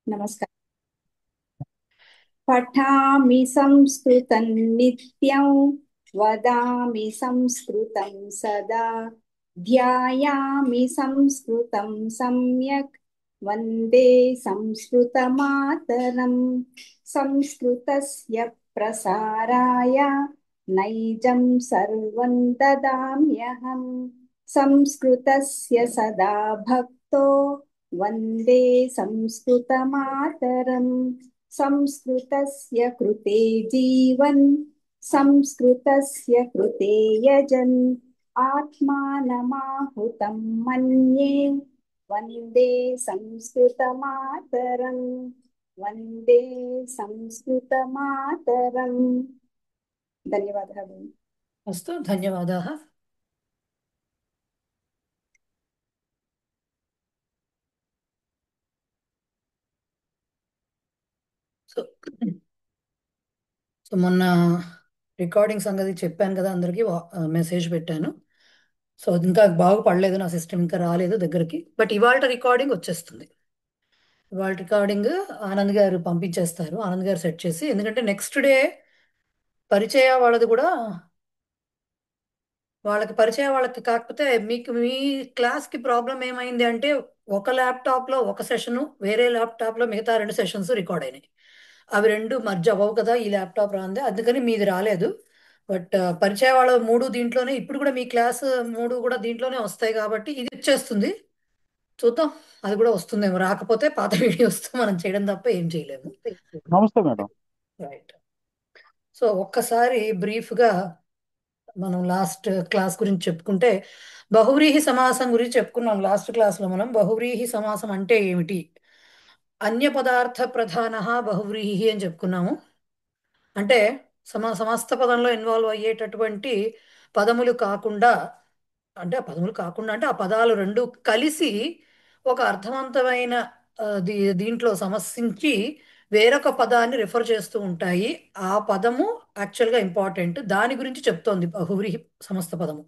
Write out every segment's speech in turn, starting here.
नमस्कार। पठामि संस्कृतं नित्यं वदामि संस्कृतं सदा ध्यायामि संस्कृतं सम्यक् वन्दे संस्कृतमातरम्। संस्कृतस्य प्रसाराय नैजं सर्वं ददाम्यहम्। संस्कृतस्य सदा भक्तो वन्दे संस्कृतमातरम्। संस्कृतस्य कृते जीवन् संस्कृतस्य कृते यजन् आत्मानमाहुतं मन्ये वन्दे संस्कृतमातरम्। वन्दे संस्कृतमातरम्। धन्यवादः भगिनि। अस्तु, धन्यवादाः। సో సో మొన్న రికార్డింగ్ సంగతి చెప్పాను కదా, అందరికీ మెసేజ్ పెట్టాను. సో ఇంకా బాగుపడలేదు, నా సిస్టమ్ ఇంకా రాలేదు దగ్గరికి. బట్ ఇవాళ రికార్డింగ్ వచ్చేస్తుంది. ఇవాళ రికార్డింగ్ ఆనంద్ గారు పంపించేస్తారు. ఆనంద్ గారు సెట్ చేసి, ఎందుకంటే నెక్స్ట్ డే పరిచయ వాళ్ళది కూడా, వాళ్ళకి కాకపోతే మీకు మీ క్లాస్కి ప్రాబ్లం ఏమైంది అంటే, ఒక ల్యాప్టాప్లో ఒక సెషను, వేరే ల్యాప్టాప్లో మిగతా రెండు సెషన్స్ రికార్డ్ అయినాయి. అవి రెండు మర్జ్ అవ్వవు కదా ఈ ల్యాప్టాప్ రాంది, అందుకని మీది రాలేదు. బట్ పరిచయ వాళ్ళ మూడు దీంట్లోనే, ఇప్పుడు కూడా మీ క్లాస్ మూడు కూడా దీంట్లోనే వస్తాయి కాబట్టి ఇది వచ్చేస్తుంది. చూద్దాం, అది కూడా వస్తుందేమో. రాకపోతే పాత వీడియోస్తో మనం చేయడం తప్ప ఏం చేయలేము. నమస్తే మేడం. రైట్. సో ఒక్కసారి బ్రీఫ్గా మనం లాస్ట్ క్లాస్ గురించి చెప్పుకుంటే, బహువ్రీహి సమాసం గురించి చెప్పుకున్నాం. లాస్ట్ క్లాస్లో మనం బహువ్రీహి సమాసం అంటే ఏమిటి, అన్య పదార్థ ప్రధాన బహువ్రీహి అని చెప్పుకున్నాము. అంటే సమస్త పదంలో ఇన్వాల్వ్ అయ్యేటటువంటి పదములు కాకుండా, అంటే ఆ పదములు కాకుండా అంటే ఆ పదాలు రెండు కలిసి ఒక అర్థవంతమైన దీంట్లో సమస్యించి వేరొక పదాన్ని రిఫర్ చేస్తూ ఉంటాయి. ఆ పదము యాక్చువల్గా ఇంపార్టెంట్, దాని గురించి చెప్తోంది బహువ్రీహి సమస్త పదము.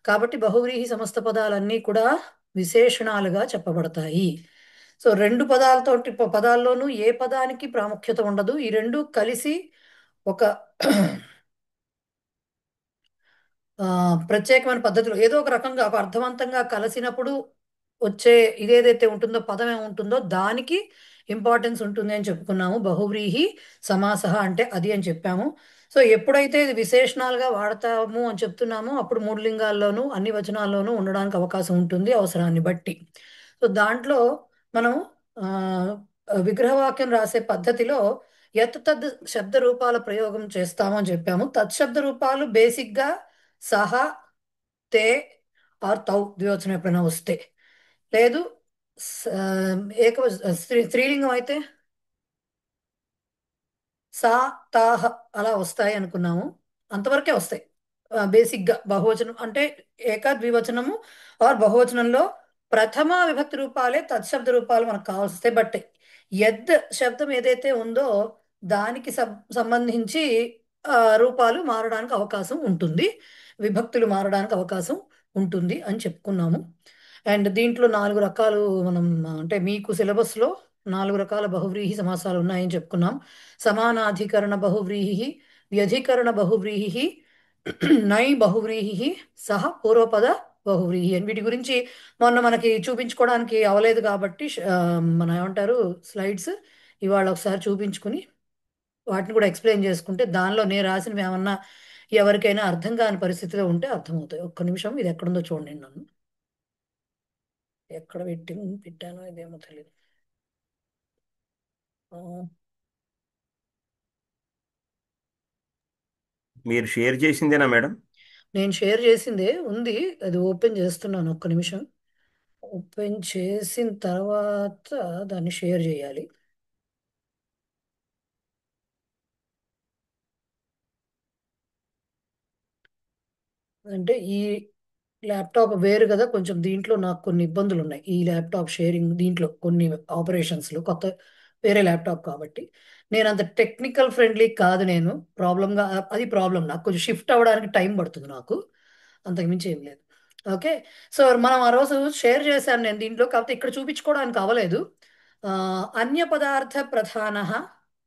కాబట్టి బహువ్రీహి సమస్త పదాలన్నీ కూడా విశేషణాలుగా చెప్పబడతాయి. సో రెండు పదాల్లోనూ ఏ పదానికి ప్రాముఖ్యత ఉండదు. ఈ రెండు కలిసి ఒక ఆ, ప్రత్యేకమైన పద్ధతిలో ఏదో ఒక రకంగా ఒక అర్థవంతంగా కలిసినప్పుడు వచ్చే ఇదేదైతే ఉంటుందో, పదం ఏముంటుందో దానికి ఇంపార్టెన్స్ ఉంటుంది అని చెప్పుకున్నాము. బహువ్రీహి సమాస అంటే అది అని చెప్పాము. సో ఎప్పుడైతే ఇది విశేషణాలుగా వాడతాము అని చెప్తున్నామో, అప్పుడు మూడు లింగాల్లోనూ అన్ని వచనాల్లోనూ ఉండడానికి అవకాశం ఉంటుంది అవసరాన్ని బట్టి. సో దాంట్లో మనం ఆ, విగ్రహవాక్యం రాసే పద్ధతిలో యత్ తద్ శబ్ద రూపాల ప్రయోగం చేస్తాము అని చెప్పాము. తత్శబ్ద రూపాలు బేసిక్గా సహ, తే ఆర్ తౌ ద్వివచనం ఎప్పుడైనా వస్తే, లేదు స- ఏక స్త్రీలింగం అయితే సా, తాహ అలా వస్తాయి అనుకున్నాము. అంతవరకే వస్తాయి. బేసిక్గా బహువచనం అంటే ఏక ద్వివచనము ఆర్ బహువచనంలో ప్రథమ విభక్తి రూపాలే తత్శబ్ద రూపాలు మనకు కావాల్సి వస్తాయి. బట్ యద్ శబ్దం ఏదైతే ఉందో దానికి సంబంధించి రూపాలు మారడానికి అవకాశం ఉంటుంది, విభక్తులు మారడానికి అవకాశం ఉంటుంది అని చెప్పుకున్నాము. అండ్ దీంట్లో నాలుగు రకాలు మనం, అంటే మీకు సిలబస్లో నాలుగు రకాల బహువ్రీహి సమాసాలు ఉన్నాయని చెప్పుకున్నాం. సమానాధికరణ బహువ్రీహి, వ్యధికరణ బహువ్రీహి, నై బహువ్రీహి, సహ పూర్వపద బహువ్రీహి అని. వీటి గురించి మొన్న మనకి చూపించుకోవడానికి అవలేదు కాబట్టి మన ఏమంటారు స్లైడ్స్ ఇవాళ ఒకసారి చూపించుకుని వాటిని కూడా ఎక్స్ప్లెయిన్ చేసుకుంటే, దానిలో నేను రాసినవి ఏమన్నా ఎవరికైనా అర్థం కాని పరిస్థితిలో ఉంటే అర్థమవుతాయి. ఒక్క నిమిషం, ఇది ఎక్కడుందో చూడండి. నన్ను ఎక్కడ పెట్టానో ఇదేమో తెలియదు. ఆ, మీరు షేర్ చేసిందేనా మేడం? నేను షేర్ చేసిందే ఉంది, అది ఓపెన్ చేస్తున్నాను. ఒక్క నిమిషం. ఓపెన్ చేసిన తర్వాత దాన్ని షేర్ చేయాలి. అంటే ఈ ల్యాప్టాప్ వేరు కదా, కొంచెం దీంట్లో నాకు కొన్ని ఇబ్బందులు ఉన్నాయి. ఈ ల్యాప్టాప్ షేరింగ్ దీంట్లో కొన్ని ఆపరేషన్స్లో కొత్త, వేరే ల్యాప్టాప్ కాబట్టి నేను అంత టెక్నికల్ ఫ్రెండ్లీ కాదు. నేను ప్రాబ్లంగా, అది ప్రాబ్లం, నాకు కొంచెం షిఫ్ట్ అవ్వడానికి టైం పడుతుంది నాకు, అంతకుమించి ఏం లేదు. ఓకే. సో మనం ఆ రోజు షేర్ చేశాను నేను దీంట్లో, కాకపోతే ఇక్కడ చూపించుకోవడానికి అవ్వలేదు. ఆ, అన్యపదార్థ ప్రధానः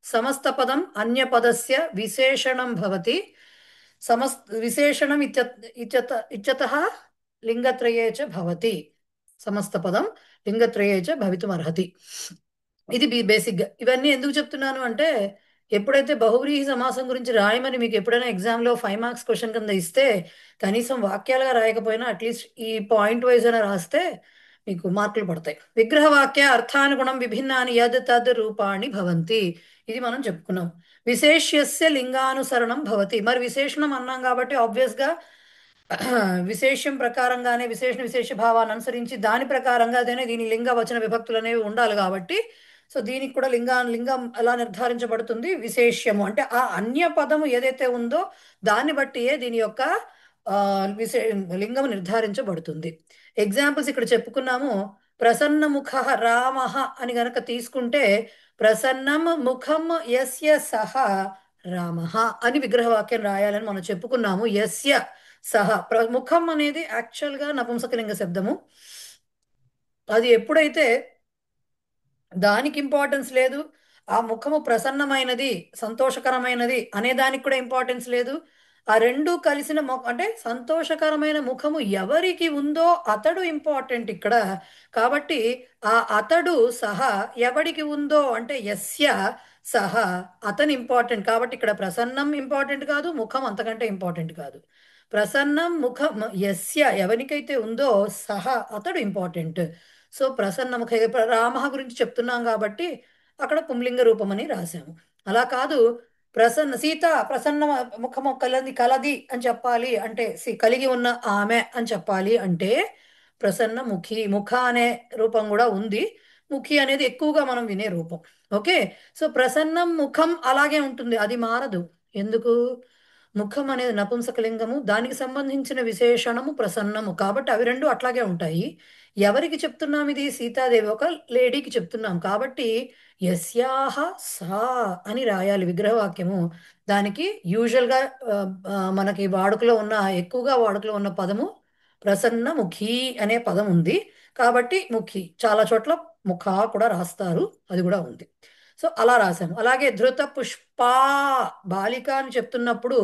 సమస్తపదం అన్యపదస్య విశేషణం భవతి విశేషణం ఇత్యతः లింగత్రయే చ భవతి సమస్తపదం లింగత్రయే చ భవితుమర్హతి. ఇది బేసిక్గా ఇవన్నీ ఎందుకు చెప్తున్నాను అంటే ఎప్పుడైతే బహువ్రీహి సమాసం గురించి రాయమని మీకు ఎప్పుడైనా ఎగ్జామ్లో 5 మార్క్స్ క్వశ్చన్ కింద ఇస్తే కనీసం వాక్యాలుగా రాయకపోయినా అట్లీస్ట్ ఈ పాయింట్ వైజ్ అయినా రాస్తే మీకు మార్కులు పడతాయి. విగ్రహవాక్య అర్థానుగుణం విభిన్నాని యద్ తద్ రూపాణి భవంతి. ఇది మనం చెప్పుకున్నాం. విశేష్యస్య లింగానుసరణం భవతి. మరి విశేషణం అన్నాం కాబట్టి ఆబ్వియస్గా విశేష్యం ప్రకారంగానే విశేషణ విశేష భావాన్ని అనుసరించి దాని ప్రకారంగానే దీని లింగ వచన విభక్తులు అనేవి ఉండాలి కాబట్టి సో దీనికి కూడా లింగం ఎలా నిర్ధారించబడుతుంది? విశేష్యము అంటే ఆ అన్య పదము ఏదైతే ఉందో దాన్ని బట్టియే దీని యొక్క ఆ, విశే లింగం నిర్ధారించబడుతుంది. ఎగ్జాంపుల్స్ ఇక్కడ చెప్పుకున్నాము. ప్రసన్నముఖ రామ అని గనక తీసుకుంటే ప్రసన్నం ముఖం యస్య సహ రామ అని విగ్రహవాక్యం రాయాలని మనం చెప్పుకున్నాము. యస్య సహ ముఖం అనేది యాక్చువల్గా నపుంసకలింగ శబ్దము. అది ఎప్పుడైతే దానికి ఇంపార్టెన్స్ లేదు, ఆ ముఖము ప్రసన్నమైనది సంతోషకరమైనది అనే దానికి కూడా ఇంపార్టెన్స్ లేదు. ఆ రెండు కలిసిన అంటే సంతోషకరమైన ముఖము ఎవరికి ఉందో అతడు ఇంపార్టెంట్ ఇక్కడ. కాబట్టి ఆ అతడు సహా ఎవడికి ఉందో అంటే యస్య సహా అతను ఇంపార్టెంట్. కాబట్టి ఇక్కడ ప్రసన్నం ఇంపార్టెంట్ కాదు, ముఖం అంతకంటే ఇంపార్టెంట్ కాదు. ప్రసన్నం ముఖం యస్య ఎవరికైతే ఉందో సహా అతడు ఇంపార్టెంట్. సో ప్రసన్నముఖ రామ గురించి చెప్తున్నాం కాబట్టి అక్కడ పుంలింగ రూపం అని రాశాము. అలా కాదు సీత ప్రసన్న ముఖము కలది అని చెప్పాలి అంటే కలిగి ఉన్న ఆమె అని చెప్పాలి అంటే ప్రసన్న ముఖి. ముఖ అనే రూపం కూడా ఉంది, ముఖి అనేది ఎక్కువగా మనం వినే రూపం. ఓకే, సో ప్రసన్నం ముఖం అలాగే ఉంటుంది, అది మారదు. ఎందుకు? ముఖం అనేది నపుంసకలింగము, దానికి సంబంధించిన విశేషణము ప్రసన్నము కాబట్టి అవి రెండు అట్లాగే ఉంటాయి. ఎవరికి చెప్తున్నాం? ఇది సీతాదేవి ఒక లేడీకి చెప్తున్నాం కాబట్టి యస్యాహ సా అని రాయాలి విగ్రహవాక్యము. దానికి యూజువల్గా మనకి వాడుకలో ఉన్న ఎక్కువగా వాడుకలో ఉన్న పదము ప్రసన్న ముఖి అనే పదం ఉంది కాబట్టి ముఖి. చాలా చోట్ల ముఖ కూడా రాస్తారు, అది కూడా ఉంది. సో అలా రాశాము. అలాగే ధృత పుష్పా బాలిక అని చెప్తున్నప్పుడు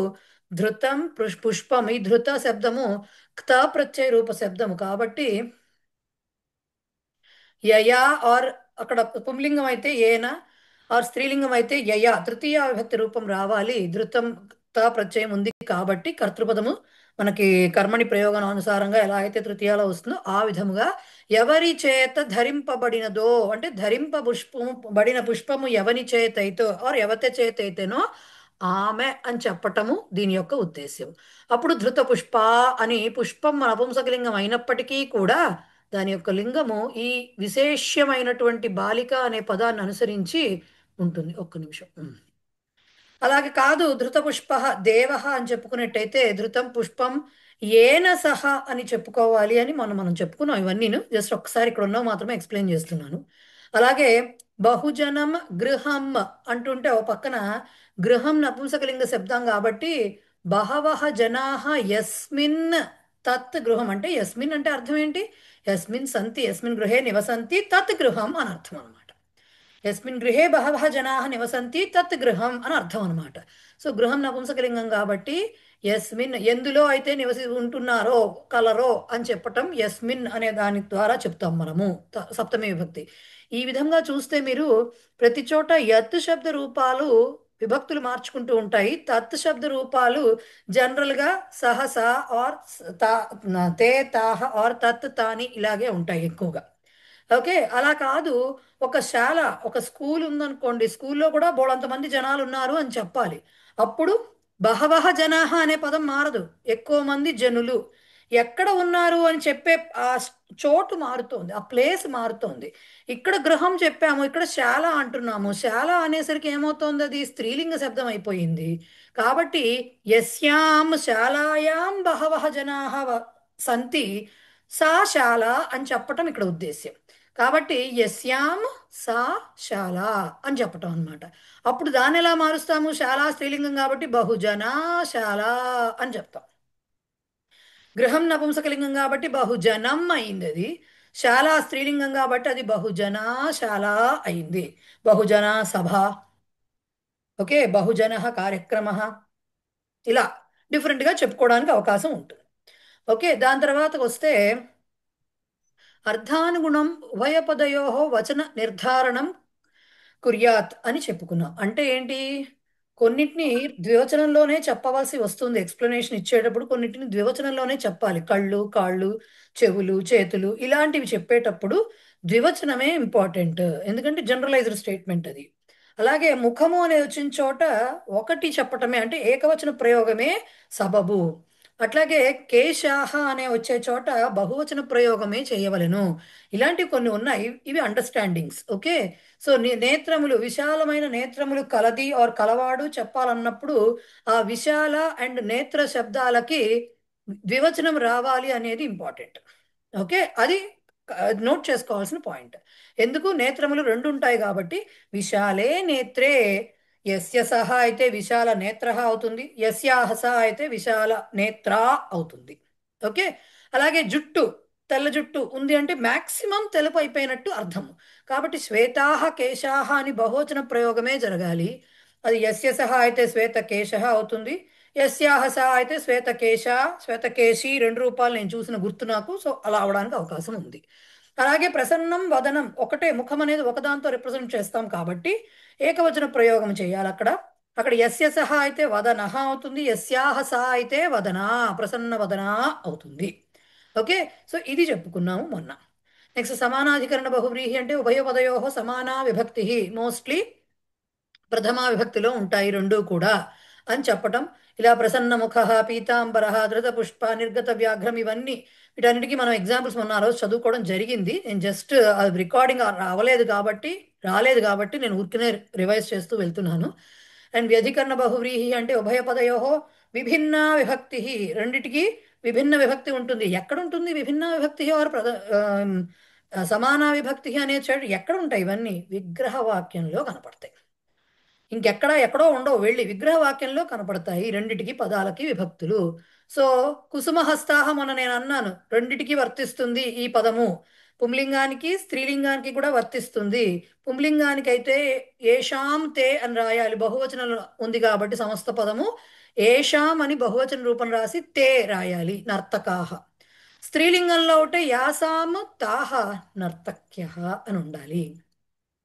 ధృతం పుష్పం, ఈ ధృత శబ్దము క్త ప్రత్యయ రూప శబ్దము కాబట్టి యయా ఆర్ అక్కడ పుంలింగం అయితే ఏన ఆర్ స్త్రీలింగం అయితే యయా తృతీయ విభక్తి రూపం రావాలి. ధృతం త ప్రత్యయం ఉంది కాబట్టి కర్తృపదము మనకి కర్మణి ప్రయోగం అనుసారంగా ఎలా అయితే తృతీయాలో వస్తుందో ఆ విధముగా ఎవరి చేత ధరింపబడినదో అంటే బడిన పుష్పము ఎవని చేత అయితో ఆర్ ఎవత చేత అయితేనో ఆమె అని చెప్పటము దీని యొక్క ఉద్దేశ్యం. అప్పుడు ధృత పుష్ప అని పుష్పం నపుంసకలింగం అయినప్పటికీ కూడా దాని యొక్క లింగము ఈ విశేష్యమైనటువంటి బాలిక అనే పదాన్ని అనుసరించి ఉంటుంది. ఒక్క నిమిషం. అలాగే కాదు ధృత పుష్ప దేవ అని చెప్పుకున్నట్టయితే ధృతం పుష్పం ఏన సహ అని చెప్పుకోవాలి అని మనం చెప్పుకున్నాం. ఇవన్నీను జస్ట్ ఒకసారి ఇక్కడ ఉన్నవి మాత్రమే ఎక్స్ప్లెయిన్ చేస్తున్నాను. అలాగే బహుజనం గృహం అంటుంటే ఒక పక్కన గృహం నపుంసకలింగ శబ్దం కాబట్టి బహవహ జనాహ యస్మిన్ తత్ గృహం అంటే యస్మిన్ అంటే అర్థం ఏంటి? యస్మిన్ సంతి యస్మిన్ గృహే నివసంతి తత్ గృహం అని అర్థం అనమాట. యస్మిన్ గృహే బహవః జనాః నివసంతి తత్ గృహం అని అర్థం అనమాట. సో గృహం నపుంసకలింగం కాబట్టి యస్మిన్ ఎందులో అయితే ఉంటున్నారో కలరో అని చెప్పటం యస్మిన్ అనే దాని ద్వారా చెప్తాం మనము సప్తమి విభక్తి. ఈ విధంగా చూస్తే మీరు ప్రతి చోట యత్ శబ్ద రూపాలు విభక్తులు మార్చుకుంటూ ఉంటాయి. తత్ శబ్ద రూపాలు జనరల్గా సహసా ఆర్ తే తాహ ఆర్ తత్ తాని ఇలాగే ఉంటాయి ఎక్కువగా. ఓకే, అలా కాదు ఒక శాల ఒక స్కూల్ ఉందనుకోండి, స్కూల్లో కూడా బోడంతమంది జనాలు ఉన్నారు అని చెప్పాలి. అప్పుడు బహవహ జనాహ అనే పదం మారదు, ఎక్కువ మంది జనులు ఎక్కడ ఉన్నారు అని చెప్పే ఆ చోటు మారుతోంది, ఆ ప్లేస్ మారుతోంది. ఇక్కడ గృహం చెప్పాము, ఇక్కడ శాల అంటున్నాము. శాల అనేసరికి ఏమవుతోంది? అది స్త్రీలింగ శబ్దం అయిపోయింది. కాబట్టి యస్యాం శాలాయాం బహవహ జనాహ సంతి సా శాల అని చెప్పటం ఇక్కడ ఉద్దేశ్యం. కాబట్టి యస్యాం సా శాల అని చెప్పటం అనమాట. అప్పుడు దాన్ని ఎలా మారుస్తాము? శాలా స్త్రీలింగం కాబట్టి బహుజనా శాల అని చెప్తాం. గృహం నపుంసకలింగం కాబట్టి బహుజనం అయింది అది. శాల స్త్రీలింగం కాబట్టి అది బహుజనశాల అయింది. బహుజన సభ, ఓకే, బహుజన కార్యక్రమ, ఇలా డిఫరెంట్గా చెప్పుకోవడానికి అవకాశం ఉంటుంది. ఓకే, దాని తర్వాతకు వస్తే అర్థానుగుణం ఉభయపదయో వచన నిర్ధారణం కుర్యాత్ అని చెప్పుకున్నాం. అంటే ఏంటి? కొన్నిటిని ద్వివచనంలోనే చెప్పవలసి వస్తుంది. ఎక్స్ప్లెనేషన్ ఇచ్చేటప్పుడు కొన్నిటిని ద్వివచనంలోనే చెప్పాలి. కళ్ళు, కాళ్ళు, చెవులు, చేతులు ఇలాంటివి చెప్పేటప్పుడు ద్వివచనమే ఇంపార్టెంట్. ఎందుకంటే జనరలైజ్డ్ స్టేట్మెంట్ అది. అలాగే ముఖము అనేది వచ్చిన చోట ఒకటి చెప్పటమే, అంటే ఏకవచన ప్రయోగమే సబబు. అట్లాగే కేశాహ అనే వచ్చే చోట బహువచన ప్రయోగమే చేయవలెను. ఇలాంటివి కొన్ని ఉన్నాయి. ఇవి అండర్స్టాండింగ్స్. ఓకే, సో నేత్రములు, విశాలమైన నేత్రములు కలది ఆర్ కలవాడు చెప్పాలన్నప్పుడు ఆ విశాల అండ్ నేత్ర శబ్దాలకి ద్వివచనం రావాలి అనేది ఇంపార్టెంట్. ఓకే, అది నోట్ చేసుకోవాల్సిన పాయింట్. ఎందుకు? నేత్రములు రెండు ఉంటాయి కాబట్టి విశాలే నేత్రే యస్య సహ అయితే విశాల నేత్ర అవుతుంది, యస్యాహ సహ అయితే విశాల నేత్ర అవుతుంది. ఓకే, అలాగే జుట్టు, తెల్ల జుట్టు ఉంది అంటే మాక్సిమం తెలుపు అయిపోయినట్టు అర్థం. కాబట్టి శ్వేతాహ కేశాహ అని బహువచన ప్రయోగమే జరగాలి. అది యస్య సహ అయితే శ్వేత కేశ అవుతుంది, యస్యాహ సహ అయితే శ్వేతకేశ, శ్వేతకేశి రెండు రూపాలు నేను చూసిన గుర్తు నాకు. సో అలా అవడానికి అవకాశం ఉంది. అలాగే ప్రసన్నం వదనం, ఒకటే ముఖం అనేది ఒకదాంతో రిప్రజెంట్ చేస్తాం కాబట్టి ఏకవచన ప్రయోగం చేయాలి అక్కడ. అక్కడ యస్య సహ అయితే వదనః అవుతుంది, యస్యాహ సహ అయితే వదనా, ప్రసన్న వదనా అవుతుంది. ఓకే, సో ఇది చెప్పుకున్నాము మొన్న. నెక్స్ట్ సమానాధికరణ బహువ్రీహి అంటే ఉభయోపదయో సమానా విభక్తి, మోస్ట్లీ ప్రథమా విభక్తిలో ఉంటాయి రెండు కూడా అని చెప్పటం. ఇలా ప్రసన్న ముఖ, పీతాంబర, ధృత పుష్ప, నిర్గత వ్యాఘ్రం, ఇవన్నీ వీటన్నిటికీ మనం ఎగ్జాంపుల్స్ మొన్న ఆ రోజు చదువుకోవడం జరిగింది. నేను జస్ట్ రికార్డింగ్ రాలేదు కాబట్టి నేను ఊరికనే రివైజ్ చేస్తూ వెళ్తున్నాను. అండ్ వ్యధికరణ బహువ్రీహి అంటే ఉభయపదయో విభిన్న విభక్తి, రెండిటికి విభిన్న విభక్తి ఉంటుంది. ఎక్కడ ఉంటుంది విభిన్న విభక్తి ఆర్ సమాన విభక్తి అనే చోటు ఎక్కడ ఉంటాయి? ఇవన్నీ విగ్రహ వాక్యంలో కనపడతాయి. ఎక్కడో ఉండవు, వెళ్ళి విగ్రహ వాక్యంలో కనపడతాయి ఈ రెండిటికి పదాలకి విభక్తులు. సో కుసుమహస్తాహం అని నేను అన్నాను, రెండిటికి వర్తిస్తుంది ఈ పదము. పుంలింగానికి స్త్రీలింగానికి కూడా వర్తిస్తుంది. పుంలింగానికి అయితే ఏషాం తే అని రాయాలి, బహువచనం ఉంది కాబట్టి సమస్త పదము ఏషాం అని బహువచన రూపం రాసి తే రాయాలి, నర్తకాహ. స్త్రీలింగంలో ఒకటే యాసాం తాహ నర్తక్య అని ఉండాలి.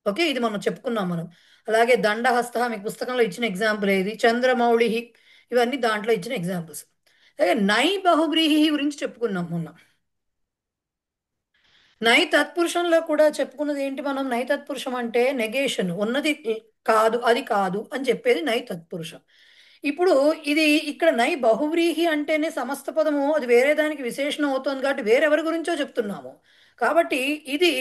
ఓకే, ఇది మనం చెప్పుకున్నాం మనం. అలాగే దండహస్త మీకు పుస్తకంలో ఇచ్చిన ఎగ్జాంపుల్ ఏది? చంద్రమౌళి, ఇవన్నీ దాంట్లో ఇచ్చిన ఎగ్జాంపుల్స్. అలాగే నై బహువ్రీహి గురించి చెప్పుకున్నాం మొన్న. నై తత్పురుషంలో కూడా చెప్పుకున్నది ఏంటి మనం? నై తత్పురుషం అంటే నెగేషన్, ఉన్నది కాదు, అది కాదు అని చెప్పేది నై తత్పురుషం. ఇప్పుడు ఇది ఇక్కడ నై బహువ్రీహి అంటేనే సమస్త పదము అది వేరే దానికి విశేషణం అవుతుంది కాబట్టి వేరెవరి గురించో చెప్తున్నాము. కాబట్టి ఇది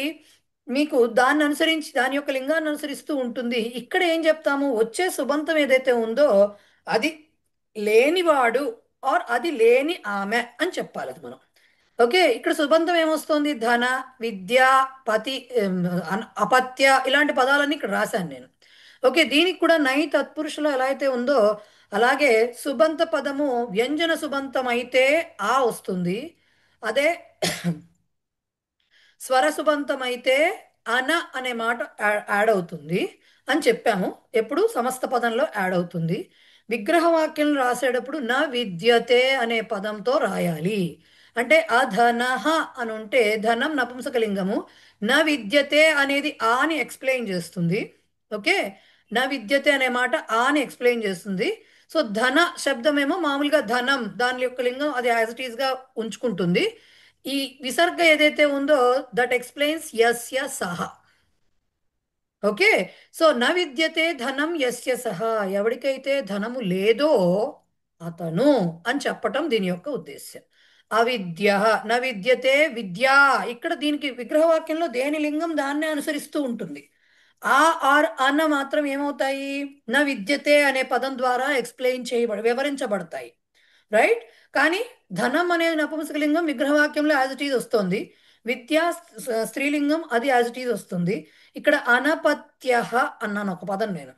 మీకు దాన్ని అనుసరించి దాని యొక్క లింగాన్ని అనుసరిస్తూ ఉంటుంది. ఇక్కడ ఏం చెప్తాము? వచ్చే సుబంతం ఏదైతే ఉందో అది లేనివాడు ఆర్ అది లేని ఆమె అని చెప్పాలి అది మనం. ఓకే, ఇక్కడ సుబంధం ఏమొస్తుంది? ధన, విద్య, పతి, అపత్య, ఇలాంటి పదాలన్నీ ఇక్కడ రాశాను నేను. ఓకే, దీనికి కూడా నై తత్పురుషులో ఎలా అయితే ఉందో అలాగే సుబంత పదము వ్యంజన సుబంతం అయితే ఆ వస్తుంది. అదే స్వరసుబంతం అయితే అన అనే మాట యాడ్ అవుతుంది అని చెప్పాము. ఎప్పుడు సమస్త పదంలో యాడ్ అవుతుంది. విగ్రహవాక్యం రాసేటప్పుడు న విద్యతే అనే పదంతో రాయాలి. అంటే అధనః అని ఉంటే ధనం నపుంసకలింగము, న విద్యతే అనేది ఆ అని ఎక్స్ప్లెయిన్ చేస్తుంది. ఓకే, న విద్యతే అనే మాట ఆ అని ఎక్స్ప్లెయిన్ చేస్తుంది. సో ధన శబ్దమేమో మామూలుగా ధనం దాని యొక్క లింగం అది యాజ్ ఇట్ ఈస్గా ఉంచుకుంటుంది. ఈ విసర్గ ఏదైతే ఉందో దట్ ఎక్స్ప్లెయిన్స్ యస్య సహ. ఓకే, సో న విద్యతే ధనం యస్య సహ, ఎవరికైతే ధనము లేదో అతను అని చెప్పటం దీని యొక్క ఉద్దేశ్యం. అవిద్య, న విద్యతే విద్యా, ఇక్కడ దీనికి విగ్రహవాక్యంలో దేని లింగం దాన్నే అనుసరిస్తూ ఉంటుంది. ఆ ఆర్ అన్న మాత్రం ఏమవుతాయి? న విద్యతే అనే పదం ద్వారా ఎక్స్ప్లెయిన్ వివరించబడతాయి. రైట్, కానీ ధనం అనేది నపుంసకలింగం విగ్రహవాక్యంలో యాజ్ ఇట్ ఈజ్ వస్తుంది. విద్య స్త్రీలింగం అది యాజ్ ఇట్ ఈజ్ వస్తుంది. ఇక్కడ అనపత్య అన్నాను ఒక పదం నేను.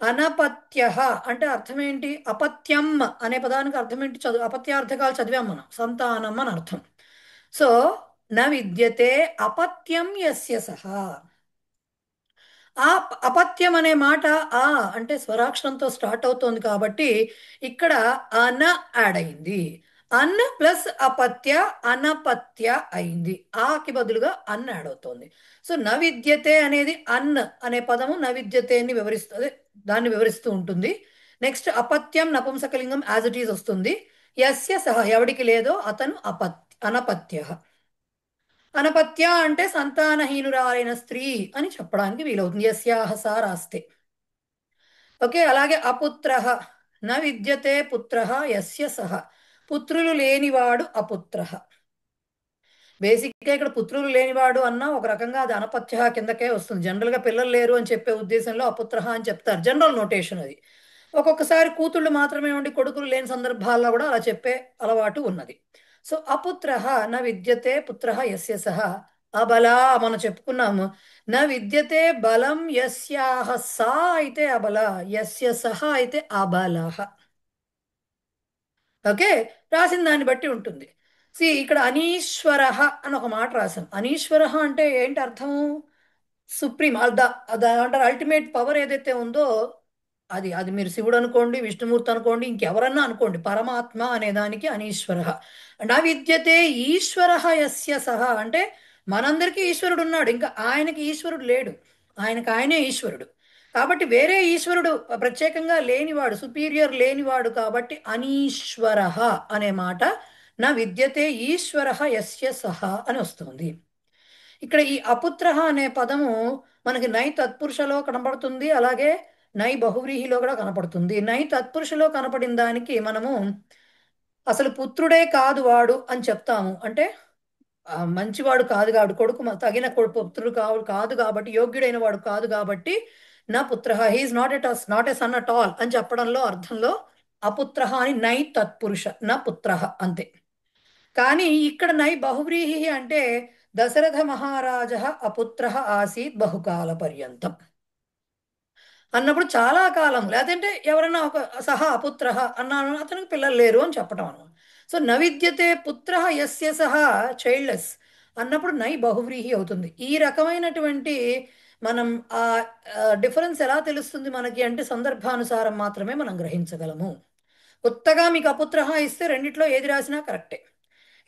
అనపత్య అంటే అర్థం ఏంటి? అపత్యం అనే పదానికి అర్థం ఏంటి? అపత్యార్థకాలు చదివాం మనం, సంతానం అని అర్థం. సో న విద్యతే అపత్యం యస్య సహ. ఆ అపత్యం అనే మాట ఆ అంటే స్వరాక్షరంతో స్టార్ట్ అవుతోంది కాబట్టి ఇక్కడ అన యాడ్ అయింది. అన్ ప్లస్ అపత్య అనపత్య అయింది. ఆకి బదులుగా అన్ యాడ్ అవుతోంది. సో నవిద్యతే అనేది అన్ అనే పదము నవిద్యతేని వివరిస్తుంది, దాన్ని వివరిస్తూ ఉంటుంది. నెక్స్ట్ అపత్యం నపుంసకలింగం యాజ్ ఇట్ ఈజ్ వస్తుంది. యస్య సహ ఎవడికి లేదో అతను అనపత్య. అనపత్య అంటే సంతానహీనురాలైన స్త్రీ అని చెప్పడానికి వీలవుతుంది, యస్యాహ సా రాస్తే. ఓకే, అలాగే అపుత్ర న విద్యతే పుత్ర యస్య సహ. పుత్రులు లేనివాడు అపుత్ర. బేసిక్గా ఇక్కడ పుత్రులు లేనివాడు అన్న ఒక రకంగా అది అనపత్య కిందకే వస్తుంది. జనరల్గా పిల్లలు లేరు అని చెప్పే ఉద్దేశంలో అపుత్ర అని చెప్తారు, జనరల్ నోటేషన్ అది. ఒక్కొక్కసారి కూతుళ్ళు మాత్రమే ఉండి కొడుకులు లేని సందర్భాల్లో కూడా అలా చెప్పే అలవాటు ఉన్నది. సో అపుత్ర న విద్యతే పుత్ర యస్య సహ అబల. మనం చెప్పుకున్నాము న విద్యతే బలం యస్యాహ సా అయితే అబల, యస్య సహ అయితే అబలః. ఓకే, రాసిన దాన్ని బట్టి ఉంటుంది. ఇక్కడ అనీశ్వర అని ఒక మాట రాసాం. అనీశ్వర అంటే ఏంటి అర్థము? సుప్రీం, అంటారు అల్టిమేట్ పవర్ ఏదైతే ఉందో అది అది మీరు శివుడు అనుకోండి, విష్ణుమూర్తి అనుకోండి, ఇంకెవరన్నా అనుకోండి, పరమాత్మ అనే దానికి అనీశ్వర. నా విద్యతే ఈశ్వర యస్య సహ అంటే మనందరికీ ఈశ్వరుడు ఉన్నాడు, ఇంకా ఆయనకి ఈశ్వరుడు లేడు, ఆయనకు ఆయనే ఈశ్వరుడు. కాబట్టి వేరే ఈశ్వరుడు ప్రత్యేకంగా లేనివాడు, సుపీరియర్ లేనివాడు, కాబట్టి అనీశ్వర అనే మాట నా విద్యతే ఈశ్వర యస్య సహ అని వస్తుంది. ఇక్కడ ఈ అపుత్ర అనే పదము మనకి నై తత్పురుషలో కనపడుతుంది, అలాగే నై బహువ్రీహిలో కూడా కనపడుతుంది. నై తత్పురుషలో కనపడిన దానికి మనము అసలు పుత్రుడే కాదు వాడు అని చెప్తాము. అంటే మంచివాడు కాదు కాబట్టి, కొడుకు తగిన పుత్రుడు కాదు కాబట్టి, యోగ్యుడైన వాడు కాదు కాబట్టి నా పుత్ర he is not a son at all అని చెప్పడంలో అర్థంలో అపుత్ర అని నై తత్పురుష నా పుత్ర అంతే. కానీ ఇక్కడ నై బహువ్రీహి అంటే దశరథ మహారాజ అపుత్ర ఆసీత్ బహుకాల పర్యంతం అన్నప్పుడు చాలా కాలం, లేదంటే ఎవరన్నా ఒక సహ అపుత్ర అన్నాను అతనికి పిల్లలు లేరు అని చెప్పడం అనమాట. సో నవిద్యతే పుత్ర యస్య సహ చైల్డ్లెస్ అన్నప్పుడు నై బహువ్రీహి అవుతుంది. ఈ రకమైనటువంటి మనం ఆ డిఫరెన్స్ ఎలా తెలుస్తుంది మనకి అంటే సందర్భానుసారం మాత్రమే మనం గ్రహించగలము. కొత్తగా మీకు అపుత్ర ఇస్తే రెండిట్లో ఏది రాసినా కరెక్టే.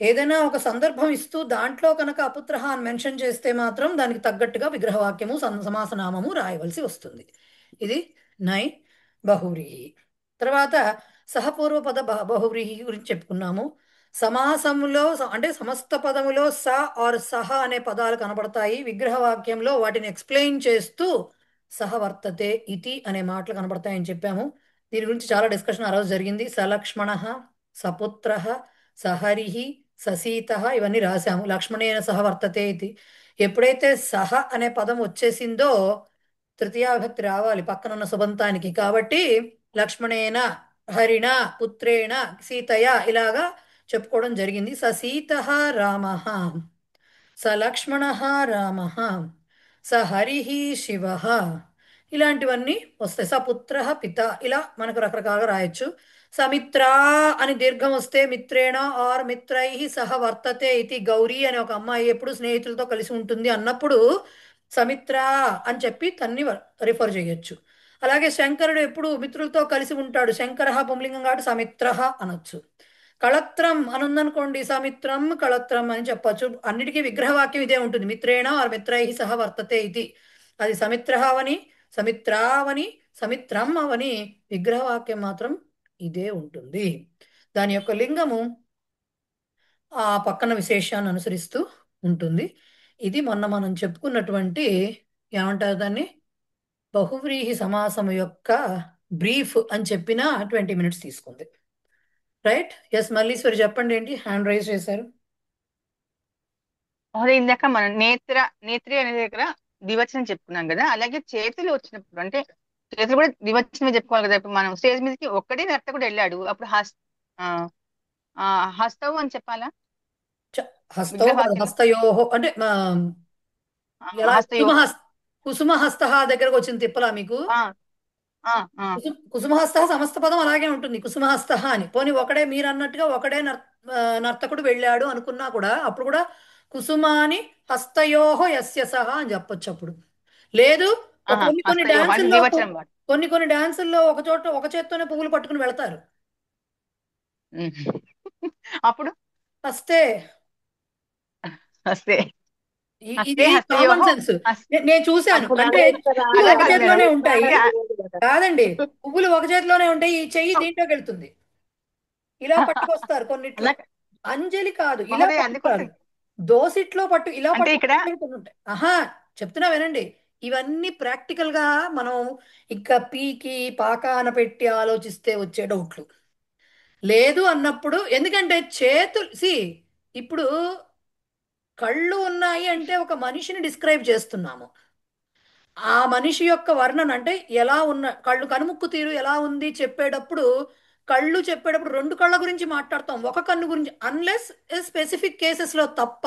ఏదైనా ఒక సందర్భం ఇస్తూ దాంట్లో కనుక అపుత్ర అని మెన్షన్ చేస్తే మాత్రం దానికి తగ్గట్టుగా విగ్రహవాక్యము సమాసనామము రాయవలసి వస్తుంది. ఇది నై బహువ్రీహి. తర్వాత సహపూర్వపద బహువ్రీహి గురించి చెప్పుకున్నాము. సమాసంలో అంటే సమస్త పదములో స ఆర్ సహ అనే పదాలు కనబడతాయి. విగ్రహవాక్యంలో వాటిని ఎక్స్ప్లెయిన్ చేస్తూ సహ వర్తతే ఇతి అనే మాటలు కనబడతాయని చెప్పాము. దీని గురించి చాలా డిస్కషన్ ఆ రోజు జరిగింది. సలక్ష్మణ, సపుత్ర, సహరిహి, ససీత ఇవన్నీ రాశాము. లక్ష్మణేన సహ వర్తతే ఇది. ఎప్పుడైతే సహ అనే పదం వచ్చేసిందో తృతీయా విభక్తి రావాలి పక్కనున్న సుబంతానికి. కాబట్టి లక్ష్మణేన, హరిణ, పుత్రేణ, సీతయ ఇలాగా చెప్పుకోవడం జరిగింది. సీత రామ, స లక్ష్మణ రామ, స హరి శివ, ఇలాంటివన్నీ వస్తాయి. సపుత్ర పిత, ఇలా మనకు రకరకాలుగా రాయొచ్చు. సమిత్రా అని దీర్ఘం వస్తే మిత్రేణ ఆర్ మిత్రై సహ వర్తతే ఇది. గౌరీ అనే ఒక అమ్మాయి ఎప్పుడు స్నేహితులతో కలిసి ఉంటుంది అన్నప్పుడు సమిత్ర అని చెప్పి తన్ని రిఫర్ చేయొచ్చు. అలాగే శంకరుడు ఎప్పుడు మిత్రులతో కలిసి ఉంటాడు, శంకర పుంలింగం కాబట్టి సమిత్ర అనొచ్చు. కళత్రం అని ఉందనుకోండి, సమిత్రం కళత్రం అని చెప్పచ్చు. అన్నిటికీ విగ్రహవాక్యం ఇదే ఉంటుంది, మిత్రేణ ఆర్ మిత్రై సహ వర్తతే ఇది. అది సమిత్ర అవని, సమిత్రావని, సమిత్రం అవని, విగ్రహవాక్యం మాత్రం ఇదే ఉంటుంది. దాని యొక్క లింగము ఆ పక్కన విశేషాన్ని అనుసరిస్తూ ఉంటుంది. ఇది మొన్న మనం చెప్పుకున్నటువంటి ఏమంటారు దాన్ని, బహువ్రీహి సమాసము యొక్క బ్రీఫ్ అని చెప్పిన 20 minutes తీసుకుంది. రైట్? ఎస్ మల్లీశ్వరి చెప్పండి, ఏంటి హ్యాండ్ రైజ్ చేశారు? అదే ఇందాక మనం నేత్రి అనే దగ్గర ద్వివచనం చెప్పుకున్నాం కదా, అలాగే చేతులు వచ్చినప్పుడు అంటే చేతులు కూడా ద్వివచనమే చెప్పుకోవాలి కదా. ఇప్పుడు మనం స్టేజ్ మీదకి ఒక్కడే నర్తకుడు వెళ్ళాడు, అప్పుడు హస్తవు అని చెప్పాలా? హస్తో విగ్రహవాక్యం హస్తయోహో అంటే ఎలా హస్తయో కుసుమహస్త దగ్గరకు వచ్చింది తిప్పలా మీకు? ఆ ఆ ఆ కుసుమహస్త సమస్త పదం అలాగే ఉంటుంది, కుసుమహస్త అని. పోనీ ఒకడే మీరు అన్నట్టుగా ఒకడే నర్తకుడు వెళ్ళాడు అనుకున్నా కూడా అప్పుడు కూడా కుసుమాని హస్తయోహ యస్య సహ అని చెప్పొచ్చు అప్పుడు. లేదు కొన్ని కొన్ని హస్తయోహ అంటే డాన్సుల్లో ద్వివచనం వాడు. కొన్ని డాన్సుల్లో ఒక చోట ఒక చేత్తోనే పువ్వులు పట్టుకుని వెళ్తారు. ఉమ్. అప్పుడు హస్తే. హస్తే ఇది హస్తే కామన్ హస్తయోహో సెన్స్. నేను చూశాను. అప్పుడు అంటే అదే కదా పువ్వులు అలా ఒక కాదు చేతిలోనే మేడం. ఉంటాయి. అంటే కాదండి, పువ్వులు ఒక చేతిలోనే ఉంటాయి, ఈ చెయ్యి దీంట్లోకి వెళ్తుంది, ఇలా పట్టుకొస్తారు కొన్నిట్లో. అలా అంజలి కాదు, ఇలా మహోదయ అందుకోసం పట్టుతారు. దోసిట్లో ఇలా అంటే ఇక్కడ పట్టుకుంటే కొన్ని ఉంటాయి. ఆహా, చెప్తున్నా వినండి. ఇవన్నీ ప్రాక్టికల్ గా మనం ఇంకా పీకి పాకాన పెట్టి ఆలోచిస్తే వచ్చే డౌట్లు. లేదు అన్నప్పుడు, ఎందుకంటే ఇప్పుడు కళ్ళు ఉన్నాయి అంటే ఒక మనిషిని డిస్క్రైబ్ చేస్తున్నాము. ఆ మనిషి యొక్క వర్ణన అంటే ఎలా ఉన్న కళ్ళు, కనుముక్కు తీరు ఎలా ఉంది చెప్పేటప్పుడు, కళ్ళు చెప్పేటప్పుడు రెండు కళ్ళ గురించి మాట్లాడతాం, ఒక కన్ను గురించి, అన్లెస్ స్పెసిఫిక్ కేసెస్లో తప్ప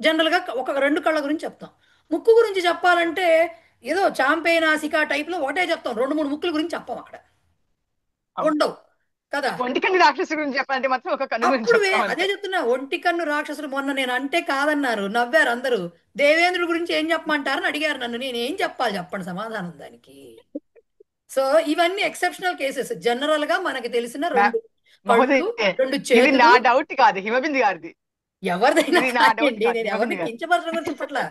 జనరల్గా ఒక రెండు కళ్ళ గురించి చెప్తాం. ముక్కు గురించి చెప్పాలంటే ఏదో చాంపే నాసికా టైప్లో ఒకటే చెప్తాం, రెండు మూడు ముక్కుల గురించి చెప్పాం అక్కడ, ఉండవు కదా. ఒంటికంటి రాక్షసు గురించి చెప్పాలంటే మాత్రం ఒక కన్ను గురించి అప్పుడు చెప్తాం అదే అంతే. చెప్తున్నా, ఒంటి కన్ను రాక్షసులు. మొన్న నేను అంటే కాదన్నారు, నవ్వారు అందరూ. దేవేంద్రుడి గురించి ఏం చెప్పమంటారని అడిగారు నన్ను. నేను ఏం చెప్పాలి చెప్పండి సమాధానం దానికి. సో ఇవన్నీ ఎక్సెప్షనల్ కేసెస్. జనరల్ గా మనకి తెలిసిన మ- రెండు కళ్ళు, మహోదయ రెండు ఇది నా చేతులు. డౌట్ కాదు, హిమబింది గారిది. ఎవరిదైనా ఇది నా డౌట్ కానివ్వండి, కాదు, నేను ఎవరిని హిమబింది గారు. కించపరచడం గురించి చెప్పట్లా.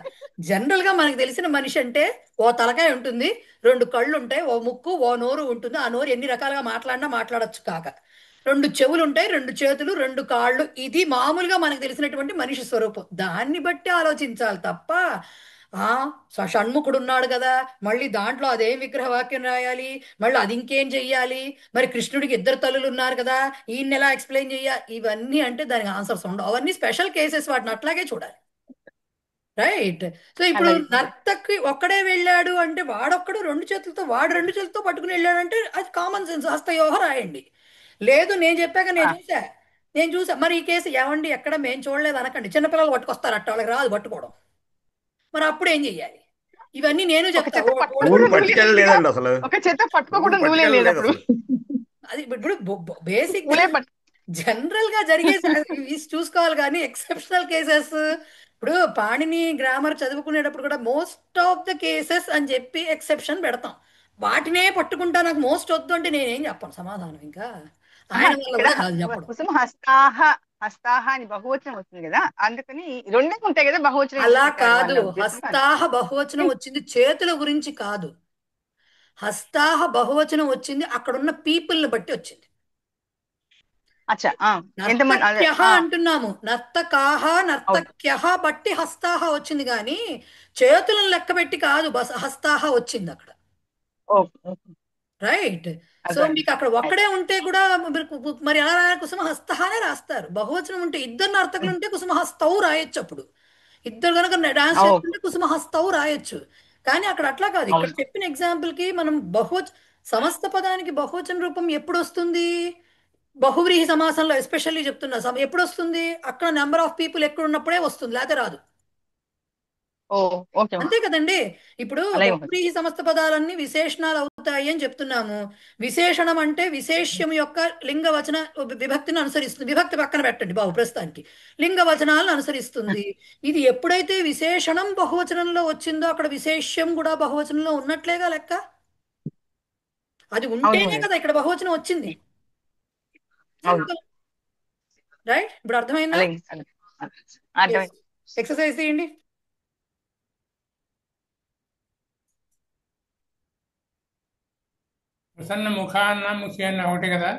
జనరల్ గా మనకు తెలిసిన మనిషి అంటే ఓ తలకాయ ఉంటుంది, రెండు కళ్ళు ఉంటాయి, ఓ ముక్కు, ఓ నోరు ఉంటుంది. ఆ నోరు ఎన్ని రకాలుగా మాట్లాడినా మాట్లాడొచ్చు కాక, రెండు చెవులు ఉంటాయి, రెండు చేతులు, రెండు కాళ్ళు. ఇది మామూలుగా మనకు తెలిసినటువంటి మనిషి స్వరూపం. దాన్ని బట్టి ఆలోచించాలి తప్ప ఆ షణ్ముఖుడు ఉన్నాడు కదా, మళ్ళీ దాంట్లో అదేం విగ్రహ వాక్యం రాయాలి, మళ్ళీ అది ఇంకేం చెయ్యాలి, మరి కృష్ణుడికి ఇద్దరు తల్లులు ఉన్నారు కదా, ఈయన ఎలా ఎక్స్ప్లెయిన్ చెయ్యాలి, ఇవన్నీ అంటే దానికి ఆన్సర్స్ ఉండవు. అవన్నీ స్పెషల్ కేసెస్, వాటిని అట్లాగే చూడాలి. రైట్. సో ఇప్పుడు అలాగే నర్తకి ఒక్కడే వెళ్ళాడు అంటే, వాడొక్కడు రెండు చేతులతో, వాడు రెండు చేతులతో పట్టుకుని వెళ్ళాడంటే అది కామన్ సెన్స్, హస్తయోహ రాయండి. లేదు నేను చెప్పాక నేను చూసా మరి ఈ కేసు ఏమండి ఎక్కడ మేము చూడలేదు అనకండి. చిన్నపిల్లలు పట్టుకొస్తారు అట్ట, వాళ్ళకి రాదు పట్టుకోవడం. మరి అప్పుడు ఏం చెయ్యాలి? ఇవన్నీ నేను ఒక చెప్తా. చేత పట్టుకోవడం పువ్వులు కూడా రూలే లేదుగా. పట్టుకెళ్ళలేదండి అసలు. ఒక చేత పువ్వులు పట్టుకోకుండా రూలే లేదు పట్టుకెళ్ళలేదు అప్పుడు. అసలు. అది ఇప్పుడు బేసిక్ పూలే పట్టు. జనరల్ గా జరిగే ఇవి చూసుకోవాలి. కానీ ఎక్సెప్షనల్ కేసెస్, ఇప్పుడు పాణిని గ్రామర్ చదువుకునేటప్పుడు కూడా మోస్ట్ ఆఫ్ ద కేసెస్ అని చెప్పి ఎక్సెప్షన్ పెడతాం. వాటినే పట్టుకుంటా నాకు మోస్ట్ వద్దు అంటే నేనేం చెప్పను సమాధానం ఇంకా. ఆయన వల్ల ఇక్కడ కూడా కాదు చెప్పడం. కుసుమ హస్తాహ హస్తాహ అని బహువచనం వస్తుంది కదా, అందుకని రెండే ఉంటాయి కదా, బహువచనం అలా ఎందుకు పెట్టారు కాదు, అన్న ఉద్దేశంతో అది. హస్తాహ బహువచనం వచ్చింది చేతుల గురించి కాదు. హస్తాహ బహువచనం వచ్చింది అక్కడున్న పీపుల్ని బట్టి వచ్చింది. అచ్చా ఎంతమంది అదే నర్తక్యహ అంటున్నాము, నర్తకాహ అవును. నర్తక్యహ బట్టి హస్తాహ వచ్చింది కానీ చేతులను లెక్క పెట్టి కాదు హస్తాహ వచ్చింది అక్కడ. ఓ రైట్. సో అదే మీకు అక్కడ ఒక్కడే ఉంటే కూడా మరి ఎలా రాయాలి? కుసుమ హస్తహానే రాస్తారు. బహువచనం ఉంటే, ఇద్దరు నర్తకులు ఉంటే కుసుమ హస్తవు రాయొచ్చు. అప్పుడు ఇద్దరు కనుక డాన్స్ ఓకే. చేస్తుంటే కుసుమ హస్తవు రాయొచ్చు. కానీ అక్కడ అట్లా కాదు. ఇక్కడ అవును. చెప్పిన ఎగ్జాంపుల్ కి మనం సమస్త పదానికి బహువచన రూపం ఎప్పుడు వస్తుంది? బహువ్రీహి సమాసంలో ఎస్పెషల్లీ చెప్తున్నా, ఎప్పుడు వస్తుంది? అక్కడ నెంబర్ ఆఫ్ పీపుల్ ఎక్కడ ఉన్నప్పుడే వస్తుంది, లేకపోతే రాదు. ఓ ఓకే. అంతే కదండి. ఇప్పుడు అలాగే ఉంటుంది. బహువ్రీహి సమస్త పదాలన్నీ విశేషణాలు అవుతాయి అని చెప్తున్నాము. విశేషణం అంటే విశేష్యం యొక్క లింగ వచన విభక్తిని అనుసరిస్తుంది. విభక్తి పక్కన పెట్టండి బాబు ప్రస్తుతానికి, లింగ వచనాలను అనుసరిస్తుంది. ఇది ఎప్పుడైతే విశేషణం బహువచనంలో వచ్చిందో అక్కడ విశేష్యం కూడా బహువచనంలో ఉన్నట్లేగా లెక్క. అది అవును ఉంటేనే మరి. కదా ఇక్కడ బహువచనం వచ్చింది. అవును. సింపుల్. రైట్. ఇప్పుడు అర్థమైందా? అలాగే అలాగే. అర్థమైంది. ఎక్సర్సైజ్ చేయండి. ప్రసన్న ముఖ అన్న ముఖి అన్న ఒకటి కదా.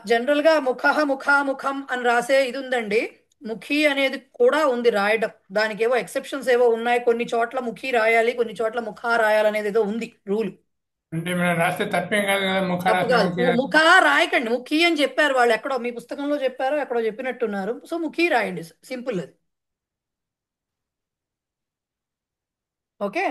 జనరల్ గా ముఖాముఖం అని రాసే ఇది ఉందండి. ముఖి అనేది కూడా ఉంది రాయడం. దానికి ఏవో ఎక్సెప్షన్స్ ఏవో ఉన్నాయి. కొన్ని చోట్ల ముఖి రాయాలి, కొన్ని చోట్ల ముఖా రాయాలి అనేది ఏదో ఉంది రూల్. అంటే మనం రాస్తే తప్పేం కాదు కదా, ముఖ తప్పు రాస్తే కాదు. ముఖి రాస్తే. ముఖా రాయకండి, ముఖి అని చెప్పారు వాళ్ళు, ఎక్కడో మీ పుస్తకంలో చెప్పారో ఎక్కడో చెప్పినట్టున్నారు. సో ముఖి రాయండి, సింపుల్ అది. ఓకే.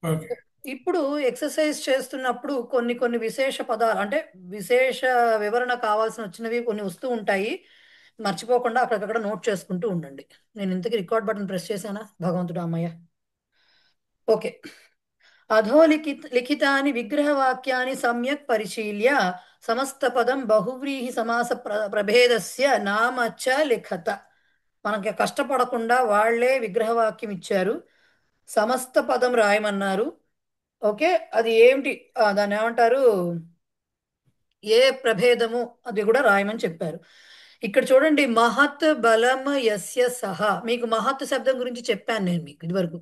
ఓకే. ఇప్పుడు ఎక్సర్సైజ్ చేస్తున్నప్పుడు కొన్ని కొన్ని విశేష పదాలు అంటే విశేష వివరణ కావాల్సిన వచ్చినవి కొన్ని వస్తూ ఉంటాయి. మర్చిపోకుండా అక్కడికక్కడ నోట్ చేసుకుంటూ ఉండండి. నేను ఇంతకీ రికార్డ్ బటన్ ప్రెస్ చేశానా భగవంతుడు అమ్మయ్య. ఓకే. లిఖితాని విగ్రహవాక్యాన్ని సమ్యక్ పరిశీల్య సమస్త పదం బహువ్రీహి సమాస ప్రభేదస్య నామ చ లిఖత. మనకి కష్టపడకుండా వాళ్ళే విగ్రహవాక్యం ఇచ్చారు. సమస్త పదం రాయమన్నారు. ఓకే, అది ఏమిటి, దాన్ని ఏమంటారు, ఏ ప్రభేదము అది కూడా రాయమని చెప్పారు. ఇక్కడ చూడండి, మహత్ బలం యస్య సహా. మీకు మహత్ శబ్దం గురించి చెప్పాను నేను మీకు ఇదివరకు.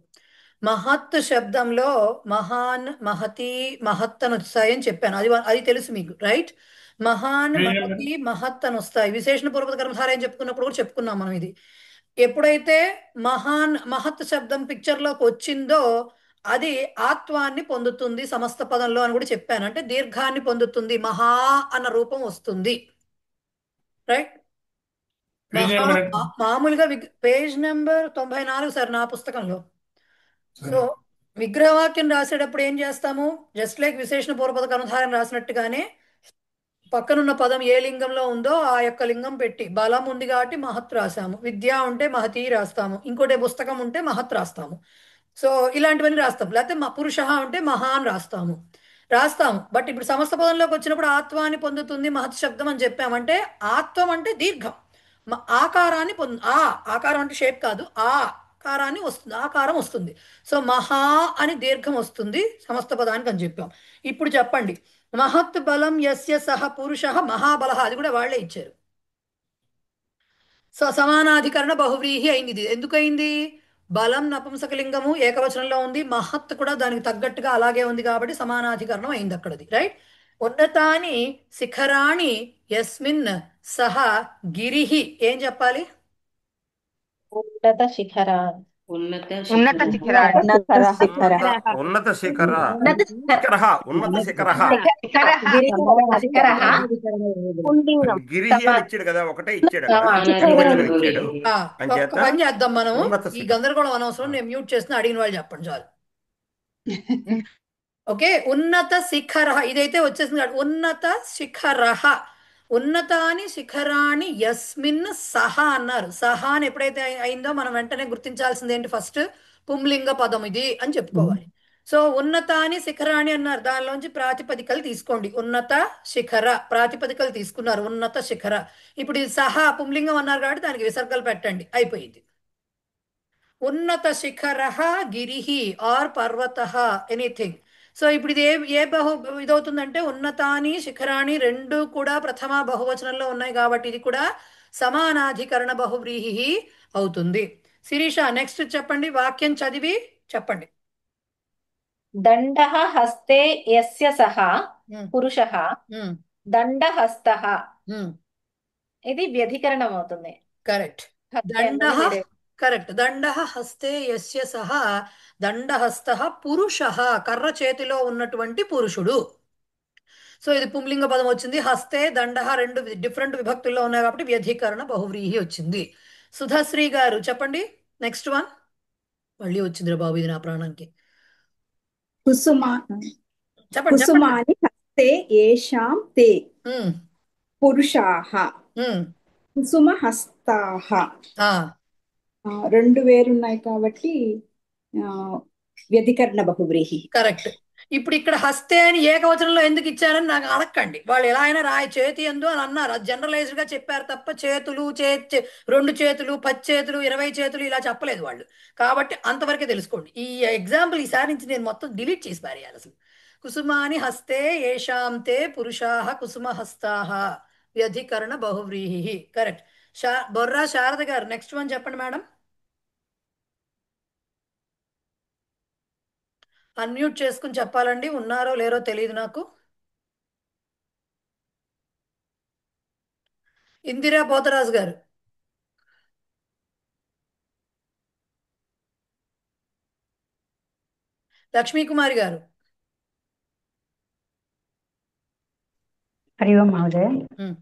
మహత్ శబ్దంలో మహాన్, మహతి, మహత్ అని వస్తాయి అని చెప్పాను. అది తెలుసు మీకు, రైట్? మహాన్, పేజ్ నెంబర్ మహతి, మహత్ అని వస్తాయి. విశేషణ పూర్వక కర్మధారయం చెప్పుకున్నప్పుడు కూడా చెప్పుకున్నాం మనం ఇది. ఎప్పుడైతే మహాన్, మహత్ శబ్దం పిక్చర్లోకి వచ్చిందో అది ఆత్వాన్ని పొందుతుంది సమస్త పదంలో అని కూడా చెప్పాను. అంటే దీర్ఘాన్ని పొందుతుంది, మహా అన్న రూపం వస్తుంది, రైట్? పేజ్ మహా నెంబర్ మామూలుగా పేజ్ నెంబర్ 94 సార్ నా పుస్తకంలో. సో సరే. విగ్రహవాక్యం రాసేటప్పుడు ఏం చేస్తాము, జస్ట్ లైక్ విశేషణ పూర్వపద కర్మధారయం రాసినట్టుగానే పక్కనున్న పదం ఏ లింగంలో ఉందో ఆ యొక్క లింగం పెట్టి, బలం ఉంది కాబట్టి మహత్ రాస్తాము, విద్య ఉంటే మహతి రాస్తాము, ఇంకోటి పుస్తకం ఉంటే మహత్ రాస్తాము. సో ఇలాంటివన్నీ రాస్తాం. లేకపోతే పురుష ఉంటే మహాన్ రాస్తాము. బట్ ఇప్పుడు సమస్త పదంలోకి వచ్చినప్పుడు ఆత్వాన్ని పొందుతుంది మహత్ శబ్దం అని చెప్పామంటే, ఆత్వం అంటే దీర్ఘం, ఆకారాన్ని ఆకారం అంటే షేప్ కాదు, ఆకారాన్ని వస్తుంది, ఆకారం వస్తుంది. సో మహా అని దీర్ఘం వస్తుంది సమస్త పదానికి అని చెప్పాం. ఇప్పుడు చెప్పండి, మహత్ బలం యస్య సహ పురుష మహాబల, అది కూడా వాళ్ళే ఇచ్చారు. సో సమానాధికరణ బహువ్రీహి అయింది. ఇది ఎందుకు అయింది? బలం నపుంసకలింగము ఏకవచనంలో ఉంది, మహత్ కూడా దానికి తగ్గట్టుగా అలాగే ఉంది కాబట్టి సమానాధికరణం అయింది అక్కడది, రైట్? ఉన్నతాని శిఖరాణి యస్మిన్ సహ గిరిహి, ఏం చెప్పాలి? ఉన్నత శిఖర ఉన్నత ఉన్నత శిఖరాలు. శిఖర ఉన్నత శిఖర ఉన్నత శిఖర శిఖర ఉన్నత శిఖర శిఖర పుంలింగం గిరిహి అని ఇచ్చాడు కదా, ఒకటే ఇచ్చాడు అక్కడ, ఏకవచనం ఇచ్చాడు. ఒక్క అంచేత పని చేద్దాం మనము, ఉన్నత ఈ శిఖర. గందరగోళం అనవసరం, నేను మ్యూట్ చేస్తున్నా, అడిగిన వాళ్ళు చెప్పండి చాలు. ఓకే, ఉన్నత శిఖర ఇదైతే వచ్చేసింది కాదు. ఉన్నత శిఖర, ఉన్నతాని శిఖరాణి యస్మిన్ సహ అన్నారు. సహ అని ఎప్పుడైతే అయిందో మనం వెంటనే గుర్తించాల్సింది ఏంటి, ఫస్ట్ పుంలింగ పదం ఇది అని చెప్పుకోవాలి. సో ఉన్నతాని శిఖరాణి అన్నారు, దానిలోంచి ప్రాతిపదికలు తీసుకోండి. ఉన్నత శిఖర ప్రాతిపదికలు తీసుకున్నారు, ఉన్నత శిఖర. ఇప్పుడు ఇది సహ పుంలింగం అన్నారు కాబట్టి దానికి విసర్గలు పెట్టండి, అయిపోయింది. ఉన్నత శిఖర గిరిహి ఆర్ పర్వత, ఎనీథింగ్. సో ఇప్పుడు ఇది ఏ ఇదవుతుందంటే, ఉన్నతాని శిఖరాణి రెండు కూడా ప్రథమ బహువచనంలో ఉన్నాయి కాబట్టి ఇది కూడా సమానాధికరణ బహువ్రీహి అవుతుంది. శిరీష నెక్స్ట్ చెప్పండి, వాక్యం చదివి చెప్పండి. దండ హస్తే యస్య సహ పురుష దండహస్త, ఇది వ్యధికరణం అవుతుంది. కరెక్ట్. హస్తే దండ, అన్నది వేరే. కరెక్ట్. దండ హస్తే యస్య సహ దండహస్త పురుష, కర్ర చేతిలో ఉన్నటువంటి పురుషుడు. సో ఇది పుంలింగ పదం వచ్చింది. హస్తే దండ రెండు డిఫరెంట్ విభక్తుల్లో ఉన్నాయి కాబట్టి వ్యధికరణ బహువ్రీహి వచ్చింది. సుధాశ్రీ గారు చెప్పండి నెక్స్ట్ వన్. మళ్ళీ వచ్చిందిరా బాబు ఇది నా ప్రాణానికి. కుసుమా చెప్పండి చెప్పండి. కుసుమాని హస్తే ఏషాం తే ఉమ్, పురుషాః ఉమ్, కుసుమ హస్తాః. ఆ, రెండు వేరున్నాయి కాబట్టి ఆ, వ్యధికరణ బహువ్రీహి. కరెక్ట్. ఇప్పుడు ఇక్కడ హస్తే అని ఏకవచనంలో ఎందుకు ఇచ్చారని నాకు అడగండి. వాళ్ళు ఎలా అయినా రాయి చేతి ఎందు అని అన్నారు, అది జనరలైజ్డ్ గా చెప్పారు తప్ప చేతులు రెండు చేతులు 10 చేతులు 20 చేతులు ఇలా చెప్పలేదు వాళ్ళు. కాబట్టి అంతవరకే తెలుసుకోండి. ఈ ఎగ్జాంపుల్ ఈసారి నుంచి నేను మొత్తం డిలీట్ చేసి పారేయాలి అసలు. కుసుమాని హస్తే ఏషాంతే పురుషాః కుసుమ హస్తాః వ్యధికరణ బహువ్రీహి, కరెక్ట్. బొర్రా శారద గారు నెక్స్ట్ వన్ చెప్పండి మేడం. అన్మ్యూట్ చేసుకుని చెప్పాలండి, ఉన్నారో లేరో తెలియదు నాకు. ఇందిరా పోతరాజు గారు. లక్ష్మీకుమారి గారు. हरि ओम महोदय। ఉమ్,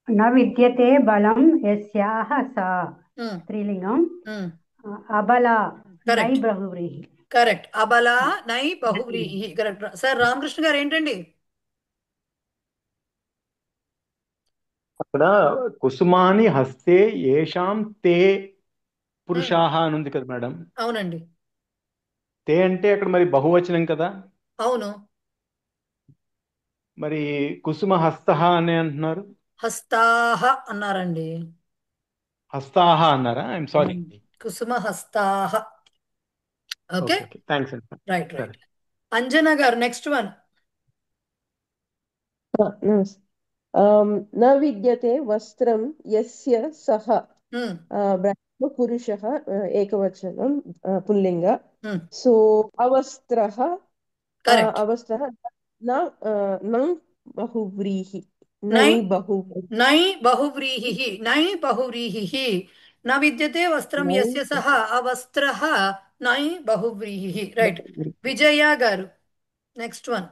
न विद्यते बलं यस्याः सा ఉమ్, स्त्रीलिङ्गम् ఉమ్, अबला नै కరెక్ట్. बहुव्रीहि। కరెక్ట్, అబలా నై బహువ్రీహి, కరెక్ట్. సార్ రామకృష్ణ గారు ఏంటండి? అక్కడ కుసుమాని హస్తే ఏషాం తే పురుషాహ అని ఉంది కదా మేడం. అవునండి, తే అంటే అక్కడ మరి బహువచనం కదా, అవును. మరి కుసుమ హస్త అని అంటున్నారు. హస్తాహ అన్నారండి. హస్తాహ అన్నారా? I'm sorry. కుసుమ హస్తాహ. ఓకే, ఓకే ఓకే, థ్యాంక్స్ అండి. రైట్ సరే. Right. Anjana garu next one. నమస్తే. न विद्यते वस्त्रं यस्य सः पुरुषः एकवचनं पुल्लिङ्ग. सो अवस्त्रः अवस्त्रः न न बहुव्रीहि నై बहुव्रीहि నై బహువ్రీహిః నై బహువ్రీహిః న విద్యతే వస్త్రం యస్య సహ అవస్త్రః నై బహువ్రీహిః. రైట్. విజయ గారు నెక్స్ట్ వన్.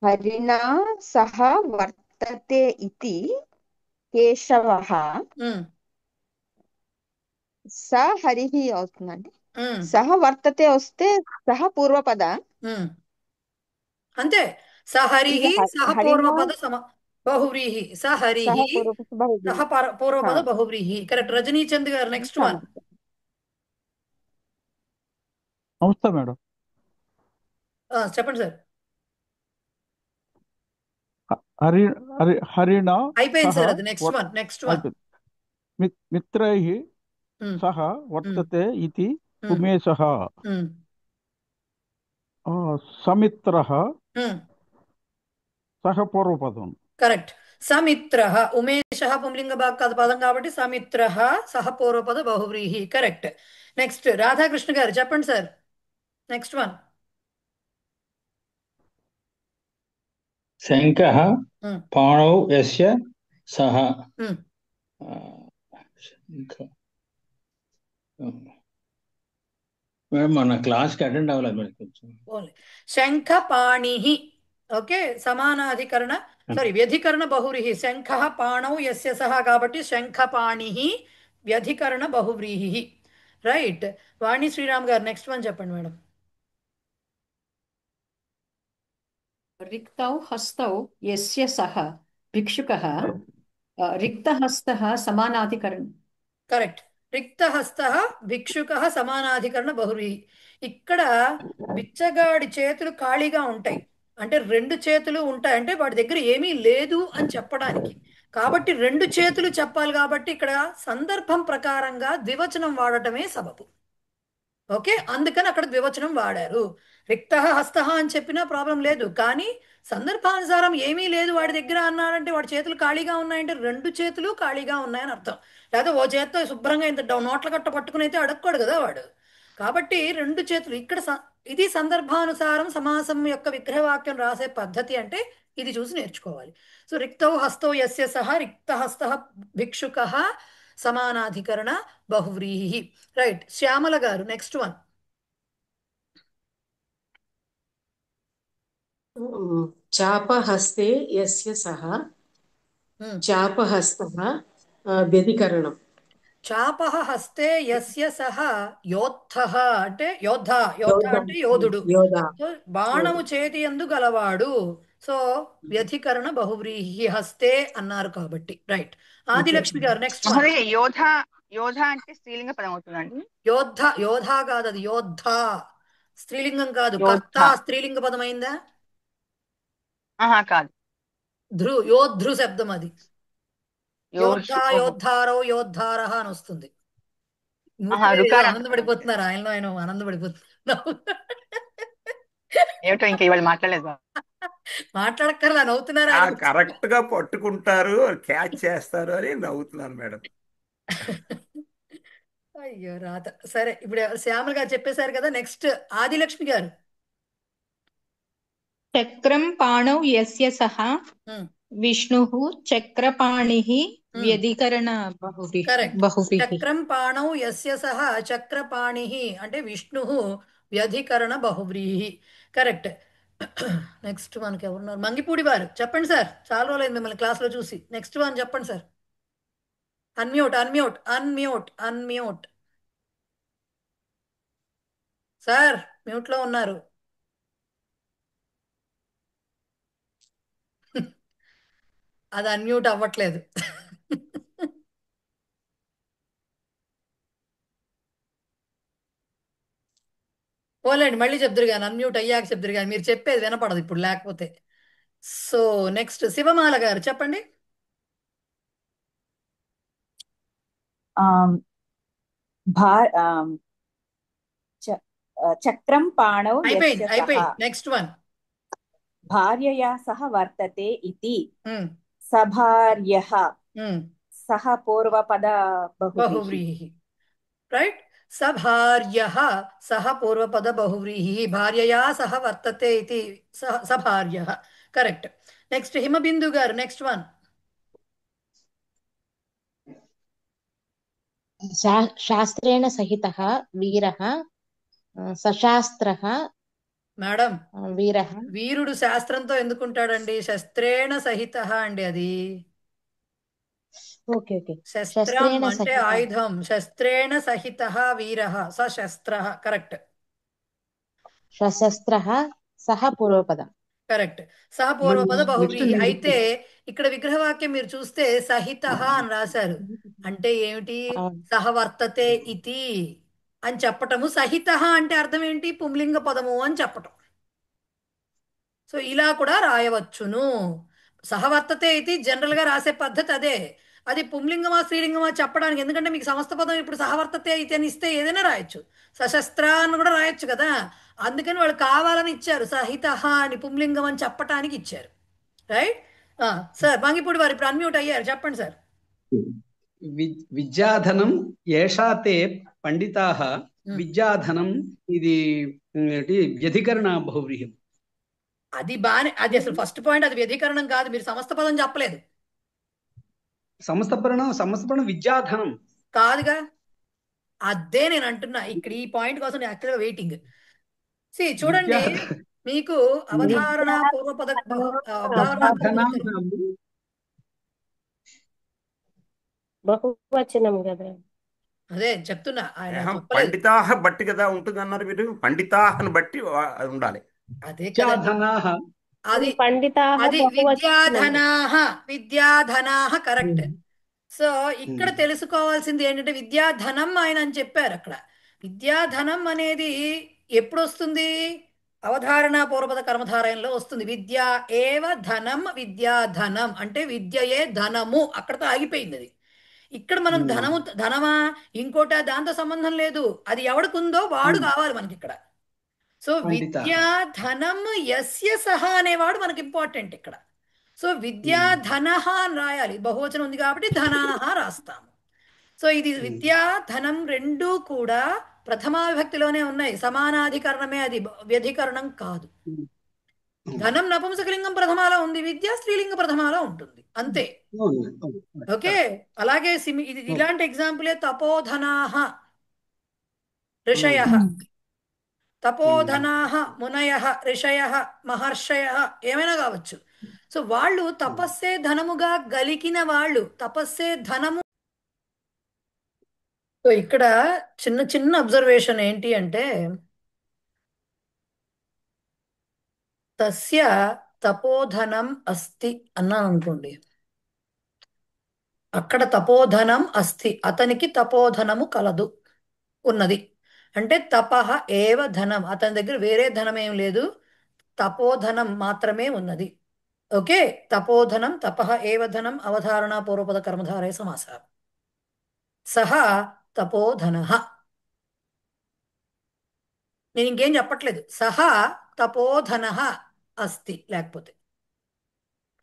హరిణా సహ వర్తతే ఇతి కేశవః. స హరిః అవుతుందండి. సహ వర్తతే వస్తే సహ పూర్వపద. అంతే. సహరిః సహ పూర్వపద బహువ్రీహి సహరిః సహ పూర్వపద బహువ్రీహి. Correct. Rajanichand garu next one. Namaste madam. చెప్పండి సార్. హరిణ అయిపోయింది సార్, అది నెక్స్ట్ వన్. Next one. మిత్రైః సహ వర్తతే ఇతి ఉమేషః. సమిత్రః సహ పూర్వపదం. కరెక్ట్. సమిత్రః. ఉమేషః పుంలింగ పదం కాబట్టి సమిత్రః సహ పూర్వపద బహువ్రీహి. కరెక్ట్. నెక్స్ట్ రాధాకృష్ణ గారు చెప్పండి సార్. Next one. శంఖః పాణౌ యస్య సహ. మేడం మన క్లాస్కి అటెండ్ అవ్వలేదు మేడం కొంచెం. శంఖపాణిః. Okay, సమానాధికరణ sorry వ్యధికరణ బహువ్రీహి. శంఖః పాణౌ యస్య సహ కాబట్టి శంఖపాణిః వ్యధికరణ బహువ్రీహి. రైట్. వాణి శ్రీరామ్ గారు నెక్స్ట్ వన్ చెప్పండి మేడం. रिक्तौ हस्तौ यस्य सः भिक्षुकः रिक्तहस्तः समानाधिकरणं. కరెక్ట్. రిక్తహస్తః భిక్షుకః సమానాధికరణ బహువ్రీహి. ఇక్కడ బిచ్చగాడి చేతులు ఖాళీగా ఉంటాయి అంటే రెండు చేతులు ఉంటాయి అంటే వాడి దగ్గర ఏమీ లేదు అని చెప్పడానికి. కాబట్టి రెండు చేతులు చెప్పాలి కాబట్టి ఇక్కడ సందర్భం ప్రకారంగా ద్వివచనం వాడటమే సబబు. ఓకే, అందుకని అక్కడ ద్వివచనం వాడారు. రిక్తః హస్తః అని చెప్పినా ప్రాబ్లం లేదు, కానీ సందర్భానుసారం ఏమీ లేదు వాడి దగ్గర అన్నారంటే వాడి చేతులు ఖాళీగా ఉన్నాయంటే రెండు చేతులు ఖాళీగా ఉన్నాయని అర్థం. లేదా ఓ చేత్తో శుభ్రంగా ఇంత నోట్ల గట్ట పట్టుకుని అయితే అడగకూడదు కదా వాడు. కాబట్టి రెండు చేతులు ఇక్కడ ఇది సందర్భానుసారం సమాసం యొక్క విగ్రహవాక్యం రాసే పద్ధతి అంటే ఇది చూసి నేర్చుకోవాలి. సో రిక్తౌ హస్తౌ యస్య సహ రిక్తహస్తః భిక్షుకః సమానాధికరణ బహువ్రీహి. రైట్. శ్యామల గారు నెక్స్ట్ వన్. చాపహస్తే యస్య సహ చాపహస్తః వ్యధికరణం. చాపః హస్తే యస్య సహ యోద్ధః అంటే యోద్ధ. యోద్ధ అంటే యోధుడు. సో బాణము చేతి యందు గలవాడు. సో వ్యధికరణ బహువ్రీహి హస్తే అన్నారు కాబట్టి. రైట్. ఆదిలక్ష్మి గారు నెక్స్ట్ వన్. యోధ యోధ అంటే స్త్రీలింగ పదం అవుతుందండి. యోద్ధ యోధ కాదు, అది యోద్ధ స్త్రీలింగం కాదు. కర్త స్త్రీలింగ పదం అయిందా? కాదు. యోద్ధృ శబ్దం అది. యోద్ధ యోద్ధారో యోద్ధారః అని వస్తుంది. ఆనందపడిపోతున్నారు ఆయన ఆనందపడిపోతున్నారు. ఏమిటో ఇంకా ఇవాళ మాట్లాడలేదు. మాట్లాడక్కర్లా, నవ్వుతున్నారు. కరెక్ట్ గా పట్టుకుంటారు, క్యాచ్ చేస్తారు అని నవ్వుతున్నాను మేడం. అయ్యో రాత. సరే, ఇప్పుడు శ్యామల గారు చెప్పేశారు కదా. నెక్స్ట్ ఆదిలక్ష్మి గారు. చక్రం పాణౌ యస్య సహ విష్ణుః చక్రపాణిః వ్యధికరణ బహువ్రీహి. చక్రం పాణౌ యస్య సహ చక్రపాణిః అంటే విష్ణుః వ్యధికరణ బహువ్రీహి. కరెక్ట్. నెక్స్ట్ మనకి ఎవరున్నారు? మంగిపూడి వారు చెప్పండి సార్. చాలా రోజులైంది మిమ్మల్ని క్లాస్లో చూసి. నెక్స్ట్ వన్ చెప్పండి sir. Unmute unmute unmute unmute. Sir మ్యూట్లో ఉన్నారు. అది అన్మ్యూట్ అవ్వట్లేదు. పోలేండి, మళ్ళీ చెప్దురు కానీ అన్మ్యూట్ అయ్యాక చెప్దురు కానీ మీరు చెప్పేది వినపడదు ఇప్పుడు లేకపోతే. సో నెక్స్ట్ శివమాల గారు చెప్పండి. ఆమ్, భా ఆమ్, చ- చక్రం పాణౌ అయిపోయింది యస్య సహ అయిపోయింది. Next one. భార్యయా సహ వర్తతే ఇతి సభార్యః సహ పూర్వపద బహువ్రీహి. బహువ్రీహి. రైట్. సభార్యః సహ పూర్వపద బహువ్రీహి. భార్యయా సహ వర్తతే ఇది సభార్యః. కరెక్ట్. నెక్స్ట్ హిమబిందు గారు, నెక్స్ట్ వన్. శాస్త్రేణ సహితః వీరః సశాస్త్రః. మేడం, వీరః వీరుడు శాస్త్రంతో ఎందుకుంటాడండి? శస్త్రేణ సహిత అండి అది. Okay okay. శస్త్రం శస్త్రేణ అంటే సహిత ఆయుధం. శస్త్రేణ సహిత వీరః సశస్త్ర. కరెక్ట్. సశస్త్రః సహ పూర్వపదం. కరెక్ట్. సహ పూర్వపద బహువ్రీహి. అయితే ఇక్కడ విగ్రహవాక్యం మీరు చూస్తే సహిత అని రాశారు. అంటే ఏమిటి? సహ వర్తతే ఇతి అని చెప్పటము. సహిత అంటే అర్థం ఏంటి? పుంలింగ పదము అని చెప్పటం. సో ఇలా కూడా రాయవచ్చును. సహవర్తతే ఇది జనరల్ గా రాసే పద్ధతి అదే. అది పుంలింగమా స్త్రీలింగమా చెప్పడానికి, ఎందుకంటే మీకు సమస్త పదం ఇప్పుడు సహవర్తతే అయితే అని ఇస్తే ఏదైనా రాయొచ్చు. సశస్త్ర అని కూడా రాయొచ్చు కదా. అందుకని వాళ్ళు కావాలని ఇచ్చారు సహిత అని పుంలింగం అని చెప్పటానికి ఇచ్చారు. రైట్. సార్ బంగిపూడి వారు ఇప్పుడు అన్మ్యూట్ అయ్యారు, చెప్పండి సార్. విద్యాధనం ఏషా తే పండితాః. విద్యాధనం ఇది వ్యధికరణ బహువ్రీహి. అది బానే, అది అసలు ఫస్ట్ పాయింట్, అది వ్యధికరణం కాదు. మీరు సమస్త పదం చెప్పలేదు. సమస్తపరణం విద్యాధనం కాదుగా. అదే నేను అంటున్నా. ఇక్కడ ఈ పాయింట్ కోసం నేను యాక్చువల్గా వెయిటింగ్. చూడండి, మీకు అవధారణ పూర్వపద బహువచనం కదా. అదే చెప్తున్నా. ఆయన పండితాహ బట్టి కదా ఉంటుంది అన్నారు మీరు. పండితాహను బట్టి అది ఉండాలి. అదే కదా. అది పండితాః అది విద్యాధనాః. విద్యాధనాః కరెక్ట్. సో ఇక్కడ తెలుసుకోవాల్సింది ఏంటంటే విద్యాధనం ఆయన అని చెప్పారు అక్కడ. విద్యాధనం అనేది ఎప్పుడు వస్తుంది? అవధారణ పూర్వపద కర్మధారయంలో వస్తుంది. విద్యా ఏవ ధనం విద్యాధనం అంటే విద్యయే ధనము. అక్కడతో ఆగిపోయింది అది. ఇక్కడ మనం ధనమా ఇంకోట దాంతో సంబంధం లేదు. అది ఎవడికుందో వాడు కావాలి మనకి ఇక్కడ. సో విద్యాధనం యస్య సహ అనేవాడు మనకి ఇంపార్టెంట్ ఇక్కడ. సో విద్యాధనః అని రాయాలి. బహువచనం ఉంది కాబట్టి ధనాః రాస్తాము. సో ఇది విద్యాధనం రెండూ కూడా ప్రథమా విభక్తిలోనే ఉన్నాయి. సమానాధికరణమే, అది వ్యధికరణం కాదు. ధనం నపుంసకలింగం ప్రథమాలో ఉంది, విద్య స్త్రీలింగ ప్రథమాలో ఉంటుంది, అంతే. ఓకే. అలాగే ఇది ఇలాంటి ఎగ్జాంపులే తపోధనాః ఋషయః. తపోధనాః మునయః ఋషయః మహర్షయః ఏమైనా కావచ్చు. సో వాళ్ళు తపస్సే ధనముగా గలికిన వాళ్ళు, తపస్సే ధనము. సో ఇక్కడ చిన్న చిన్న అబ్జర్వేషన్ ఏంటి అంటే తస్య తపోధనం అస్తి అన్నాను అనుకోండి. అక్కడ తపోధనం అస్తి, అతనికి తపోధనము కలదు, ఉన్నది. అంటే తపః ఏవ ధనం, అతని దగ్గర వేరే ధనం ఏం లేదు, తపోధనం మాత్రమే ఉన్నది. ఓకే. తపోధనం తపః ఏవ ధనం అవధారణ పూర్వపద కర్మధారయ సమాస. సహ తపోధనః. నేను ఇంకేం చెప్పట్లేదు. సహ తపోధనః అస్తి లేకపోతే.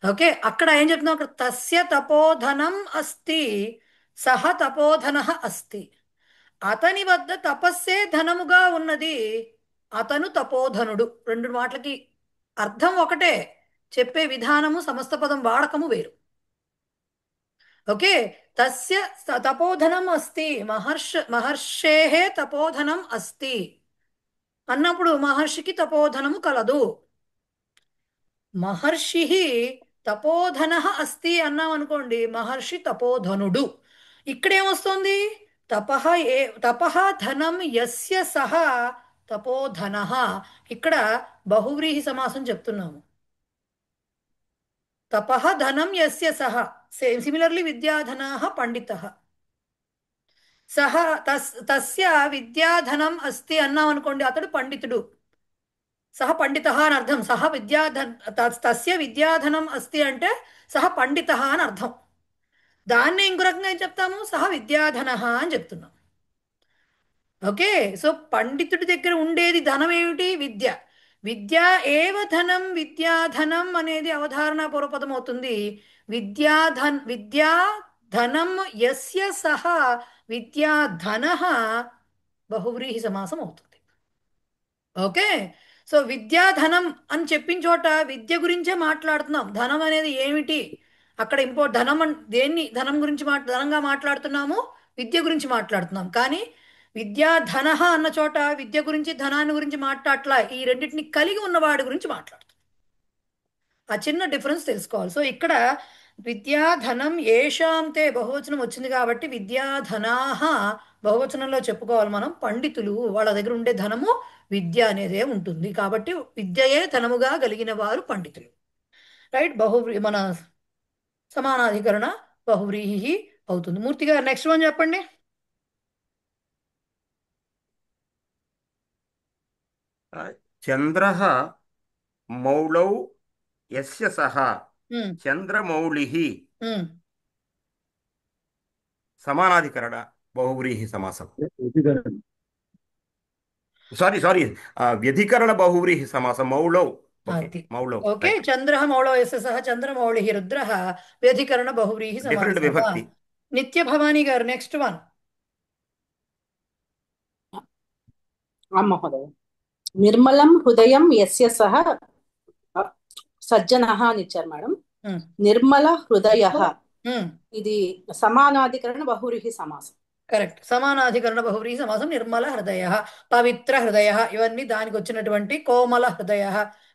ఓకే. అక్కడ ఏం చెప్తున్నాం? అక్కడ తస్య తపోధనం అస్తి, సహ తపోధనః అస్తి. అతని వద్ద తపస్సే ధనముగా ఉన్నది, అతను తపోధనుడు. రెండు మాటలకి అర్థం ఒకటే, చెప్పే విధానము సమస్త పదం వాడకము వేరు. ఓకే. తస్య తపోధనం అస్తి, మహర్షేహే తపోధనం అస్తి అన్నప్పుడు మహర్షికి తపోధనము కలదు. మహర్షి తపోధన అస్తి అన్నాం అనుకోండి, మహర్షి తపోధనుడు. ఇక్కడేమొస్తుంది? తపః ధనం యస్య సహ తపోధనః. ఇక్కడ బహువ్రీహి సమాసం చెప్తున్నాము. తపః ధనం యస్య సహ. సిమిలర్లీ విద్యాధనాః పండితః. సహ తస్య విద్యాధనం అస్తి అన్నాం అనుకోండి, అతడు పండితుడు. సహ పండితః అని అర్థం. తస్య విద్యాధనం అస్తి అంటే సహ పండితః అని అర్థం. దాన్ని ఇంకో రకంగా ఏం చెప్తాము, సహ విద్యాధన అని చెప్తున్నాం. ఓకే, సో పండితుడి దగ్గర ఉండేది ధనం ఏమిటి? విద్య. విద్యా ఏవ ధనం, విద్యాధనం అనేది అవధారణ పూర్వపదం అవుతుంది. విద్యాధనం యస్య సహ విద్యాధన బహువ్రీహి సమాసం అవుతుంది. ఓకే, సో విద్యాధనం అని చెప్పిన చోట విద్య గురించే మాట్లాడుతున్నాం. ధనం అనేది ఏమిటి అక్కడ ధనం దేన్ని ధనం గురించి ధనంగా మాట్లాడుతున్నాము, విద్య గురించి మాట్లాడుతున్నాం. కానీ విద్యాధన అన్న చోట విద్య గురించి ధనాన్ని గురించి మాట్లాడట్లా, ఈ రెండింటిని కలిగి ఉన్నవాడి గురించి మాట్లాడుతున్నాం. ఆ చిన్న డిఫరెన్స్ తెలుసుకోవాలి. సో ఇక్కడ విద్యాధనం ఏషాంతే బహువచనం వచ్చింది కాబట్టి విద్యాధనాహ బహువచనంలో చెప్పుకోవాలి మనం. పండితులు వాళ్ళ దగ్గర ఉండే ధనము విద్య అనేదే ఉంటుంది కాబట్టి విద్యయే ధనముగా కలిగిన వారు పండితులు. రైట్, మన సమానాధికరణ బహువ్రీహి అవుతుంది. మూర్తి గారు నెక్స్ట్ వన్ చెప్పండి. చంద్రః మౌళౌ యస్య సహ చంద్రమౌళిః సమానాధికరణ బహువ్రీహి సమాసం. సారీ వ్యధికరణ బహువ్రీహి సమాసం. మౌళౌ మౌళౌ. ఓకే, చంద్రః మౌళౌ యస్య సహ చంద్రమౌళిః రుద్రః వ్యధికరణ బహువ్రీహి డిఫరెంట్ సమాసం. విభక్తి. నిత్య భవానీ గారు నెక్స్ట్ వన్. మహోదయ నిర్మలం హృదయం యస్య సహ సజ్జనః అని ఇచ్చారు మేడం. నిర్మల హృదయ ఇది సమానాధికరణ బహువ్రీహి సమాసం. కరెక్ట్, సమానాధికరణ బహువ్రీహి సమాసం. నిర్మల హృదయ, పవిత్ర హృదయ ఇవన్నీ దానికి వచ్చినటువంటి, కోమల హృదయ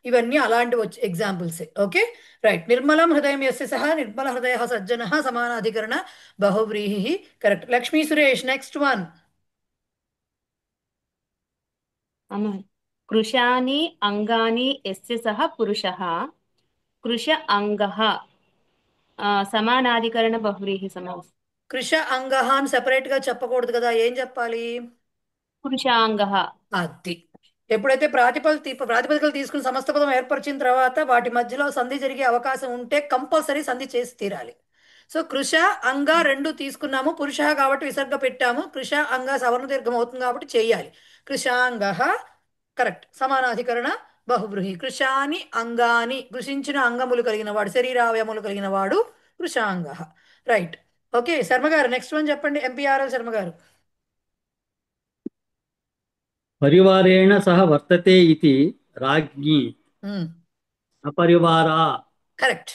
ఇవన్నీ అలాంటి ఎగ్జాంపుల్స్. ఓకే రైట్, నిర్మలం హృదయం యస్య సహ నిర్మల హృదయ సజ్జనః సమానాధికరణ బహువ్రీహి. Correct. Lakshmi Suresh next one. కృశాని అంగాని యస్య సహ పురుషః కృశ అంగః సమానాధికరణ బహువ్రీహి సమాసం. కృశ అంగః అని సెపరేట్ గా చెప్పకూడదు కదా, ఏం చెప్పాలి? పురుషాంగః. అది ఎప్పుడైతే ప్రాతిపదికలు తీసుకుని సమస్త పదం ఏర్పరిచిన తర్వాత వాటి మధ్యలో సంధి జరిగే అవకాశం ఉంటే కంపల్సరీ సంధి చేసి తీరాలి. సో కృష అంగ రెండు తీసుకున్నాము, పురుష కాబట్టి విసర్గ పెట్టాము, కృష అంగ సవర్ణ దీర్ఘం అవుతుంది కాబట్టి చేయాలి. కృషాంగ కరెక్ట్, సమానాధికరణ బహువ్రీహి. కృషాని అంగాని కృషించిన అంగములు కలిగిన వాడు, శరీరావయములు కలిగిన వాడు కృషాంగ. రైట్. ఓకే, శర్మ గారు నెక్స్ట్ వన్ చెప్పండి. ఎంపీఆర్ఎల్ శర్మ గారు. పరివారేణ సహ వర్తతే ఇతి రాజ్ఞి అపరివారా. కరెక్ట్,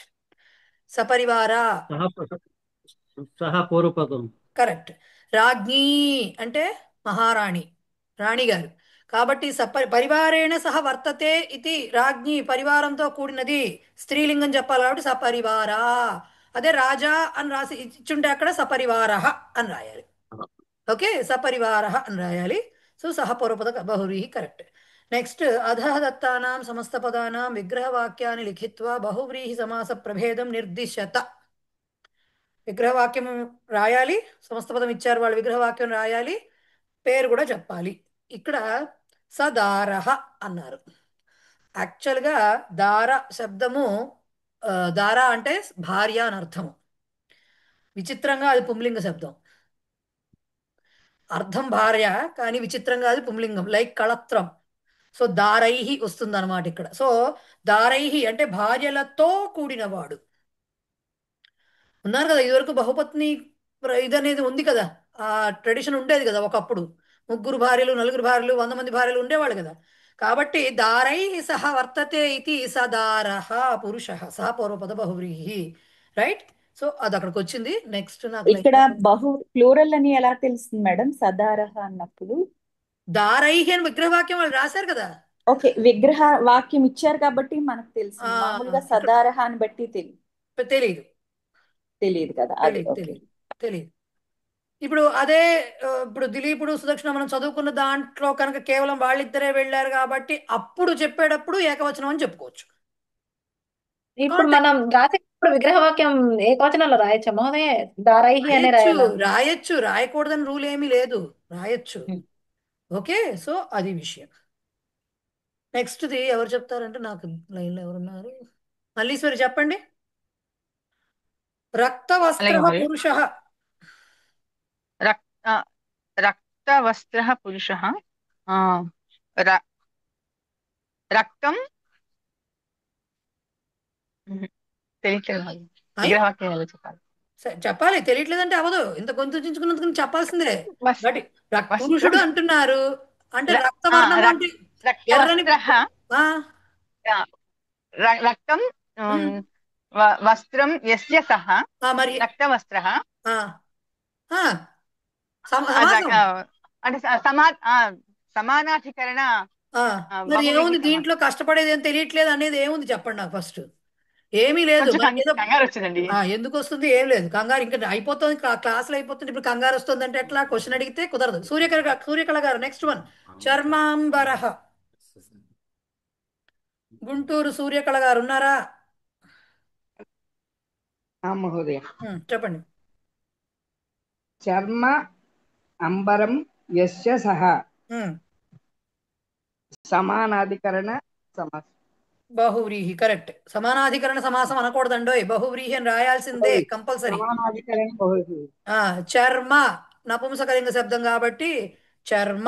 సపరివారా సహ పూర్వపదం. కరెక్ట్. రాజ్ఞి అంటే మహారాణి, రాణి గారు కాబట్టి పరివారేణ సహ వర్తతే ఇది రాజ్ఞి పరివారంతో కూడినది, స్త్రీలింగం చెప్పాలి కాబట్టి సపరివారా. అదే రాజా అని రాసి ఇచ్చుంటే అక్కడ సపరివార అని రాయాలి. ఓకే, సపరివార అని రాయాలి. సో సహ పూర్వపద బహువ్రీహి కరెక్ట్. నెక్స్ట్, అధః దత్తానాం సమస్త పదానాం విగ్రహవాక్యాన్ని లిఖిత్వా బహువ్రీహి సమాస ప్రభేదం నిర్దిశత. విగ్రహవాక్యం రాయాలి, సమస్త పదం ఇచ్చారు వాళ్ళు, విగ్రహవాక్యం రాయాలి, పేరు కూడా చెప్పాలి. ఇక్కడ సదారహ అన్నారు. యాక్చువల్గా దార శబ్దము దార అంటే భార్య అని అర్థము. విచిత్రంగా అది పుంలింగ శబ్దం, అర్థం భార్య కానీ విచిత్రంగా అది పుంలింగం, లైక్ కళత్రం. సో దారైహి వస్తుంది అనమాట ఇక్కడ. సో దారైహి అంటే భార్యలతో కూడినవాడు. ఉన్నారు కదా ఇదివరకు బహుపత్ని ఇదనేది ఉంది కదా, ఆ ట్రెడిషన్ ఉండేది కదా ఒకప్పుడు. 3 భార్యలు 4 భార్యలు 100 మంది భార్యలు ఉండేవాళ్ళు కదా. కాబట్టి దారై సహ వర్తతే ఇది సదారహ పురుష సహ పూర్వపద బహువ్రీహి. రైట్, సో అది అక్కడికి వచ్చింది. నెక్స్ట్ నాకు ఇక్కడ ప్లూరల్ అని ఎలా తెలుస్తుంది మేడం? సదారహ అన్నప్పుడు దారైహి అని విగ్రహవాక్యం వాళ్ళు రాశారు కదా. ఓకే, విగ్రహ వాక్యం ఇచ్చారు కాబట్టి మనకు తెలుసు. మామూలుగా సదారహ అని బట్టి తెలియదు కదా. తెలియదు. ఇప్పుడు అదే ఇప్పుడు దిలీపుడు సుదక్షిణ మనం చదువుకున్న దాంట్లో కనుక కేవలం వాళ్ళిద్దరే వెళ్ళారు కాబట్టి అప్పుడు చెప్పేటప్పుడు ఏకవచనం అని చెప్పుకోవచ్చు. ఇప్పుడు మనం రాసేటప్పుడు విగ్రహవాక్యం ఏకవచనంలో రాయొచ్చా మహోదయ? దారైహి అనే రాయొచ్చు, రాయకూడదని రూల్ ఏమీ లేదు, రాయొచ్చు. ఓకే, సో అది విషయం. నెక్స్ట్ది ఎవరు చెప్తారంటే నాకు లైన్లో ఎవరున్నారు? మల్లీశ్వరి చెప్పండి. రక్తవస్త్ర అలాగే మహోదయ. పురుష. రక్తవస్త్ర పురుష. రక్తం తెలియట్లేదు మహోదయ. విగ్రహవాక్యాలు చెప్పాలి. చెప్పాలి, తెలియట్లేదంటే అవదు. ఇంత గొంతు చించుకున్నందుకు చెప్పాల్సిందే. పురుషుడు అంటున్నారు అంటే రక్తవర్ణం అంటే ఎర్రని. రక్తం వస్త్రం యస్య సహ మరి రక్తవస్త్ర అంటే సమానాధికరణ. మరి ఏముంది దీంట్లో, కష్టపడేది ఏం తెలియట్లేదు అనేది ఏముంది చెప్పండి నాకు ఫస్ట్. ఏమీ లేదు. ఎందుకు వస్తుంది? ఏం లేదు కంగారు. ఇంకా అయిపోతుంది, క్లాసులు అయిపోతుంది, ఇప్పుడు కంగారు వస్తుంది అంటే ఎట్లా? క్వశ్చన్ అడిగితే కుదరదు. సూర్యకళ గారు నెక్స్ట్ వన్. చర్మాంబర. గుంటూరు సూర్యకళ గారు ఉన్నారా? మహోదయ చెప్పండి. చర్మ అంబరం యస్య సహ సమానాధికరణ సమాసం. బహువ్రీహి. కరెక్ట్. సమానాధికరణ సమాసం అనకూడదండోయ్, బహువ్రీహి అని రాయాల్సిందే కంపల్సరీ. చర్మ నపుంసకలింగ శబ్దం కాబట్టి చర్మ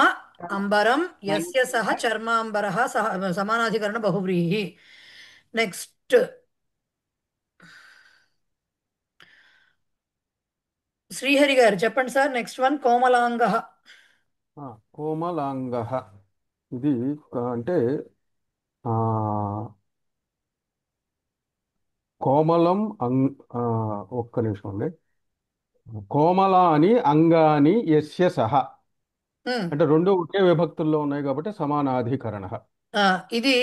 అంబరం యస్య సహ చర్మాంబర సమానాధికరణ బహువ్రీహి. నెక్స్ట్ శ్రీహరి గారు చెప్పండి సార్. నెక్స్ట్ వన్ కోమలాంగ. కోమలాంగ ఇది అంటే కోమలం ఒక్క నిమిషం అండి. కోమలాని అంగాని యస్య సహ అంటే రెండు ఒకే విభక్తుల్లో ఉన్నాయి కాబట్టి సమానాధికరణ. ఇది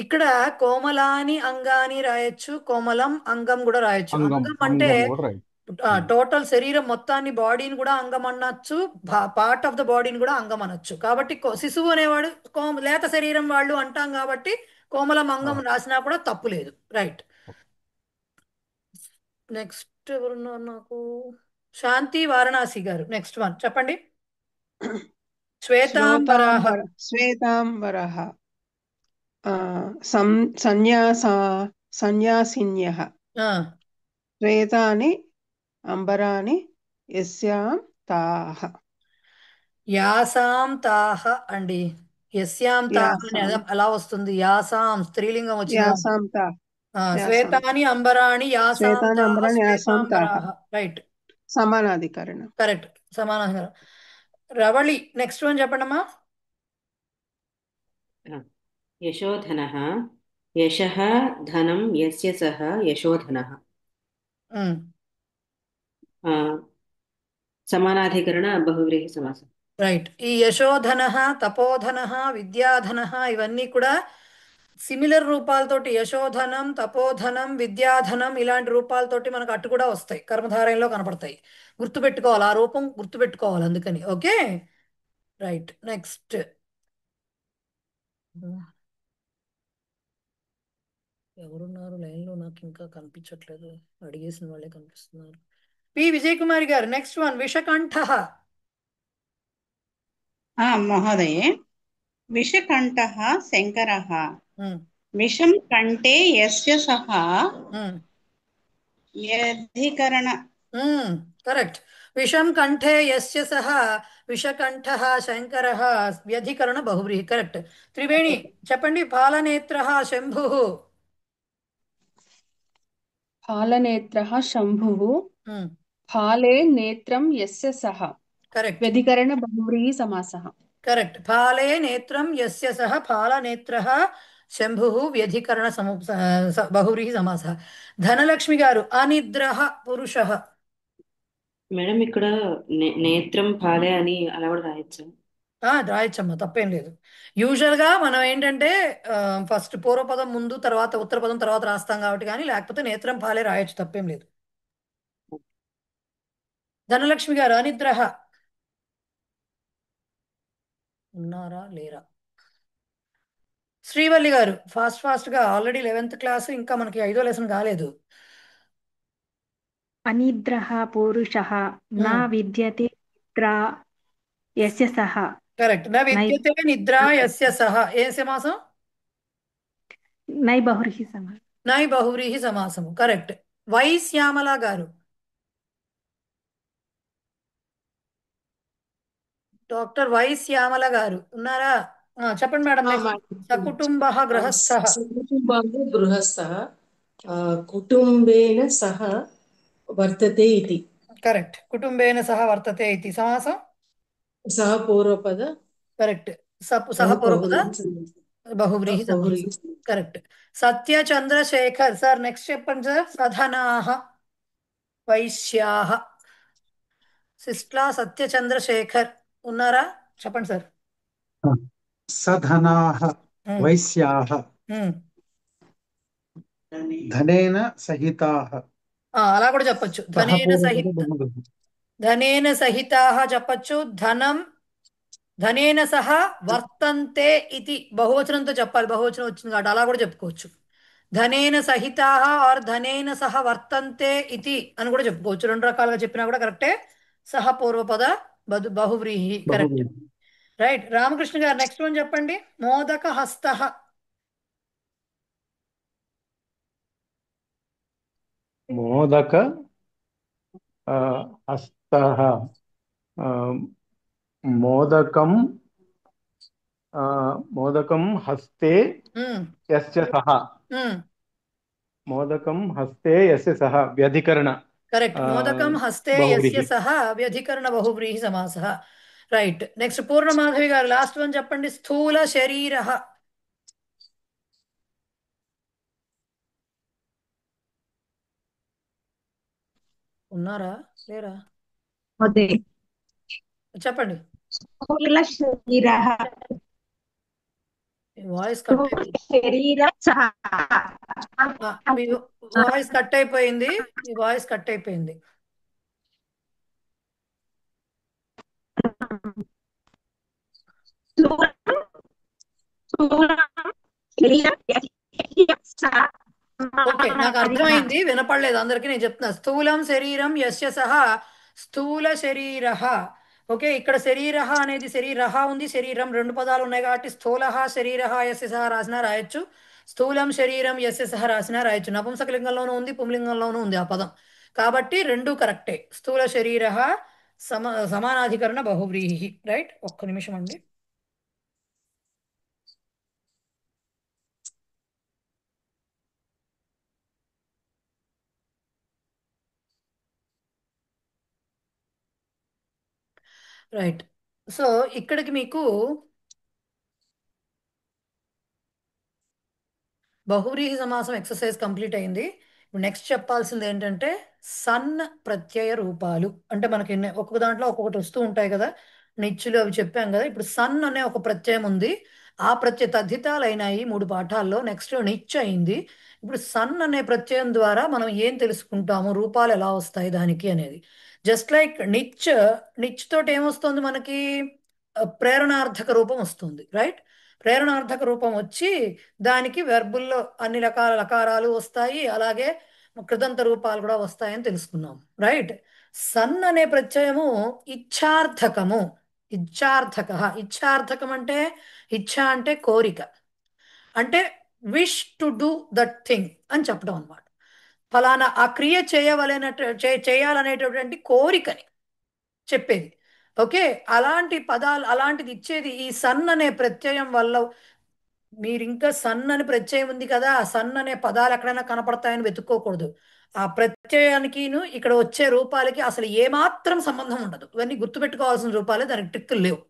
ఇక్కడ కోమలాని అంగాని రాయొచ్చు, కోమలం అంగం కూడా రాయొచ్చు. అంగం అంటే టోటల్ శరీరం మొత్తాన్ని, బాడీని కూడా అంగం అనొచ్చు, పార్ట్ ఆఫ్ ద బాడీని కూడా అంగం అనొచ్చు. కాబట్టి శిశువు అనేవాడు లేత శరీరం వాళ్ళు అంటాం కాబట్టి కోమలం అంగం రాసినా కూడా తప్పు లేదు. రైట్. నెక్స్ట్ ఎవరున్నారు నాకు? శాంతి వారణాసి గారు నెక్స్ట్ వన్ చెప్పండి. శ్వేతాంబరః. శ్వేతాంబరః సన్యాసిన్యః. శ్వేతాని అంబరాని యస్యాం తాః. యాసాం తాః అండి. యస్యాం తాః అలా వస్తుంది. యాసాం స్త్రీలింగం వచ్చింది. శ్వేతాని అంబరాణి యాసాం తాః శ్వేతాంబరాః. రైట్. సమానాధికరణం. కరెక్ట్. సమానాధికరణం. రవళి నెక్స్ట్ వన్ చెప్పండి అమ్మా. యశోధనః యశః ధనం యస్య సహ యశోధనః సమానాధికరణ బహువ్రీహి సమాసం. రైట్. ఈ యశోధనః, తపోధనః, విద్యాధనః ఇవన్నీ కూడా సిమిలర్ రూపాలతోటి, యశోధనం, తపోధనం, విద్యాధనం ఇలాంటి రూపాలతోటి మనకు అట్టు కూడా వస్తాయి, కర్మధారయంలో కనపడతాయి. గుర్తుపెట్టుకోవాలి, ఆ రూపం గుర్తుపెట్టుకోవాలి అందుకని. Okay right. నెక్స్ట్ ఎవరున్నారు లైన్లో? నాకు ఇంకా కనిపించట్లేదు, అడిగేసిన వాళ్ళే కనిపిస్తున్నారు. పి విజయ్ కుమారి గారు నెక్స్ట్ వన్. విషకంఠ. మహోదయే విషకంఠః శంకరः విషం కంఠే యస్య సహ వ్యధికరణ. కరెక్ట్. విషం కంఠే యస్య సహ విషకంఠః శంకరः వ్యధికరణ బహువ్రీహి. కరెక్ట్. త్రివేణి చెప్పండి. పాలనేత్రః శంభుః. పాలనేత్రః శంభుః ఫాలే నేత్రం యస్య సహ. కరెక్ట్. వ్యధికరణ బహువ్రీహి సమాసః. కరెక్ట్. ఫాలే నేత్రం యస్య సహ ఫాలనేత్రః శంభుః వ్యధికరణ బహువ్రీహి సమాసః. ధనలక్ష్మి గారు అనిద్రః పురుషః. మేడం ఇక్కడ నేత్రం ఫాలే అని అలా కూడా రాయొచ్చు. రాయొచ్చమ్మా, తప్పేం లేదు. యూజువల్ గా మనం ఏంటంటే ఫస్ట్ పూర్వపదం ముందు తర్వాత ఉత్తర పదం తర్వాత రాస్తాం కాబట్టి, కానీ లేకపోతే నేత్రం ఫాలే రాయొచ్చు, తప్పేం లేదు. ధనలక్ష్మి గారు అనిద్రః ఉన్నారా లేరా? శ్రీవల్లి గారు ఫాస్ట్ గా. ఆల్రెడీ 11th క్లాస్, ఇంకా మనకి 5వ లెసన్ కాలేదు. అనిద్రః పురుషః నా విద్యతే నిద్రా యస్య సహ. కరెక్ట్. నా విద్యతే నిద్రా యస్య సహ ఏ సమాసం? నై బహువ్రీహి సమాసం. నై బహువ్రీహి సమాసము. కరెక్ట్. వై శ్యామల గారు డాక్టర్ వై శ్యామల గారు ఉన్నారా? చెప్పండి మేడం. నెక్స్ట్ సకుటుంబ గృహస్థ. సకుటుంబः గృహస్థः కుటుంబేన సహ వర్తతే ఇతి. కరెక్ట్. కుటుంబేన సహ వర్తతే ఇతి సమాసం సహ పూర్వపద. కరెక్ట్. సహ పూర్వపద బహువ్రీహి సమాసం. కరెక్ట్. సత్య చంద్రశేఖర్ సార్ నెక్స్ట్ చెప్పండి సార్. సధనాహ వైశ్యాహ. సిస్ట్లా సత్య చంద్రశేఖర్ ఉన్నారా? చెప్పండి సార్. సధనాః వైశ్యాః ధనేన సహితాః. అలా కూడా చెప్పొచ్చు. ధనేన సహితాః చెప్పొచ్చు. ధనేన సహ వర్తంతే ఇది బహువచనంతో చెప్పాలి. బహువచనం వచ్చింది కాబట్టి అలా కూడా చెప్పుకోవచ్చు. ధనేన సహితాః ఆర్ ధనేన సహ వర్తంతే ఇది అని కూడా చెప్పుకోవచ్చు. రెండు రకాలుగా చెప్పినా కూడా కరెక్టే. సహ పూర్వపద బహువ్రీహి. కరెక్ట్. రైట్. రామకృష్ణ గారు నెక్స్ట్ వన్ చెప్పండి. మోదక హస్త. మోదక హస్తః మోదకం హస్తే యస్య సహ. మోదకం హస్తే యస్య సహ వ్యధికరణ. కరెక్ట్. మోదకం హస్తే యస్య సహ వ్యధికరణ బహువ్రీహి సమాసః. రైట్. నెక్స్ట్ పూర్ణమాధవి గారు లాస్ట్ వన్ చెప్పండి. స్థూల శరీర. ఉన్నారా లేరా? చెప్పండి. వాయిస్ కట్ అయిపోయింది. ఈ వాయిస్ కట్ అయిపోయింది. ఓకే, నాకు అర్థమైంది. వినపడలేదు అందరికి. నేను చెప్తున్నా. స్థూలం శరీరం యస్య సహ స్థూల శరీర. ఓకే, ఇక్కడ శరీర అనేది శరీరహ ఉంది, శరీరం రెండు పదాలు ఉన్నాయి కాబట్టి స్థూల శరీర యస్య సహ రాసినా రాయొచ్చు, స్థూలం శరీరం యస్య సహ రాసినా రాయొచ్చు. నపుంసకలింగంలోనూ ఉంది, పుంలింగంలోనూ ఉంది ఆ పదం. కాబట్టి రెండు కరెక్టే. స్థూల శరీర సమానాధికరణ బహువ్రీహి. రైట్. ఒక్క నిమిషం అండి. రైట్. సో ఇక్కడికి మీకు బహువ్రీహి సమాసం ఎక్సర్సైజ్ కంప్లీట్ అయింది. ఇప్పుడు నెక్స్ట్ చెప్పాల్సింది ఏంటంటే సన్ ప్రత్యయ రూపాలు. అంటే మనకి ఒక్కొక్క దాంట్లో ఒక్కొక్కటి వస్తూ ఉంటాయి కదా, నిచ్చులు అవి చెప్పాం కదా. ఇప్పుడు సన్ అనే ఒక ప్రత్యయం ఉంది. ఆ ప్రత్యయ తద్ధితాలు అయినాయి 3 పాఠాల్లో. నెక్స్ట్ నిచ్ అయింది. ఇప్పుడు సన్ అనే ప్రత్యయం ద్వారా మనం ఏం తెలుసుకుంటాము, రూపాలు ఎలా వస్తాయి దానికి అనేది. జస్ట్ లైక్ నిచ్ తోటి ఏమొస్తుంది మనకి? ప్రేరణార్థక రూపం వస్తుంది. రైట్. ప్రేరణార్థక రూపం వచ్చి దానికి వెర్బుల్లో అన్ని రకాల లకారాలు వస్తాయి, అలాగే కృదంత రూపాలు కూడా వస్తాయని తెలుసుకున్నాం. రైట్. సన్ అనే ప్రత్యయము ఇచ్ఛార్థకము. ఇచ్ఛార్థకం అంటే ఇచ్ఛ అంటే కోరిక, అంటే wish to do that thing అని చెప్పడం అనమాట. ఫలానా ఆ క్రియ చేయాలనేటటువంటి కోరికని చెప్పేది. ఓకే, అలాంటి పదాలు అలాంటిది ఇచ్చేది ఈ సన్ అనే ప్రత్యయం వల్ల. మీరు ఇంకా సన్ అని ప్రత్యయం ఉంది కదా, ఆ సన్ అనే పదాలు ఎక్కడైనా కనపడతాయని వెతుక్కోకూడదు. ఆ ప్రత్యయానికిను ఇక్కడ వచ్చే రూపాలకి అసలు ఏమాత్రం సంబంధం ఉండదు. ఇవన్నీ గుర్తుపెట్టుకోవాల్సిన రూపాలే, దానికి ట్రిక్కులు లేవు.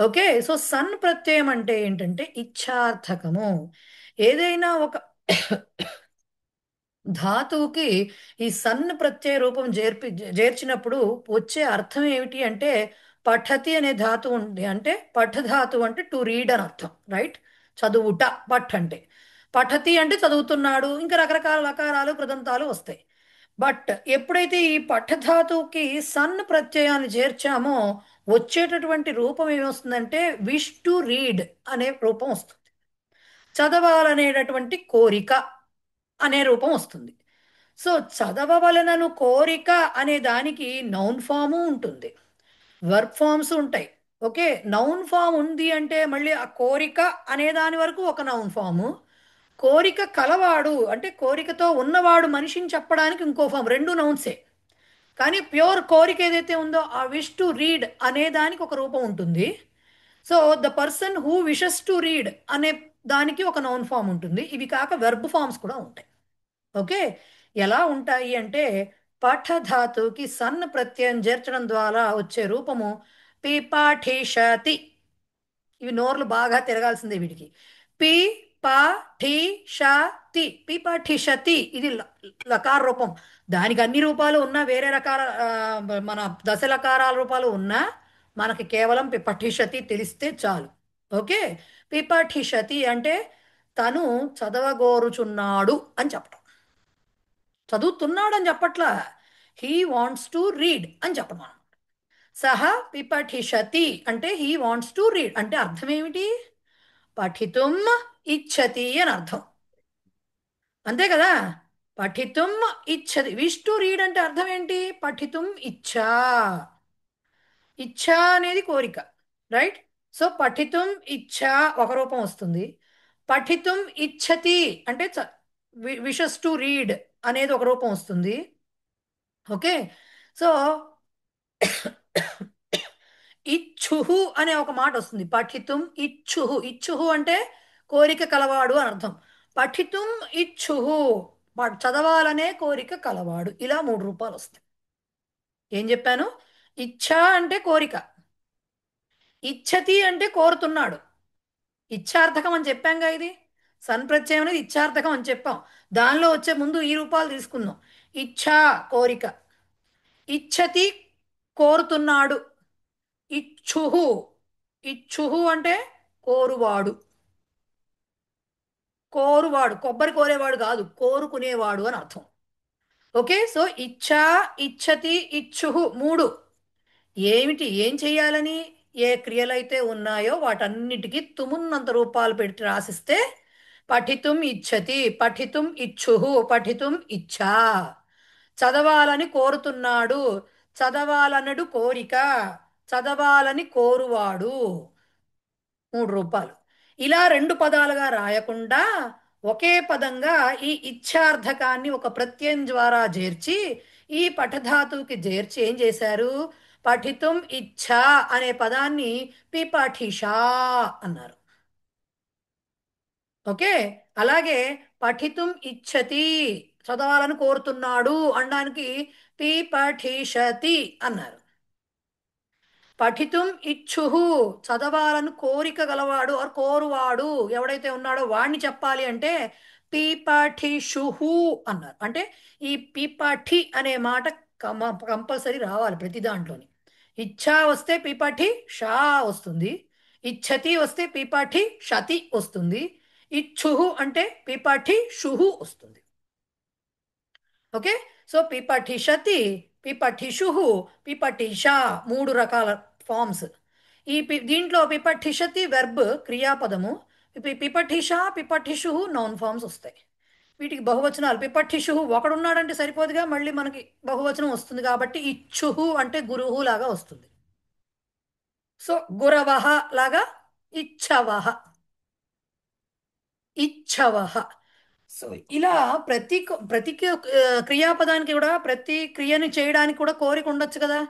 ఓకే, సో సన్ ప్రత్యయం అంటే ఏంటంటే ఇచ్ఛార్థకము. ఏదైనా ఒక ధాతువుకి ఈ సన్ ప్రత్యయ రూపం చేర్చినప్పుడు వచ్చే అర్థం ఏమిటి అంటే పఠతి అనే ధాతు ఉంది. అంటే పఠధాతు అంటే టు రీడ్ అని అర్థం. రైట్. చదువుట. అంటే పఠతి అంటే చదువుతున్నాడు. ఇంకా రకరకాల లకారాలు కృదంతాలు వస్తాయి. బట్ ఎప్పుడైతే ఈ పఠధాతువుకి సన్ ప్రత్యయాన్ని చేర్చామో వచ్చేటటువంటి రూపం ఏమొస్తుందంటే విష్ టు రీడ్ అనే రూపం వస్తుంది. చదవాలనేటటువంటి కోరిక అనే రూపం వస్తుంది. సో చదవవలనను కోరిక అనే దానికి నౌన్ ఫాము ఉంటుంది, వర్బ్ ఫామ్స్ ఉంటాయి. ఓకే, నౌన్ ఫామ్ ఉంది అంటే మళ్ళీ ఆ కోరిక అనే దాని వరకు ఒక నౌన్ ఫాము, కోరిక కలవాడు అంటే కోరికతో ఉన్నవాడు మనిషిని చెప్పడానికి ఇంకో ఫామ్, రెండు నౌన్సే. కానీ ప్యూర్ కోరిక ఏదైతే ఉందో ఆ విష్ టు రీడ్ అనే దానికి ఒక రూపం ఉంటుంది. So the person who wishes to read అనే దానికి ఒక నౌన్ ఫామ్ ఉంటుంది. ఇవి కాక వెర్బ్ ఫామ్స్ కూడా ఉంటాయి. ఓకే, ఎలా ఉంటాయి అంటే పఠ ధాతుకి సన్ ప్రత్యయం చేర్చడం ద్వారా వచ్చే రూపము పిపాఠిషతి. ఇవి నోర్లు బాగా తిరగాల్సిందే వీటికి. పి పా ఠి షతి, పిపాఠిషతి. ఇది లకార రూపం. దానికి అన్ని రూపాలు ఉన్నా, వేరే రకాల మన దశలకారాల రూపాలు ఉన్నా మనకి కేవలం పిపఠిషతి తెలిస్తే చాలు. ఓకే, పిపఠిషతి అంటే తను చదవగోరుచున్నాడు అని చెప్పటం. చదువుతున్నాడు అని చెప్పట్లా, హీ వాంట్స్ టు రీడ్ అని చెప్పడం మనం. సహ పిపఠిషతి అంటే హీ వాంట్స్ టు రీడ్ అంటే అర్థం ఏమిటి? పఠితుం ఇచ్చతి అని అర్థం, అంతే కదా. పఠితుం ఇచ్చతి, విష్ టు రీడ్ అంటే అర్థం ఏంటి? పఠితుం ఇచ్చా. ఇచ్చా అనేది కోరిక, రైట్? సో పఠితుం ఇచ్చా ఒక రూపం వస్తుంది. పఠితుం ఇచ్చతి అంటే విషస్ టు రీడ్ అనేది ఒక రూపం వస్తుంది. ఓకే, సో ఇచ్చుహు అనే ఒక మాట వస్తుంది. పఠితుం ఇచ్చుహు. ఇచ్చుహు అంటే కోరిక కలవాడు అని అర్థం. పఠితుం ఇచ్చుహు చదవాలనే కోరిక కలవాడు. ఇలా 3 రూపాలు వస్తాయి. ఏం చెప్పాను? ఇచ్ఛా అంటే కోరిక, ఇచ్చతి అంటే కోరుతున్నాడు. ఇచ్ఛార్థకం అని చెప్పాంగా. ఇది సన్ ప్రత్యయం అనేది ఇచ్ఛార్థకం అని చెప్పాం. దానిలో వచ్చే ముందు ఈ రూపాలు తీసుకుందాం. ఇచ్ఛా కోరిక, ఇచ్చతి కోరుతున్నాడు, ఇచ్చుహు. ఇచ్చుహు అంటే కోరువాడు. కోరువాడు కొబ్బరి కోరేవాడు కాదు, కోరుకునేవాడు అని అర్థం. ఓకే, సో ఇచ్ఛా ఇచ్చతి ఇచ్చుహు 3 ఏమిటి? ఏం చెయ్యాలని? ఏ క్రియలైతే ఉన్నాయో వాటన్నిటికీ తుమున్నంత రూపాలు పెట్టి రాసిస్తే పఠితుం ఇచ్చతి, పఠితుం ఇచ్చుహు, పఠితుం ఇచ్ఛా. చదవాలని కోరుతున్నాడు, చదవాలనడు కోరిక, చదవాలని కోరువాడు 3 రూపాలు. ఇలా 2 పదాలుగా రాయకుండా ఒకే పదంగా ఈ ఇచ్ఛార్థకాన్ని ఒక ప్రత్యయం ద్వారా చేర్చి ఈ పఠధాతువుకి చేర్చి ఏం చేశారు? పఠితుం ఇచ్ఛా అనే పదాన్ని పిపఠిషా అన్నారు. ఓకే, అలాగే పఠితుం ఇచ్చతి చదవాలని కోరుతున్నాడు అనడానికి పిపఠిషతి అన్నారు. పఠితుం ఇచ్చుహు చదవాలను కోరిక గలవాడు ఆర్ కోరువాడు ఎవడైతే ఉన్నాడో వాడిని చెప్పాలి అంటే పిపఠిషుహు అన్నారు. అంటే ఈ పిపఠి అనే మాట కంపల్సరీ రావాలి ప్రతి దాంట్లోని. ఇచ్ఛా వస్తే పిపఠి షా వస్తుంది, ఇచ్చతి వస్తే పిపఠి షతి వస్తుంది, ఇచ్చుహు అంటే పిపఠి షుహు వస్తుంది. ఓకే, సో పిపఠిషతి, పిపఠిషుహు, పిపఠిషా 3 రకాల ఫామ్స్. దీంట్లో పిపఠిషతి వెర్బ్ క్రియాపదము, పిపఠిషా పిపఠిషుహు నౌన్ ఫామ్స్ వస్తాయి. వీటికి బహువచనాలు. పిపఠిషుహు ఒకడున్నాడంటే సరిపోదుగా, మళ్ళీ మనకి బహువచనం వస్తుంది కాబట్టి ఇచ్చుహు అంటే గురుహు లాగా వస్తుంది. సో గురవహ లాగా ఇచ్చవహ, ఇచ్చవహ. సో ఇలా ప్రతి క్రియాపదానికి కూడా, ప్రతి క్రియని చేయడానికి కూడా కోరిక ఉండొచ్చు కదా.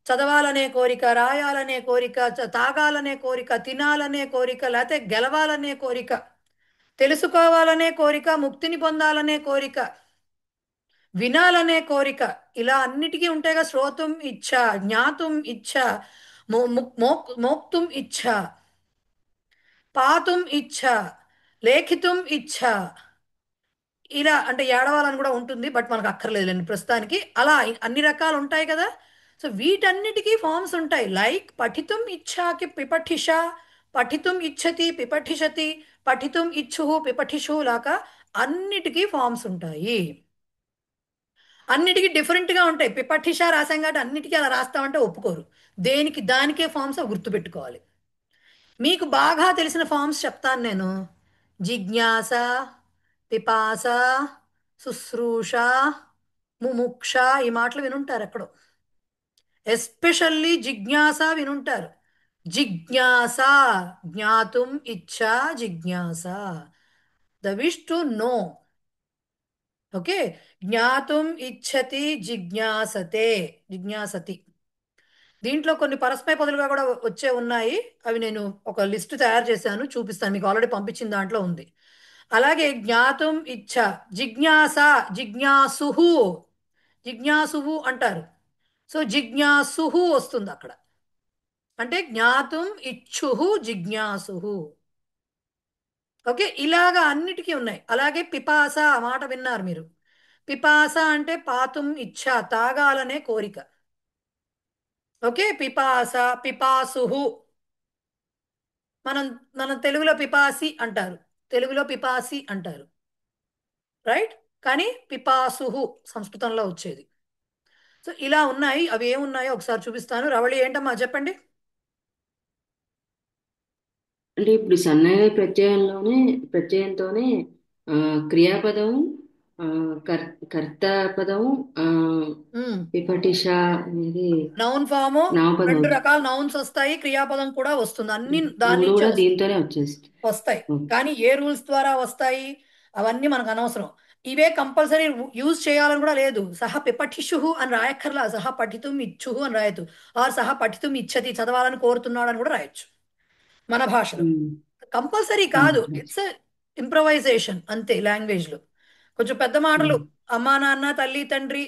చదవాలనే కోరిక, రాయాలనే కోరిక, తాగాలనే కోరిక, తినాలనే కోరిక, లేకపోతే గెలవాలనే కోరిక, తెలుసుకోవాలనే కోరిక, ముక్తిని పొందాలనే కోరిక, వినాలనే కోరిక, ఇలా అన్నిటికీ ఉంటాయిగా. శ్రోతుం ఇచ్ఛ, జ్ఞాతుం ఇచ్ఛ, మోక్తుం ఇచ్ఛ, పాతుం ఇచ్ఛ, లేఖితుం ఇచ్ఛ. ఇలా అంటే ఏడవాలని కూడా ఉంటుంది, బట్ మనకు అక్కర్లేదులేండి ప్రస్తుతానికి. అలా అన్ని రకాలు ఉంటాయి కదా. సో వీటన్నిటికీ ఫామ్స్ ఉంటాయి. లైక్ పఠితుం ఇచ్ఛాకి పిపఠిష, పఠితుం ఇచ్చతి పిపఠిషతి, పఠితుం ఇచ్చుహు పిపఠిషు లాగా అన్నిటికీ ఫామ్స్ ఉంటాయి. అన్నిటికీ డిఫరెంట్గా ఉంటాయి. పిపఠిష రాసాం కాబట్టి అన్నిటికీ అలా రాస్తామంటే ఒప్పుకోరు. దేనికి దానికే ఫామ్స్ గుర్తుపెట్టుకోవాలి. మీకు బాగా తెలిసిన ఫామ్స్ చెప్తాను నేను. జిజ్ఞాస, పిపాస, శుశ్రూష, ముముక్ష, ఈ మాటలు వినుంటారు ఎక్కడో. ఎస్పెషల్లీ జిజ్ఞాస వినుంటారు. జిజ్ఞాస జ్ఞాతుం ఇచ్ఛా, జిజ్ఞాస the wish to know. Okay, జ్ఞాతుం ఇచ్చతి జిజ్ఞాసతే, జిజ్ఞాసతి. దీంట్లో కొన్ని పరస్మయ పదులుగా కూడా వచ్చే ఉన్నాయి. అవి నేను ఒక లిస్ట్ తయారు చేశాను, చూపిస్తాను మీకు. ఆల్రెడీ పంపించిన దాంట్లో ఉంది. అలాగే జ్ఞాతుం ఇచ్చ, జిజ్ఞాస, జిజ్ఞాసుహు, జిజ్ఞాసుహు అంటారు. సో జిజ్ఞాసుహు వస్తుంది అక్కడ. అంటే జ్ఞాతుం ఇచ్చుహు జిజ్ఞాసుహు. ఓకే, ఇలాగా అన్నిటికీ ఉన్నాయి. అలాగే పిపాస, ఆ మాట విన్నారు మీరు. పిపాస అంటే పాతుం ఇచ్చ, తాగాలనే కోరిక. ఓకే, పిపాస, పిపాసుహు. మనం మన తెలుగులో పిపాసి అంటారు, తెలుగులో పిపాసి అంటారు, రైట్? కానీ పిపాసుహు సంస్కృతంలో వచ్చేది. సో ఇలా ఉన్నాయి. అవి ఏమున్నాయో ఒకసారి చూపిస్తాను. రవళి ఏంటమ్మా చెప్పండి. అంటే ఇప్పుడు సన్నగా ప్రత్యయంతోనే క్రియాపదం, కర్తాపదం, విపటిష అనేది నౌన్ ఫామ్, నామపదం 2 రకాల నౌన్స్ వస్తాయి, క్రియాపదం కూడా వస్తుంది. అన్ని దాని మూడు నుంచే కూడా దీంతోనే వచ్చేస్తాయి. వస్తాయి. కానీ ఏ రూల్స్ ద్వారా వస్తాయి అవన్నీ మనకు అనవసరం. ఇవే కంపల్సరీ యూజ్ చేయాలని కూడా లేదు. సహ పిపఠిషు అని రాయక్కర్లా, సహ పఠితుం ఇచ్చుహు అని రాయొద్దు. ఆర్ సహ పఠితుం ఇచ్చతి, చదవాలని కోరుతున్నాడు అని కూడా రాయొచ్చు మన భాషలో. కంపల్సరీ కాదు, ఇట్స్ ఇంప్రవైజేషన్ అంతే. లాంగ్వేజ్ లో కొంచెం పెద్ద మాటలు, అమ్మా నాన్న, తల్లి తండ్రి,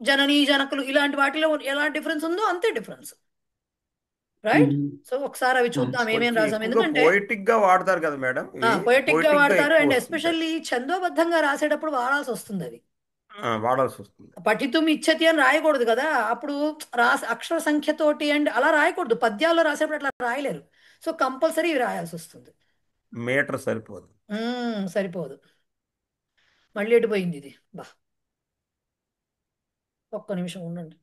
జననీ జనకులు, ఇలాంటి వాటిలో ఎలా డిఫరెన్స్ ఉందో అంతే డిఫరెన్స్, రైట్? సో ఒకసారి అవి చూద్దాం ఏమేం రాసాం. ఎందుకంటే పోయిటిక్ గా వాడతారు కదా మేడం, పోయిటిక్ గా వాడతారు. అండ్ ఎస్పెషల్లీ ఛందోబద్ధంగా రాసేటప్పుడు వాడాల్సి వస్తుంది. అది వాడాల్సి వస్తుంది. పఠితుం ఇచ్చతి అని రాయకూడదు కదా, అప్పుడు అక్షర సంఖ్యతోటి అండ్ అలా రాయకూడదు. పద్యాల్లో రాసేటప్పుడు అట్లా రాయలేరు. సో కంపల్సరీ ఇవి రాయాల్సి వస్తుంది. మీటర్ సరిపోదు. సరిపోదు. మళ్ళీ ఎటు పోయింది ఇది? బా, ఒక్క నిమిషం ఉండండి.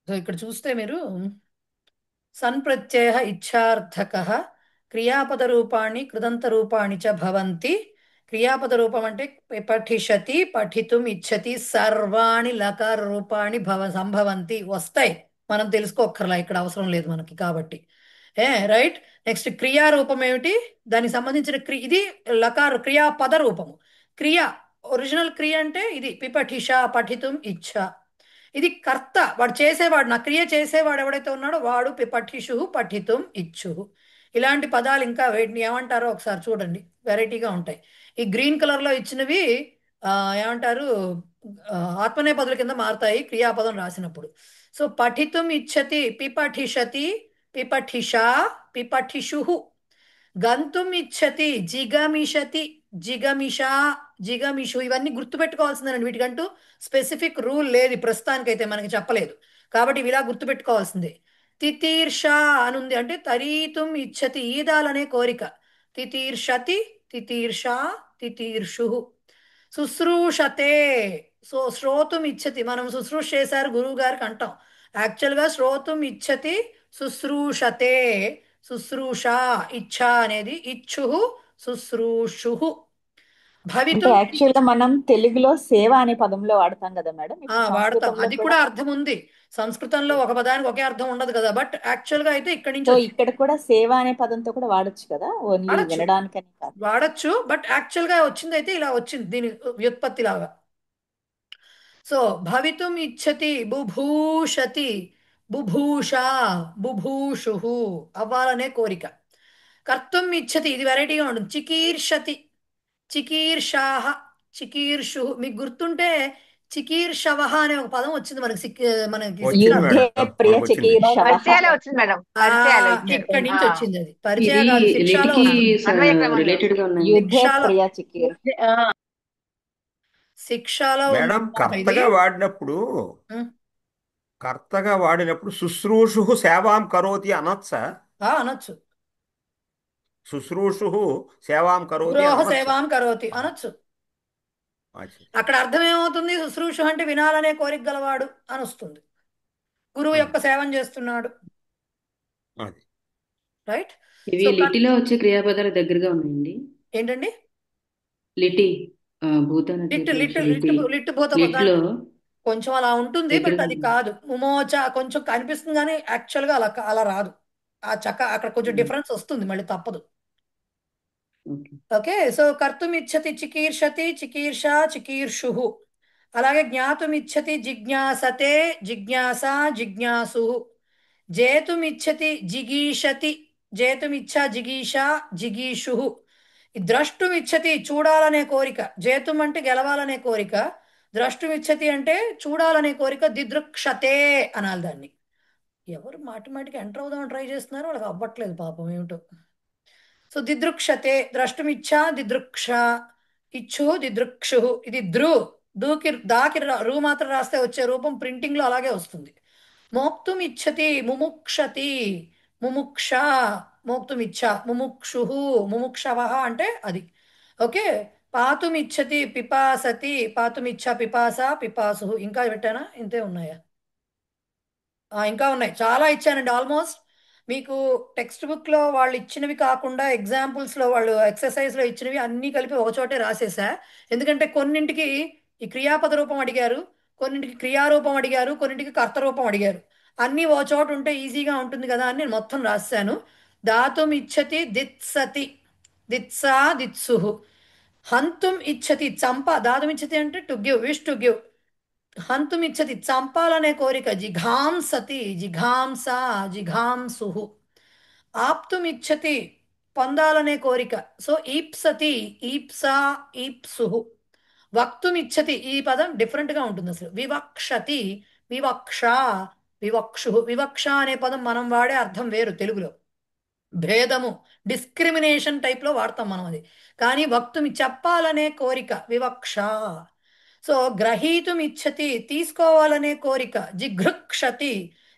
సో ఇక్కడ చూస్తే మీరు సన్ ప్రత్యయ ఇచ్ఛార్థక క్రియాపద రూపాణి కృదంత రూపాణి చ భవంతి. క్రియాపద రూపం అంటే పఠిషతి, పఠితుం ఇచ్చతి, సర్వాణి లకార రూపాణి సంభవంతి వస్తాయి. మనం తెలుసుకోక్కర్లా, ఇక్కడ అవసరం లేదు మనకి కాబట్టి. రైట్. నెక్స్ట్ క్రియారూపం ఏమిటి, దానికి సంబంధించిన ఇది లకార క్రియాపద రూపము. క్రియ ఒరిజినల్ క్రియ అంటే ఇది పిపఠిష, పఠితుం ఇచ్చ. ఇది కర్త, వాడు చేసేవాడు, నా క్రియ చేసేవాడు ఎవడైతే ఉన్నాడో వాడు పిపఠిషు, పఠితుం ఇచ్చుహు. ఇలాంటి పదాలు ఇంకా వీటిని ఏమంటారో ఒకసారి చూడండి, వెరైటీగా ఉంటాయి. ఈ గ్రీన్ కలర్ లో ఇచ్చినవి ఏమంటారు, ఆత్మనేపదుల కింద మారుతాయి క్రియాపదం రాసినప్పుడు. సో పఠితుం ఇచ్చతి, పిపఠిషతి, పిపఠిషా, పిపఠిషు. గంతుం ఇచ్చతి, జిగమిషతి, జిగమిషా, జిగమిషు. ఇవన్నీ గుర్తుపెట్టుకోవాల్సిందేనండి. వీటికంటూ స్పెసిఫిక్ రూల్ లేదు ప్రస్తుతానికైతే, మనకి చెప్పలేదు కాబట్టి ఇవి ఇలా గుర్తుపెట్టుకోవాల్సిందే. తితీర్ష అనుంది అంటే తరీతుం ఇచ్చతి, ఈదాలనే కోరిక. తితీర్షతి, తితీర్షా, తితీర్షు. శుశ్రూషతే, సో శ్రోతుం ఇచ్చతి, మనం శుశ్రూష చేశారు గురువు గారికి అంటాం. యాక్చువల్గా శ్రోతుం ఇచ్చతి, శుశ్రూషతే, శుశ్రూష, ఇచ్ఛ అనేది ఇచ్చుహు, శుశ్రూషు. అంటే యాక్చువల్ గా మనం తెలుగులో సేవ అనే పదంలో వాడతాం కదా మేడం, వాడతాం. అది కూడా అర్థం ఉంది. సంస్కృతంలో ఒక పదానికి ఒకే అర్థం ఉండదు కదా, బట్ యాక్చువల్ గా అయితే ఇక్కడి నుంచి ఇక్కడ కూడా సేవ అనే పదంతో కూడా వాడచ్చు కదా, ఓన్లీ వినడానికని కాదు. వాడచ్చు, బట్ యాక్చువల్ గా వచ్చింది అయితే ఇలా వచ్చింది, దీని వ్యుత్పత్తి లాగా. సో భవితుం ఇచ్చతి, బుభూషతి, బుభూష, బుభూషు, అవ్వాలనే కోరిక. కర్తుం ఇచ్చతి, ఇది వెరైటీగా ఉంటుంది. చికీర్షతి, చికీర్షాహ, చికీర్షు. మీకు గుర్తుంటే చికీర్షవహ అనే ఒక పదం వచ్చింది మనకి ఇక్కడి నుంచి వచ్చింది. అది పరిచయాలు శిక్షలో శిక్షలో కర్తగా వాడినప్పుడు శుశ్రూషు సేవాం కరోతి అనొచ్చా? అనొచ్చు. శుశ్రూషు సేవాం కరోతి, సేవాం కరోతి అనొచ్చు. అక్కడ అర్థం ఏమవుతుంది, శుశ్రూషు అంటే వినాలనే కోరిక గలవాడు అని వస్తుంది. గురువు యొక్క సేవం చేస్తున్నాడు, రైట్? ఇవి లిటిలో వచ్చే క్రియాపదాల దగ్గరగా ఉన్నాయండి. ఏంటండి? లిటి భూతాన్ని లిట్ దగ్గర లిట్ నుంచి లిట్ లిటి లిట్ భూత లిట్లో కొంచెం అలా ఉంటుంది, బట్ విగ్రహం అది కాదు. ముమోచ కొంచెం కనిపిస్తుంది కానీ యాక్చువల్ గా అలా రాదు. ఆ చక్క అక్కడ కొంచెం డిఫరెన్స్ వస్తుంది, మళ్ళీ తప్పదు. ఓకే, సో కర్తుమిచ్చతి చికీర్షతి, చికీర్ష, చికీర్షు. అలాగే జ్ఞాతుమిచ్చతి జిజ్ఞాసతే, జిజ్ఞాస, జిజ్ఞాసు. జేతుమిచ్చతి జిగీషతి, జేతుమిచ్చ, జిగీష, జిగీషు. ద్రష్టుమిచ్చతి చూడాలనే కోరిక, జేతుం అంటే గెలవాలనే కోరిక, ద్రష్టుమిచ్చతి అంటే చూడాలనే కోరిక. దిదృక్షతే అనాలి దాన్ని. ఎవరు మాటిమాటికి ఎంటర్ అవుదామని ట్రై చేస్తున్నారు, వాళ్ళకి అవ్వట్లేదు పాపం ఏమిటో. సో దిదృక్షతే, ద్రష్టుమిచ్చా, దిదృక్ష, ఇచ్చు, దిదృక్షు. ఇది దూకి దాకి రూ మాత్రం రాస్తే వచ్చే రూపం ప్రింటింగ్ లో అలాగే వస్తుంది. మోక్తుం ఇచ్చతి, ముముక్షతి, ముముక్ష, మోక్తుం ఇచ్చ, ముముక్షు, ముముక్షవ అంటే అది. ఓకే, పాతుమిచ్చతి, పిపాసతి, పాతుమిచ్చ, పిపాస, పిపాసు. ఇంకా పెట్టానా? ఇంతే ఉన్నాయా? ఇంకా ఉన్నాయి, చాలా ఇచ్చానండి. ఆల్మోస్ట్ మీకు టెక్స్ట్ బుక్ లో వాళ్ళు ఇచ్చినవి కాకుండా ఎగ్జాంపుల్స్ లో వాళ్ళు ఎక్సర్సైజ్ లో ఇచ్చినవి అన్ని కలిపి ఒక చోటే రాసేసా. ఎందుకంటే కొన్నింటికి ఈ క్రియాపద రూపం అడిగారు, కొన్నింటికి క్రియారూపం అడిగారు, కొన్నింటికి కర్త రూపం అడిగారు. అన్నీ ఓ చోట ఉంటే ఈజీగా ఉంటుంది కదా అని నేను మొత్తం రాశాను. దాతుం ఇచ్చతి, దిత్సతి, దిత్సా, దిత్సు. హంతుం ఇచ్చతి, చంప. దాతుం ఇచ్చతి అంటే to give, wish to give. హంతుమిచ్చతి చంపాలనే కోరిక, జిఘాంసతి, జిఘాంస, జిఘాంసు. ఆప్తుమిచ్చతి పొందాలనే కోరిక, సో ఈప్సతి, ఈప్సా, ఈప్సు. వక్తుమిచ్చతి, ఈ పదం డిఫరెంట్ గా ఉంటుంది అసలు. వివక్షతి, వివక్ష, వివక్షు. వివక్ష అనే పదం మనం వాడే అర్థం వేరు తెలుగులో, భేదము, డిస్క్రిమినేషన్ టైప్ లో వాడతాం మనం అది. కానీ వక్తుమి చెప్పాలనే కోరిక, వివక్ష. సో గ్రహీతుం ఇచ్చతి తీసుకోవాలనే కోరిక, జిఘృక్షతి,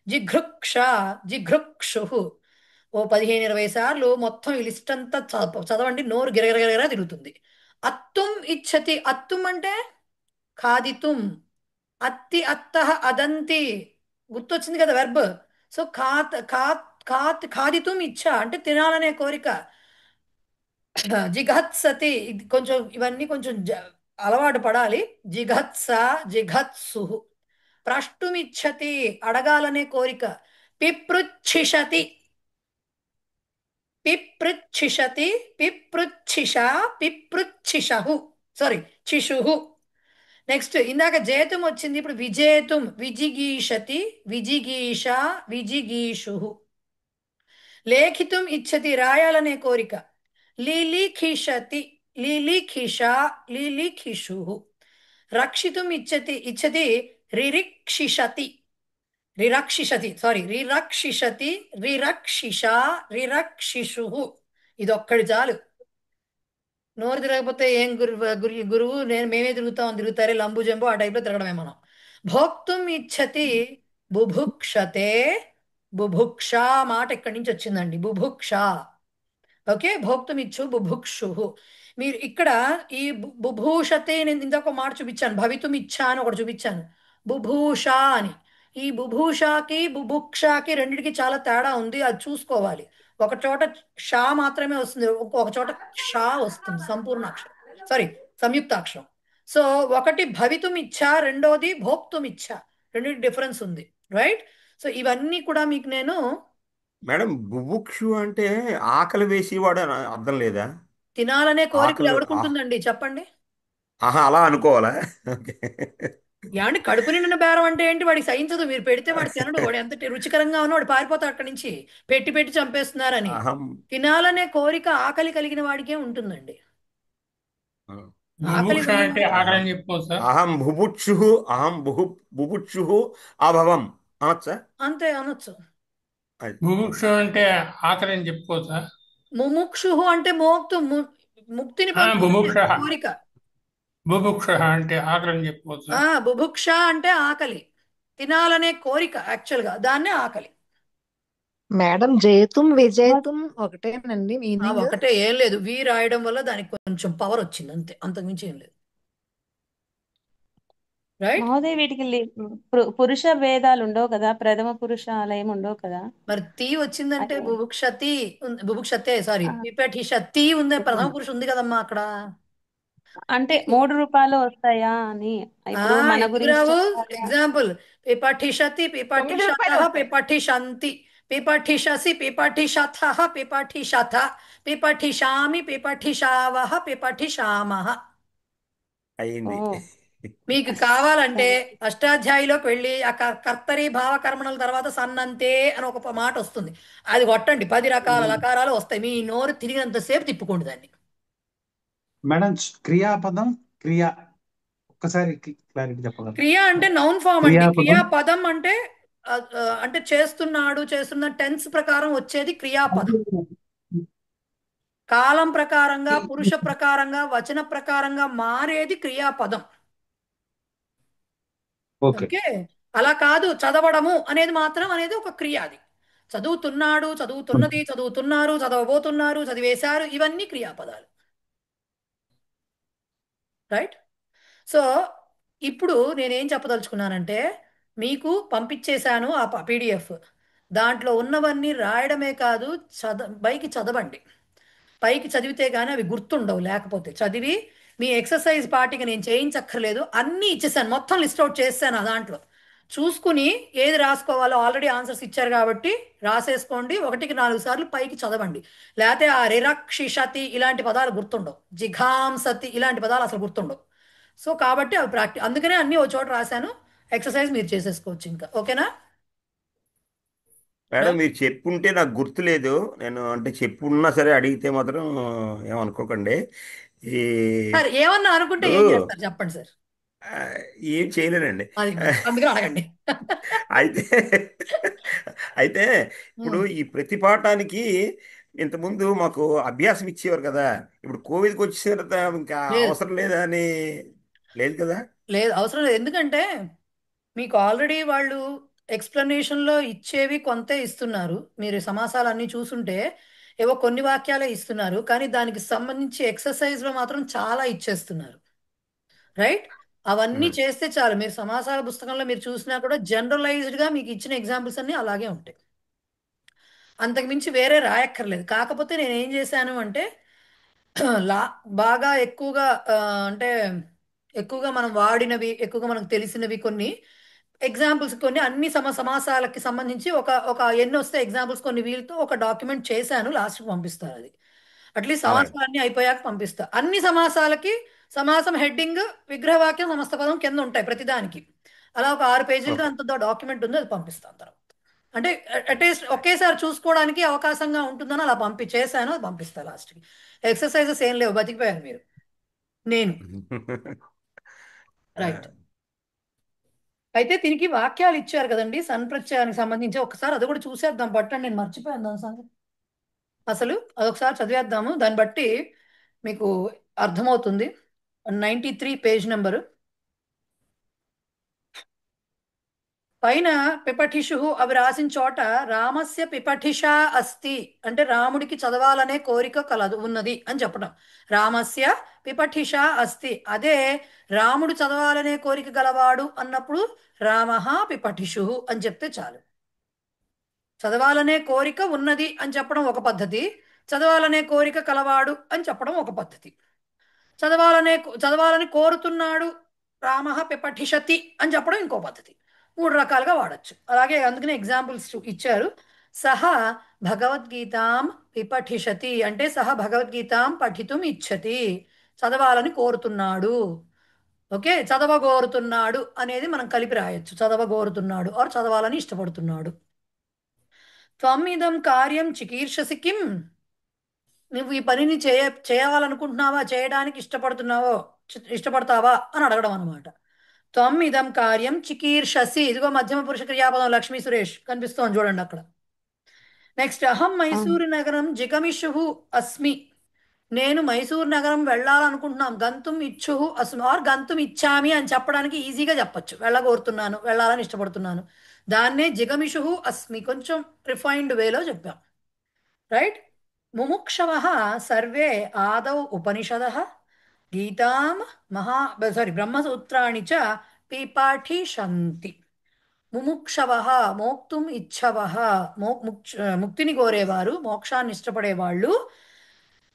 జిఘృక్ష, జిఘృక్షు. ఓ 15-20 సార్లు మొత్తం ఈ లిస్ట్ అంతా చదవండి, నోరు గిరగిరగిరగిర తిరుగుతుంది. అత్తుం ఇచ్చతి, అత్తుం అంటే ఖాదితుం, అత్తి, అత్త, అదంతి. గుర్తొచ్చింది కదా వెర్బ్. సో ఖాదితుం ఇచ్చ అంటే తినాలనే కోరిక. జిఘత్సతి, ఇది కొంచెం ఇవన్నీ కొంచెం అలవాటు పడాలి. జిఘత్స, జిఘత్సు. ప్రష్టుమిచ్చతి అడగాలనే కోరిక. పిపృచ్ఛిషతి, పిపృచ్ఛిషతి, పిపృచ్ఛిష, పిపృచ్ఛిషహు, సారీ చిషుహు. నెక్స్ట్ ఇందాక జేతుం వచ్చింది, ఇప్పుడు విజేతుం, విజిగీషతి, విజిగీష, విజిగీషు. లేఖితుం ఇచ్చతి రాయాలనే కోరిక. లిలిఖిషతి, లిలిఖిష, లిలిఖిషు. రక్షితుం ఇచ్చతి రిరిక్షిషతి, రిరక్షిషతి, సారీ రిరక్షిషతి, రిరక్షిష, రిరక్షిషు. ఇదొక్కడి చాలు. నోరు తిరగకపోతే ఏం గురువు మేమే తిరుగుతారే లంబు జంబు ఆ టైప్లో తిరగడమే మనం. భోక్తుం ఇచ్చతి బుభుక్షతే, బుభుక్ష మాట ఇక్కడి నుంచి వచ్చిందండి, బుభుక్ష. ఓకే, భోక్తుమిచ్చు, బుభుక్షు. మీరు ఇక్కడ ఈ బుభూషతే, నేను ఇందాక మాట చూపించాను, భవితుమిచ్చా అని ఒకటి చూపించాను, బుభూష అని. ఈ బుభూషాకి బుభుక్షాకి రెండిటికి చాలా తేడా ఉంది, అది చూసుకోవాలి. ఒక చోట షా మాత్రమే వస్తుంది, ఒక చోట షా వస్తుంది, సంపూర్ణాక్షరం, సారీ సంయుక్తాక్షరం. సో ఒకటి భవితుమిచ్చా, రెండోది భోక్తుమిచ్చా, రెండింటి డిఫరెన్స్ ఉంది, రైట్? సో ఇవన్నీ కూడా మీకు నేను మేడం బుభుక్షు అంటే ఆకలి వేసేవాడు అని అర్థం లేదా? తినాలనే కోరికలు ఆకలి ఎవరికి ఉంటుందండి చెప్పండి? ఆహా, అలా అనుకోవాలా? ఓకే. ఏమండి, కడుపు నిండిన బేరం అంటే ఏంటి? వాడికి సహించదు, మీరు పెడితే వాడు తినడు, వాడు ఎంత రుచికరంగా ఉన్నా వాడు పారిపోతాడు అక్కడి నుంచి, పెట్టి పెట్టి చంపేస్తున్నారని. అహం తినాలనే కోరిక ఆకలి కలిగిన వాడికే ఉంటుందండి. ఆకలి బుభుక్ష అంటే ఆకలి అని చెప్పుకోవచ్చు సార్. అహం బుభుక్షు, అహం బుభుక్షు అభవం అనొచ్చా? అంతే అనొచ్చు. బుభుక్ష అంటే ఆకలి అని చెప్పుకోవచ్చా? ముముక్షు అంటే ముక్తిని బుభుక్ష, కోరిక. బుభుక్ష అంటే ఆకలి అని చెప్పుకోవచ్చు. బుభుక్ష అంటే ఆకలి, తినాలనే కోరిక, యాక్చువల్ గా దాన్నే ఆకలి. మేడం జేతుం విజేతుం ఒకటేనండి మీనింగ్? ఒకటే, ఏం లేదు, వి రాయడం వల్ల దానికి కొంచెం పవర్ వచ్చింది అంతే, అంతకుమించి ఏం లేదు. మహోదయ వీటికి పురుష భేదాలు ఉండవు కదా, ప్రథమ పురుష అలా ఏమి ఉండవు కదా? మరి తీ వచ్చిందంటే బుభుక్షతి, బుభుక్షతే, సారీ పిపఠిషతి ఉంది, ప్రథమ పురుషు ఉంది కదమ్మా అక్కడ. అంటే 3 రూపాయలు వస్తాయా అని ఇప్పుడు మన ఎందుకు గురించి రావు? చెప్పాలా? ఎగ్జాంపుల్ పిపఠిషతి, 9 పిపఠిషత, రూపాయలు వస్తాయి. పిపఠిషంతి, పిపఠిషసి, పిపఠిషథ, పిపఠిషథ, పిపఠిషామి, పిపఠిషావహ, పిపఠిషామహ. అయింది. ఓ మీకు కావాలంటే సరే అష్టాధ్యాయిలోకి వెళ్ళి ఆ కర్తరి భావకర్మణల తర్వాత సన్నంతే అని ఒక మాట వస్తుంది, అది కొట్టండి. 10 రకాల లకారాలు వస్తాయి. మీ నోరు తిరిగినంతసేపు తిప్పుకోండి దాన్ని. మేడం క్రియాపదం క్రియా ఒక్కసారి క్లారిటీ చెప్పగలరా? క్రియ అంటే నౌన్ ఫామ్ అండి. క్రియాపదం క్రియాపదం అంటే అంటే చేస్తున్నాడు, చేస్తున్న టెన్స్ ప్రకారం వచ్చేది క్రియాపదం. కాలం ప్రకారంగా, పురుష ప్రకారంగా, వచన ప్రకారంగా మారేది క్రియాపదం. ఓకే. ఓకే, అలా కాదు చదవడము అనేది మాత్రం అనేది ఒక క్రియ. అది చదువుతున్నాడు, చదువుతున్నది, చదువుతున్నారు, చదవబోతున్నారు, చదివేశారు, ఇవన్నీ క్రియాపదాలు. రైట్. సో ఇప్పుడు నేనేం చెప్పదలుచుకున్నానంటే, మీకు పంపించేశాను ఆ పీడిఎఫ్. దాంట్లో ఉన్నవన్నీ రాయడమే కాదు, పైకి చదవండి. పైకి చదివితే కానీ అవి గుర్తుండవు. లేకపోతే చదివి మీ ఎక్సర్సైజ్ పార్టీకి నేను చేయించక్కర్లేదు, అన్నీ ఇచ్చేసాను, మొత్తం లిస్ట్ అవుట్ చేశాను. ఆ దాంట్లో చూసుకుని ఏది రాసుకోవాలో ఆల్రెడీ ఆన్సర్స్ ఇచ్చారు కాబట్టి రాసేసుకోండి. 1కి 4 సార్లు పైకి చదవండి. లేకపోతే ఆ రిరక్షిషతి ఇలాంటి పదాలు గుర్తుండవు, జిఘాంసతి ఇలాంటి పదాలు అసలు గుర్తుండవు. సో కాబట్టి అవి అందుకనే అన్నీ ఒక చోట రాశాను. ఎక్సర్సైజ్ మీరు చేసేసుకోవచ్చు ఇంకా. ఓకేనా మేడం, మీరు చెప్పుంటే నాకు గుర్తులేదు. నేను అంటే చెప్పున్నా సరే అడిగితే మాత్రం ఏమనుకోకండి. ఈ సార్ ఏమన్నా అనుకుంటే ఏం చేస్తారు చెప్పండి సార్. ఏం చేయలేనండి. అది అందుకని అడగండి. అయితే అయితే ఇప్పుడు ఈ ప్రతి పాఠానికి ఇంతకుముందు మాకు అభ్యాసం ఇచ్చేవారు కదా. ఇప్పుడు కోవిడ్కి వచ్చే తర్వాత ఇంకా లేదు అవసరం లేదా అని లేదు కదా. లేదు, అవసరం లేదు. ఎందుకంటే మీకు ఆల్రెడీ వాళ్ళు ఎక్స్ప్లెనేషన్లో ఇచ్చేవి కొంతే ఇస్తున్నారు. మీరు సమాసాలన్నీ చూసుంటే ఏవో కొన్ని వాక్యాలే ఇస్తున్నారు, కానీ దానికి సంబంధించి ఎక్సర్సైజ్లో మాత్రం చాలా ఇచ్చేస్తున్నారు. రైట్. అవన్నీ చేస్తే చాలు. మీరు సమాసాల పుస్తకంలో మీరు చూసినా కూడా జనరలైజ్డ్గా మీకు ఇచ్చిన ఎగ్జాంపుల్స్ అన్నీ అలాగే ఉంటాయి. అంతకుమించి వేరే రాయక్కర్లేదు. కాకపోతే నేను ఏం చేశాను అంటే లా బాగా ఎక్కువగా అంటే ఎక్కువగా మనం వాడినవి, ఎక్కువగా మనకు తెలిసినవి కొన్ని ఎగ్జాంపుల్స్, కొన్ని అన్ని సమాసాలకి సంబంధించి ఒక ఒక ఎన్ని వస్తే ఎగ్జాంపుల్స్ కొన్ని వీళ్ళతో ఒక డాక్యుమెంట్ చేశాను. లాస్ట్కి పంపిస్తాను అది. అట్లీస్ట్ అలాగే సమాసాలన్నీ అయిపోయాక పంపిస్తా. అన్ని సమాసాలకి సమాసం హెడ్డింగ్, విగ్రహవాక్యం, సమస్త పదం కింద ఉంటాయి ప్రతిదానికి. అలా ఒక 6 పేజీలతో ఓకే. అంత డాక్యుమెంట్ ఉంది, అది పంపిస్తాను తర్వాత. అంటే అట్లీస్ట్ ఒకేసారి చూసుకోవడానికి అవకాశంగా ఉంటుందని అలా చేశాను, అది పంపిస్తాను లాస్ట్కి. ఎక్సర్సైజెస్ ఏం లేవు, బతికిపోయారు మీరు. నేను రైట్. అయితే దీనికి వాక్యాలు ఇచ్చారు కదండి సన్ప్రత్యయానికి సంబంధించి. ఒకసారి అది కూడా చూసేద్దాం పట్టండి, నేను మర్చిపోయాను దాని సంగతి. అసలు అదొకసారి చదివేద్దాము, దాన్ని బట్టి మీకు అర్థమవుతుంది. 93 పేజ్ నెంబరు పైన పిపఠిషు అవి రాసిన చోట రామస్య పిపఠిష అస్తి అంటే రాముడికి చదవాలనే కోరిక ఉన్నది అని చెప్పడం. రామస్య పిపఠిష అస్తి, అదే రాముడు చదవాలనే కోరిక గలవాడు అన్నప్పుడు రామః పిపఠిషు అని చెప్తే చాలు. చదవాలనే కోరిక ఉన్నది అని చెప్పడం ఒక పద్ధతి, చదవాలనే కోరిక కలవాడు అని చెప్పడం ఒక పద్ధతి. చదవాలని కోరుతున్నాడు రామః పిపఠిషతి అని చెప్పడం ఇంకో పద్ధతి. 3 రకాలుగా వాడచ్చు. అలాగే అందుకనే ఎగ్జాంపుల్స్ ఇచ్చారు. సహ భగవద్గీతాం పిపఠిషతి అంటే సహ భగవద్గీతాం పఠితుం ఇచ్చతి, చదవాలని కోరుతున్నాడు. ఓకే, చదవగోరుతున్నాడు అనేది మనం కలిపి రాయొచ్చు. చదవగోరుతున్నాడు ఆర్ చదవాలని ఇష్టపడుతున్నాడు. త్వమిదం కార్యం చికీర్షసి కిం, నువ్వు ఈ పనిని చేయాలనుకుంటున్నావా, చేయడానికి ఇష్టపడతావా అని అడగడం అనమాట. త్వం ఇదం కార్యం చికీర్షసి, ఇదిగో మధ్యమ పురుష క్రియాపదం. లక్ష్మీ సురేష్ కనిపిస్తోంది చూడండి అక్కడ. నెక్స్ట్ అహం మైసూరు నగరం జిగమిషు అస్మి, నేను మైసూరు నగరం వెళ్ళాలనుకుంటున్నాం. గంతుం ఇచ్చు అస్మి ఆర్ గంతుం ఇచ్చామి అని చెప్పడానికి ఈజీగా చెప్పచ్చు. వెళ్ళగోరుతున్నాను, వెళ్ళాలని ఇష్టపడుతున్నాను. దాన్నే జిగమిషు అస్మి కొంచెం రిఫైన్డ్ వేలో చెప్పాం. రైట్. ముముక్షవః సర్వే ఆదౌ ఉపనిషదః గీతాం బ్రహ్మసూత్రాణి చ పిపాఠిషంతి. ముముక్షవః మోక్తుం ఇచ్చవః ముక్తిని కోరేవారు, మోక్షాన్ని ఇష్టపడేవాళ్ళు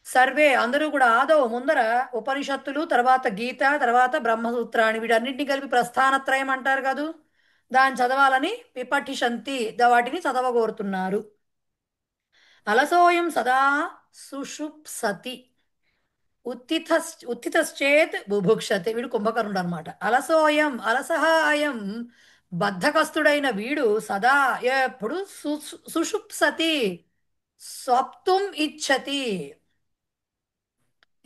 సర్వే అందరూ కూడా ఆదో ముందర ఉపనిషత్తులు, తర్వాత గీత, తర్వాత బ్రహ్మసూత్రాన్ని వీటన్నింటినీ కలిపి ప్రస్థానత్రయం అంటారు కదూ, దాన్ని చదవాలని విపఠిషంతి, వాటిని చదవగోరుతున్నారు. అలసోయం సదా సుషుప్సతి ఉత్థితశ్చేత్ బుభుక్షతే. వీడు కుంభకర్ణుడు అనమాట. అలసోయం అలసహ అయం బద్ధకస్తుడైన వీడు సదా ఎప్పుడు సుషుప్సతి స్వప్తుం ఇచ్చతి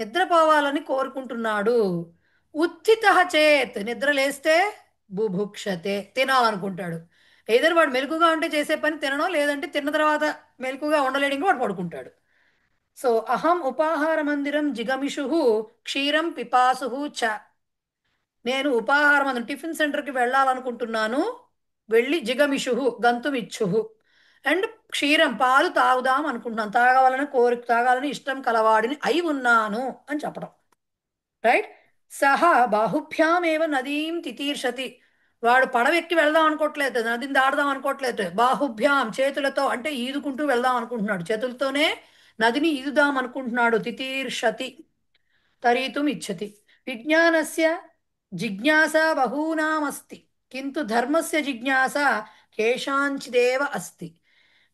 నిద్రపోవాలని కోరుకుంటున్నాడు. ఉత్థిత చేత్ నిద్ర లేస్తే బుభుక్షతే తినాలనుకుంటాడు. ఏదైనా వాడు మెలకుగా ఉంటే చేసే పని తినడం, లేదంటే తిన్న తర్వాత మెలకుగా ఉండలేడు, ఇంకా వాడు పడుకుంటాడు. సో అహం ఉపాహార మందిరం జిగమిషు క్షీరం పిపాసు చ. నేను ఉపాహార మందిరం టిఫిన్ సెంటర్కి వెళ్ళాలనుకుంటున్నాను, వెళ్ళి జిగమిషు గంతుమిచ్చు అండ్ క్షీరం పాలు తాగుదాం అనుకుంటున్నాను, తాగాలని కోరిక తాగాలని ఇష్టం కలవాడిని అయి ఉన్నాను అని చెప్పడం. రైట్. సహ బాహుభ్యామేవ నదీం తితీర్షతి. వాడు పడవెక్కి వెళ్దాం అనుకోవట్లేదు, నదిని దాడదాం అనుకోవట్లేదు. బాహుభ్యాం చేతులతో అంటే ఈదుకుంటూ వెళ్దాం అనుకుంటున్నాడు, చేతులతోనే నదిని ఈదుదాం అనుకుంటున్నాడు. తితీర్షతి తరీతుం ఇచ్చతి. విజ్ఞానస్య జిజ్ఞాస బహూనామస్తి కింటు ధర్మస్య జిజ్ఞాస కేషాంచిదేవ అస్తి.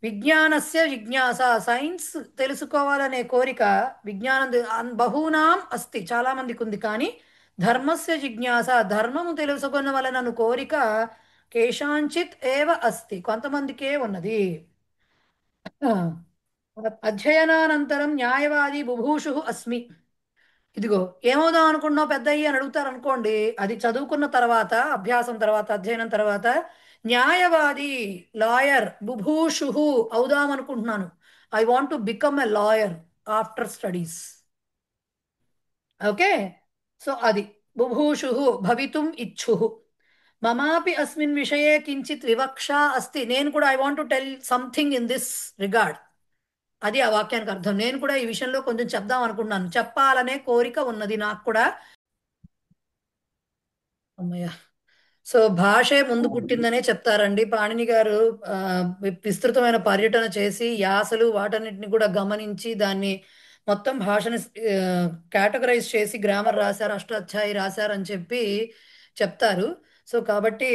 విజ్ఞానస్య జిజ్ఞాస సైన్స్ తెలుసుకోవాలనే కోరిక విజ్ఞానం బహూనాం అస్తి చాలా మందికి ఉంది, కానీ ధర్మస్య జిజ్ఞాస ధర్మము తెలుసుకొనవలనను కోరిక కేషాంచిత్ ఏవ అస్తి కొంతమందికే ఉన్నది. అధ్యయనానంతరం న్యాయవాది బుభూషు అస్మి. ఇదిగో ఏమవుదాం అనుకుంటున్నావు పెద్దయ్య అని అడుగుతారు అనుకోండి, అది చదువుకున్న తర్వాత, అభ్యాసం తర్వాత, అధ్యయనం తర్వాత న్యాయవాది లాయర్ బుభూషు అవుదాం అనుకుంటున్నాను. I want to become a lawyer after studies. Okay. So అది బుభూషు భవితుం ఇచ్చు. మమాపి అస్మిన్ విషయే కించిత్ వివక్ష అస్తి. నేను కూడా I want to tell something in this regard. అది ఆ వాక్యానికి అర్థం. నేను కూడా ఈ విషయంలో కొంచెం చెప్దాం అనుకున్నాను, చెప్పాలనే కోరిక ఉన్నది నాకు కూడా. అమ్మయ్య. సో భాషే ముందు పుట్టిందనే చెప్తారండి. పాణిని గారు విస్తృతమైన పర్యటన చేసి యాసలు వాటన్నిటిని కూడా గమనించి దాన్ని మొత్తం భాషని కేటగరైజ్ చేసి గ్రామర్ రాశారు, అష్టాధ్యాయి రాశారు అని చెప్పి చెప్తారు. సో కాబట్టి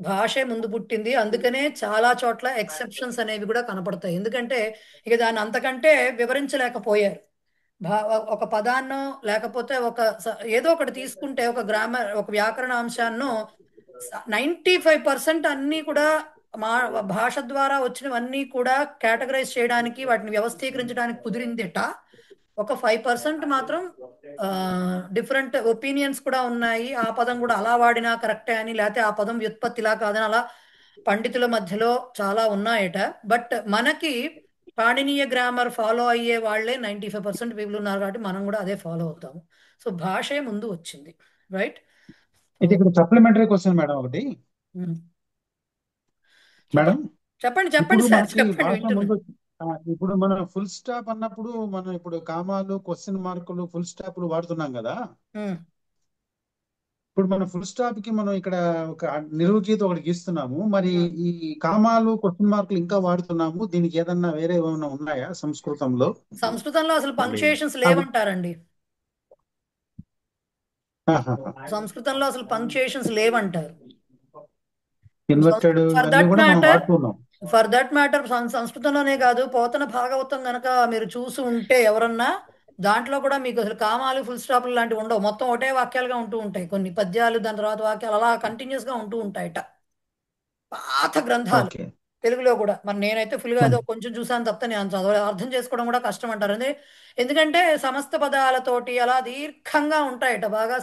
భాషే ముందు పుట్టింది, అందుకనే చాలా చోట్ల ఎక్సెప్షన్స్ అనేవి కూడా కనపడతాయి. ఎందుకంటే ఇక దాన్ని అంతకంటే వివరించలేకపోయారు. ఒక పదాన్నో లేకపోతే ఏదో ఒకటి తీసుకుంటే ఒక గ్రామర్ ఒక వ్యాకరణ అంశాన్నో 95% అన్నీ కూడా భాష ద్వారా వచ్చినవన్నీ కూడా కేటగరైజ్ చేయడానికి, వాటిని వ్యవస్థీకరించడానికి కుదిరిందిట. ఒక 5% మాత్రం డిఫరెంట్ ఒపీనియన్స్ కూడా ఉన్నాయి. ఆ పదం కూడా అలా వాడినా కరెక్టే అని, లేకపోతే ఆ పదం వ్యుత్పత్తిలా కాదని అలా పండితుల మధ్యలో చాలా ఉన్నాయట. బట్ మనకి పాణినీయ గ్రామర్ ఫాలో అయ్యే వాళ్ళే 95% పీపుల్ ఉన్నారు, కాబట్టి మనం కూడా అదే ఫాలో అవుతాము. సో భాషే ముందు వచ్చింది. రైట్. ఇది ఇక్కడ సప్లిమెంటరీ క్వశ్చన్ మేడం ఒకటి. మేడం చెప్పండి ఇప్పుడు సార్, మనకి చెప్పండి భాష వింటున్నాను. ముందు ఇప్పుడు మనం ఫుల్ స్టాప్ అన్నప్పుడు మనం ఇప్పుడు కామాలు, క్వశ్చన్ మార్కులు, ఫుల్ స్టాప్లు వాడుతున్నాం కదా. ఇప్పుడు మనం ఫుల్ స్టాప్ కి మనం ఇక్కడ ఒక నిరూపీత ఒకటి గీస్తున్నాము. మరి ఈ కామాలు, క్వశ్చన్ మార్కులు ఇంకా వాడుతున్నాము. దీనికి ఏదన్నా వేరే ఏమైనా ఉన్నాయా సంస్కృతంలో? సంస్కృతంలో అసలు పంక్చుయేషన్స్ లేవంటారండి. సంస్కృతంలో అసలు పంక్చుయేషన్స్ లేవంటారు. ఇన్వర్టెడ్ ఫర్ దట్ మ్యాటర్ సంస్కృతంలోనే కాదు, పోతన భాగవతం గనక మీరు చూసి ఉంటే ఎవరన్నా, దాంట్లో కూడా మీకు అసలు కామాలు, ఫుల్ స్టాప్లు లాంటివి ఉండవు. మొత్తం ఒకటే వాక్యాలుగా ఉంటూ ఉంటాయి. కొన్ని పద్యాలు, దాని తర్వాత వాక్యాలు అలా కంటిన్యూస్ గా ఉంటూ ఉంటాయట. పాత గ్రంథాలు తెలుగులో కూడా. మరి నేనైతే ఫుల్గా ఏదో కొంచెం చూసాను తప్ప నేను అర్థం చేసుకోవడం కూడా కష్టం అంటారు. ఎందుకంటే సమస్త పదాలతోటి అలా దీర్ఘంగా ఉంటాయట. బాగా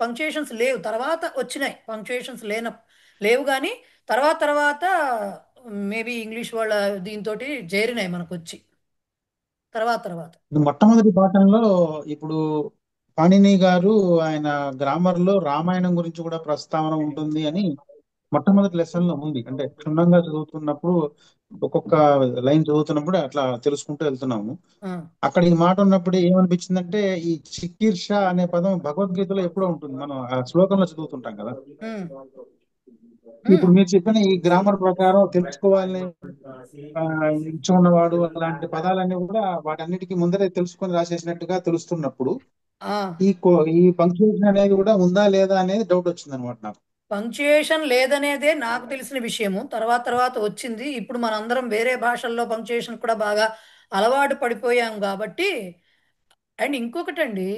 పంక్చుయేషన్స్ లేవు, తర్వాత వచ్చినాయి పంక్చుయేషన్స్ లేవు కానీ తర్వాత మేబీ ఇంగ్లీష్ వాళ్ళ దీంతో చేరినాయి మనకు వచ్చి తర్వాత. మొట్టమొదటి పాఠంలో ఇప్పుడు పాణిని గారు ఆయన గ్రామర్ లో రామాయణం గురించి కూడా ప్రస్తావన ఉంటుంది అని మొట్టమొదటి లెసన్ లో ఉంది. అంటే క్షుణ్ణంగా చదువుతున్నప్పుడు ఒక్కొక్క లైన్ చదువుతున్నప్పుడు అట్లా తెలుసుకుంటూ వెళ్తున్నాము. అక్కడ ఈ మాట ఉన్నప్పుడు ఏమనిపించిందంటే, ఈ చికీర్ష అనే పదం భగవద్గీతలో ఎప్పుడో ఉంటుంది, మనం ఆ శ్లోకంలో చదువుతుంటాం కదా. ఇప్పుడు మీరు చెప్పిన ఈ గ్రామర్ ప్రకారం తెలుసుకోవాలని ఇచ్చి ఉన్నవాడు అలాంటి పదాలన్నీ కూడా వాటన్నిటికీ ముందరే తెలుసుకొని రాసేసినట్టుగా తెలుస్తున్నప్పుడు ఈ పంక్చుయేషన్ అనేది కూడా ఉందా లేదా అనేది డౌట్ వచ్చింది అనమాట నాకు. పంక్చుయేషన్ లేదనేదే నాకు తెలిసిన విషయము. తర్వాత వచ్చింది. ఇప్పుడు మనందరం వేరే భాషల్లో పంక్చుయేషన్ కూడా బాగా అలవాటు పడిపోయాం కాబట్టి. అండ్ ఇంకొకటండి,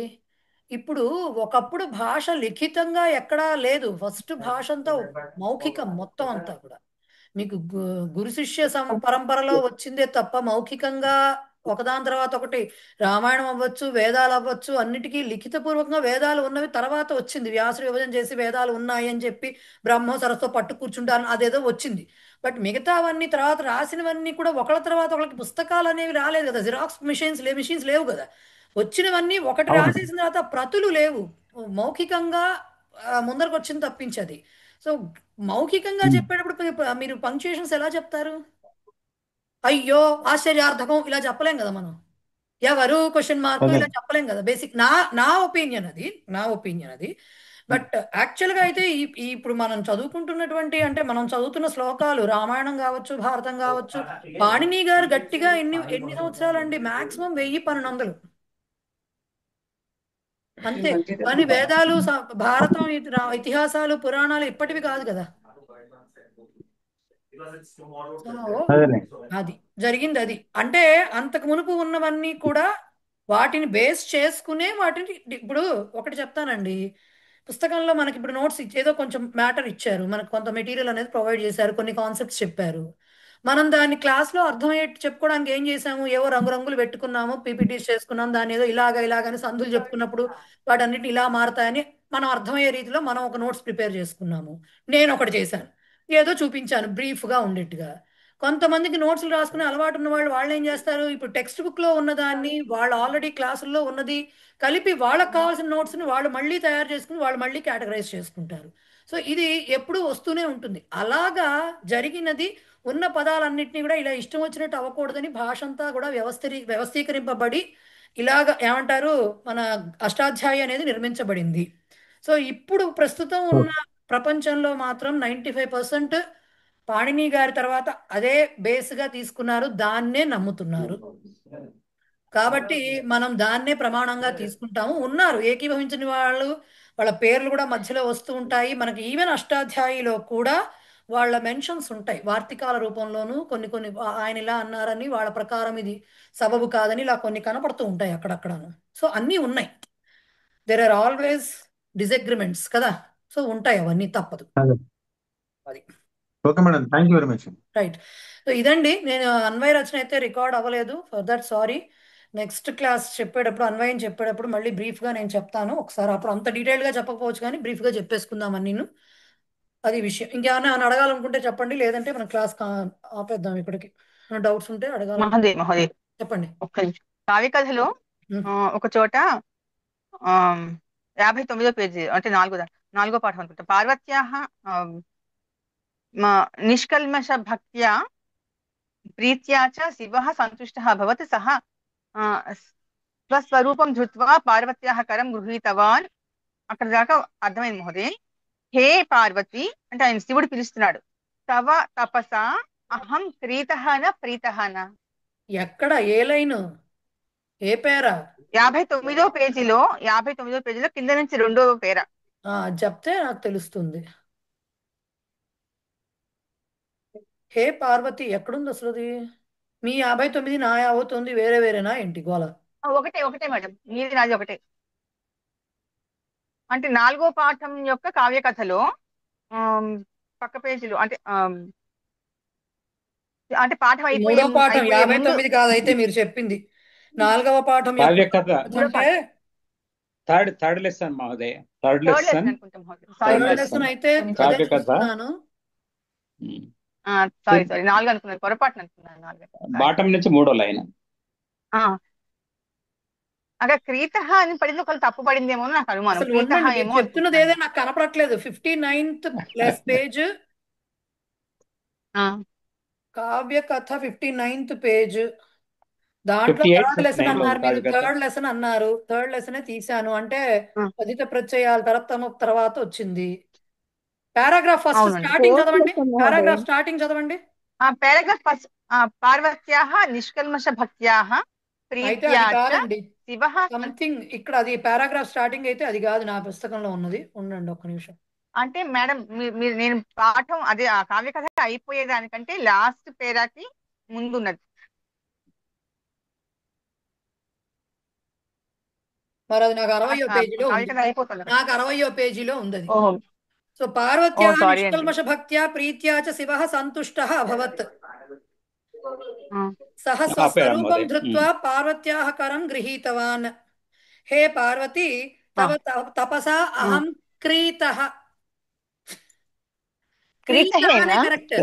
ఇప్పుడు ఒకప్పుడు భాష లిఖితంగా ఎక్కడా లేదు. ఫస్ట్ భాష అంతా మౌఖికం మొత్తం అంతా కూడా. మీకు గురు శిష్య పరంపరలో వచ్చిందే తప్ప మౌఖికంగా ఒకదాని తర్వాత ఒకటి రామాయణం అవ్వచ్చు, వేదాలు అవ్వచ్చు, అన్నిటికీ లిఖితపూర్వకంగా వేదాలు ఉన్నవి తర్వాత వచ్చింది. వ్యాసుడు విభజన చేసి వేదాలు ఉన్నాయి అని చెప్పి బ్రహ్మ సరస్సు పట్టు కూర్చుంటారు, అదేదో వచ్చింది. బట్ మిగతావన్నీ తర్వాత రాసినవన్నీ కూడా ఒకళ్ళ తర్వాత ఒకళ్ళకి పుస్తకాలు అనేవి రాలేదు కదా. జిరాక్స్ మిషన్స్ లేవు కదా. వచ్చినవన్నీ ఒకటి రాసేసిన తర్వాత ప్రతులు లేవు. మౌఖికంగా ముందరకు వచ్చింది తప్పించది. సో మౌఖికంగా చెప్పేటప్పుడు మీరు పంక్చుయేషన్స్ ఎలా చెప్తారు? అయ్యో ఆశ్చర్యార్థకం ఇలా చెప్పలేం కదా మనం. ఎవరు క్వశ్చన్ మార్క్ ఇలా చెప్పలేం కదా. బేసిక్ నా ఒపీనియన్ అది. బట్ యాక్చువల్గా అయితే ఇప్పుడు మనం చదువుకుంటున్నటువంటి, అంటే మనం చదువుతున్న శ్లోకాలు రామాయణం కావచ్చు, భారతం కావచ్చు, పాణిని గారు గట్టిగా ఎన్ని సంవత్సరాలు అండి? మాక్సిమం 1000-1200 అంతే. కానీ వేదాలు, భారతం, ఇతిహాసాలు, పురాణాలు ఇప్పటివి కాదు కదా. అది జరిగింది. అది అంటే అంతకు మునుపు ఉన్నవన్నీ కూడా వాటిని బేస్ చేసుకునే వాటిని. ఇప్పుడు ఒకటి చెప్తానండి, పుస్తకంలో మనకి ఇప్పుడు నోట్స్ ఏదో కొంచెం మ్యాటర్ ఇచ్చారు, మనకు కొంత మెటీరియల్ అనేది ప్రొవైడ్ చేశారు, కొన్ని కాన్సెప్ట్స్ చెప్పారు. మనం దాన్ని క్లాస్లో అర్థమయ్యేట్టు చెప్పుకోవడానికి ఏం చేసాము? ఏవో రంగురంగులు పెట్టుకున్నాము, పీపీటీస్ చేసుకున్నాం, దాని ఏదో ఇలాగని సందులు చెప్పుకున్నప్పుడు వాటన్నిటిని ఇలా మారుతాయని మనం అర్థమయ్యే రీతిలో మనం ఒక నోట్స్ ప్రిపేర్ చేసుకున్నాము. నేను ఒకటి చేశాను, ఏదో చూపించాను బ్రీఫ్గా ఉండేట్టుగా. కొంతమందికి నోట్స్లు రాసుకునే అలవాటు ఉన్న వాళ్ళు ఏం చేస్తారు? ఇప్పుడు టెక్స్ట్ బుక్లో ఉన్నదాన్ని వాళ్ళు ఆల్రెడీ క్లాసుల్లో ఉన్నది కలిపి వాళ్ళకి కావాల్సిన నోట్స్ని వాళ్ళు మళ్ళీ తయారు చేసుకుని వాళ్ళు మళ్ళీ కేటగరైజ్ చేసుకుంటారు. సో ఇది ఎప్పుడూ వస్తూనే ఉంటుంది. అలాగా జరిగినది. ఉన్న పదాలన్నింటినీ కూడా ఇలా ఇష్టం వచ్చినట్టు అవ్వకూడదని భాష అంతా కూడా వ్యవస్థీకరింపబడి ఇలాగ ఏమంటారు, మన అష్టాధ్యాయి అనేది నిర్మించబడింది. సో ఇప్పుడు ప్రస్తుతం ఉన్న ప్రపంచంలో మాత్రం 95% పాణిని గారి తర్వాత అదే బేస్గా తీసుకున్నారు, దాన్నే నమ్ముతున్నారు. కాబట్టి మనం దాన్నే ప్రమాణంగా తీసుకుంటాము. ఉన్నారు ఏకీభవించని వాళ్ళ పేర్లు కూడా మధ్యలో వస్తూ ఉంటాయి. మనకి ఈవెన్ అష్టాధ్యాయిలో కూడా వాళ్ళ మెన్షన్స్ ఉంటాయి, వార్తికాల రూపంలోనూ. కొన్ని ఆయన ఇలా అన్నారని, వాళ్ళ ప్రకారం ఇది సబబు కాదని ఇలా కొన్ని కనపడుతూ ఉంటాయి అక్కడక్కడను. సో అన్నీ ఉన్నాయి. దెర్ ఆర్ ఆల్వేస్ డిసగ్రిమెంట్స్ కదా. సో ఉంటాయి, అవన్నీ తప్పదు. అది okay madam, thank you very much. Right. So ఇదండి, నేను అన్వయ రచన అయితే రికార్డ్ అవ్వలేదు, for that sorry. Next class చెప్పేటప్పుడు, అన్వయం చెప్పేటప్పుడు మళ్ళీ బ్రీఫ్గా నేను చెప్తాను ఒకసారి. అప్పుడు అంత డీటెయిల్గా చెప్పకపోవచ్చు కానీ బ్రీఫ్గా చెప్పేసుకుందామని నేను. అది విషయం. ఇంకేమైనా అడగాలనుకుంటే చెప్పండి, లేదంటే మన క్లాస్ ఆపేద్దాం ఇప్పటికి. డౌట్స్ ఉంటే అడగాలి. మహోదయ్ చెప్పండి. కావ్య కథలో ఒక చోట 59వ పేజీ, అంటే నాలుగో పాఠం అనుకుంటా. పార్వత్యాః నిష్కల్మష భక్త్యా ప్రీత్యా చ శివః సంతుష్టः అభవత్ సహ స్వస్వరూపం ధృత్వా పార్వత్యాః కరం గృహీతవాన్. అక్కడ దాకా అర్థమైంది మహోదయ్. హే పార్వతి అంటే ఆయన శివుడు పిలుస్తున్నాడు. తవ తపసా అహం క్రీతఃన ప్రీతఃన. ఎక్కడ ఏ లైన్, ఏ పేరా? 59వ పేజీలో కింద నుంచి 2వ పేర చెప్తే నాకు తెలుస్తుంది. హే పార్వతి ఎక్కడుంది అసలు? అది మీ 59 నా 59 వేరే వేరేనా ఏంటి గోల? ఒకటే మేడం, మీది నాది ఒకటే. అంటే 4వ పాఠం యొక్క కావ్య కథలో పక్క పేజీలో అంటే పాఠం అయిపోయే 3వ పాఠం 59 కాదైతే మీరు చెప్పింది 4వ పాఠం కావ్య కథ అంటే థర్డ్ లెసన్ మహోదయ. థర్డ్ లెసన్ అయితే కావ్య కథ. సారీ 4 అనుకున్నాను, పొరపాటున అనుకున్నాను. బాటం నుంచి 3వ లైన్. అక్కడ క్రీత అని పడింది, ఒకళ్ళు తప్పు పడిందేమో నాకు అనుమానం. చెప్తున్నది ఏదో నాకు కనపడట్లేదు. 59th పేజ్ కావ్య కథ 59th పేజ్. దాంట్లో థర్డ్ లెసన్ అన్నారు మీరు. థర్డ్ లెసన్ తీశాను అంటే అధిక ప్రత్యయాల తర్వాత వచ్చింది. పారాగ్రాఫ్ ఫస్ట్ అవునండి. స్టార్టింగ్ ఫోర్త్ చదవండి. లెసన్ మహోదయ. పారాగ్రాఫ్ స్టార్టింగ్ చదవండి. పారాగ్రాఫ్ ఫస్ట్ పార్వత్యాః నిష్కల్మష భక్త్యాః అయితే ప్రీత్యా అది చ కాదండి, శివః సంథింగ్ ఇక్కడ అది పారాగ్రాఫ్ స్టార్టింగ్ అయితే అది కాదు, నా పుస్తకంలో ఉన్నది. ఉండండి ఒక్క నిమిషం. అంటే మేడం మీరు నేను పాఠం అదే ఆ కావ్య కథ అయిపోయేదానికంటే లాస్ట్ పేరాకి ముందున్నది. మరి అది నాకు 60వ పేజీలో కావ్య ఉంది. కథ అయిపోతుంది. నాకు 60వ పేజీలో ఉంది అది. ఓహో సో పార్వత్యా ఓ సారీ అండి. నిష్కల్మష భక్త్యా ప్రీత్యా చ శివః సంతుష్టః అభవత్. సహ స్వస్వరూపం ధృత్వా పార్వత్యాః కరం గృహీతవాన్. హే పార్వతి తవ తపసా అహం క్రీతః. క్రీతః అనే కరెక్ట్.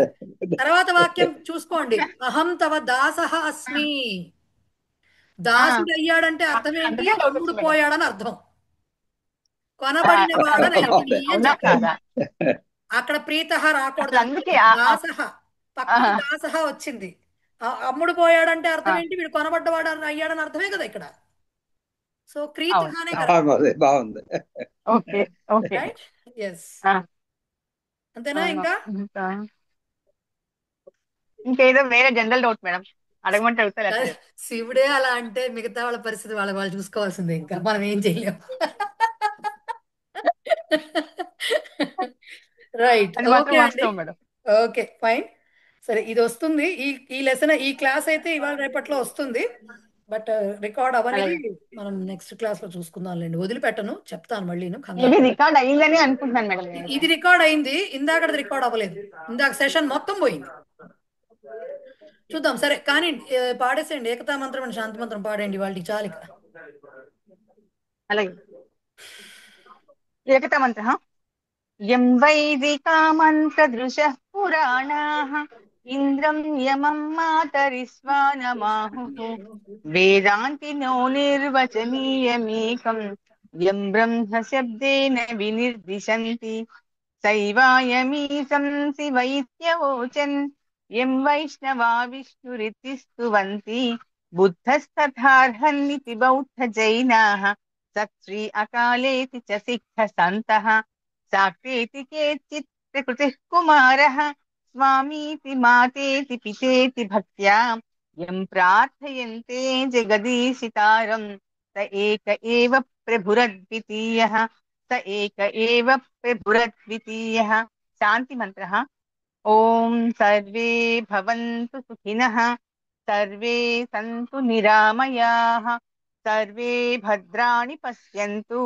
తర్వాత వాక్యం చూసుకోండి. అహం తవ దాసః అస్మి. దాసుడు అయ్యాడంటే అర్థం ఏంటి? అమ్ముడు పోయాడని అర్థం. కొనబడిన వాడని అని చెప్పాలి. అక్కడ ప్రీతః రాకూడదు, అందుకే దాసః. పక్కన దాసః వచ్చింది. అమ్ముడు పోయాడంటే అర్థం ఏంటి? వీడు కొనబడ్డవాడు అయ్యాడని అర్థమే కదా ఇక్కడ. సో క్రీతః అనే బాగుంది. Okay okay right. ఎస్, అంతేనా? ఇంకా ఇంకేదో వేరే జనరల్ డౌట్ మేడం అడగమంటే అడుగుతారు. శివుడే అలా అంటే మిగతా వాళ్ళ పరిస్థితి వాళ్ళు చూసుకోవాల్సిందే, ఇంకా మనం ఏం చేయలేం. రైట్, ఓకే అండి. Okay fine. సరే, ఇది వస్తుంది. ఈ లెసన్, ఈ క్లాస్ అయితే ఇవాళ రేపట్లో వస్తుంది. బట్ రికార్డ్ అవన్నీ మనం నెక్స్ట్ క్లాస్ లో చూసుకుందాం లేండి. వదిలిపెట్టను, చెప్తాను మళ్ళీ. రికార్డ్ అయిందని అనుకుంటున్నాను మేడం. ఇది రికార్డ్ అయింది, ఇందాకది రికార్డ్ అవ్వలేదు. ఇందాక సెషన్ మొత్తం పోయింది. చూద్దాం. సరే కానీ పాడేసేయండి. ఏకతా మంత్రం అండ్ శాంతి మంత్రం పాడేయండి వాళ్ళకి చాలు. అలాగే ఏకతా మంత్ర. యం వైదికా మంత్రదృశః పురాణాః ఇంద్రం యమం మాతరిస్వానమాహుః వేదాంతినో నిర్వచనీయమేకం యం బ్రహ్మ శబ్దేన వినిర్దిశంతి సైవాయమీశం శివైత్యవోచన్ యం వైష్ణవా విష్ణురితి స్తువంతి బుద్ధస్తథార్హన్నితి బౌద్ధ జైనాః సత్శ్రీ అకాలేతి చ సిద్ధ సంతః సాక్షేతి కేచిత్ ప్రకృతిః కుమారః స్వామీతి మాతేతి పితేతి భక్త్యా యం ప్రార్థయంతే జగదీశితారం స ఏక ఏవ ప్రభురద్వితీయః స ఏక ఏవ ప్రభురద్వితీయః. శాంతి మంత్రః. ఓం సర్వే భవంతు సుఖినః, సర్వే సంతు నిరామయాః, సర్వే భద్రాణి పశ్యంతు,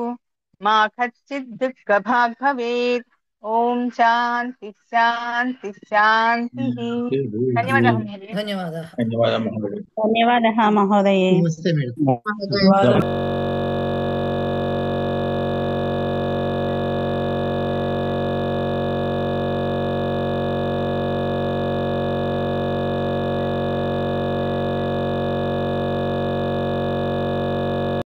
మా కచ్చిత్ దుఃఖభాగ్ భవేత్. ఓం శాంతి శాంతి శాంతి. ధన్యవాదాలు. ధన్యవాదాः మహోదయే. నమస్తే మేడం.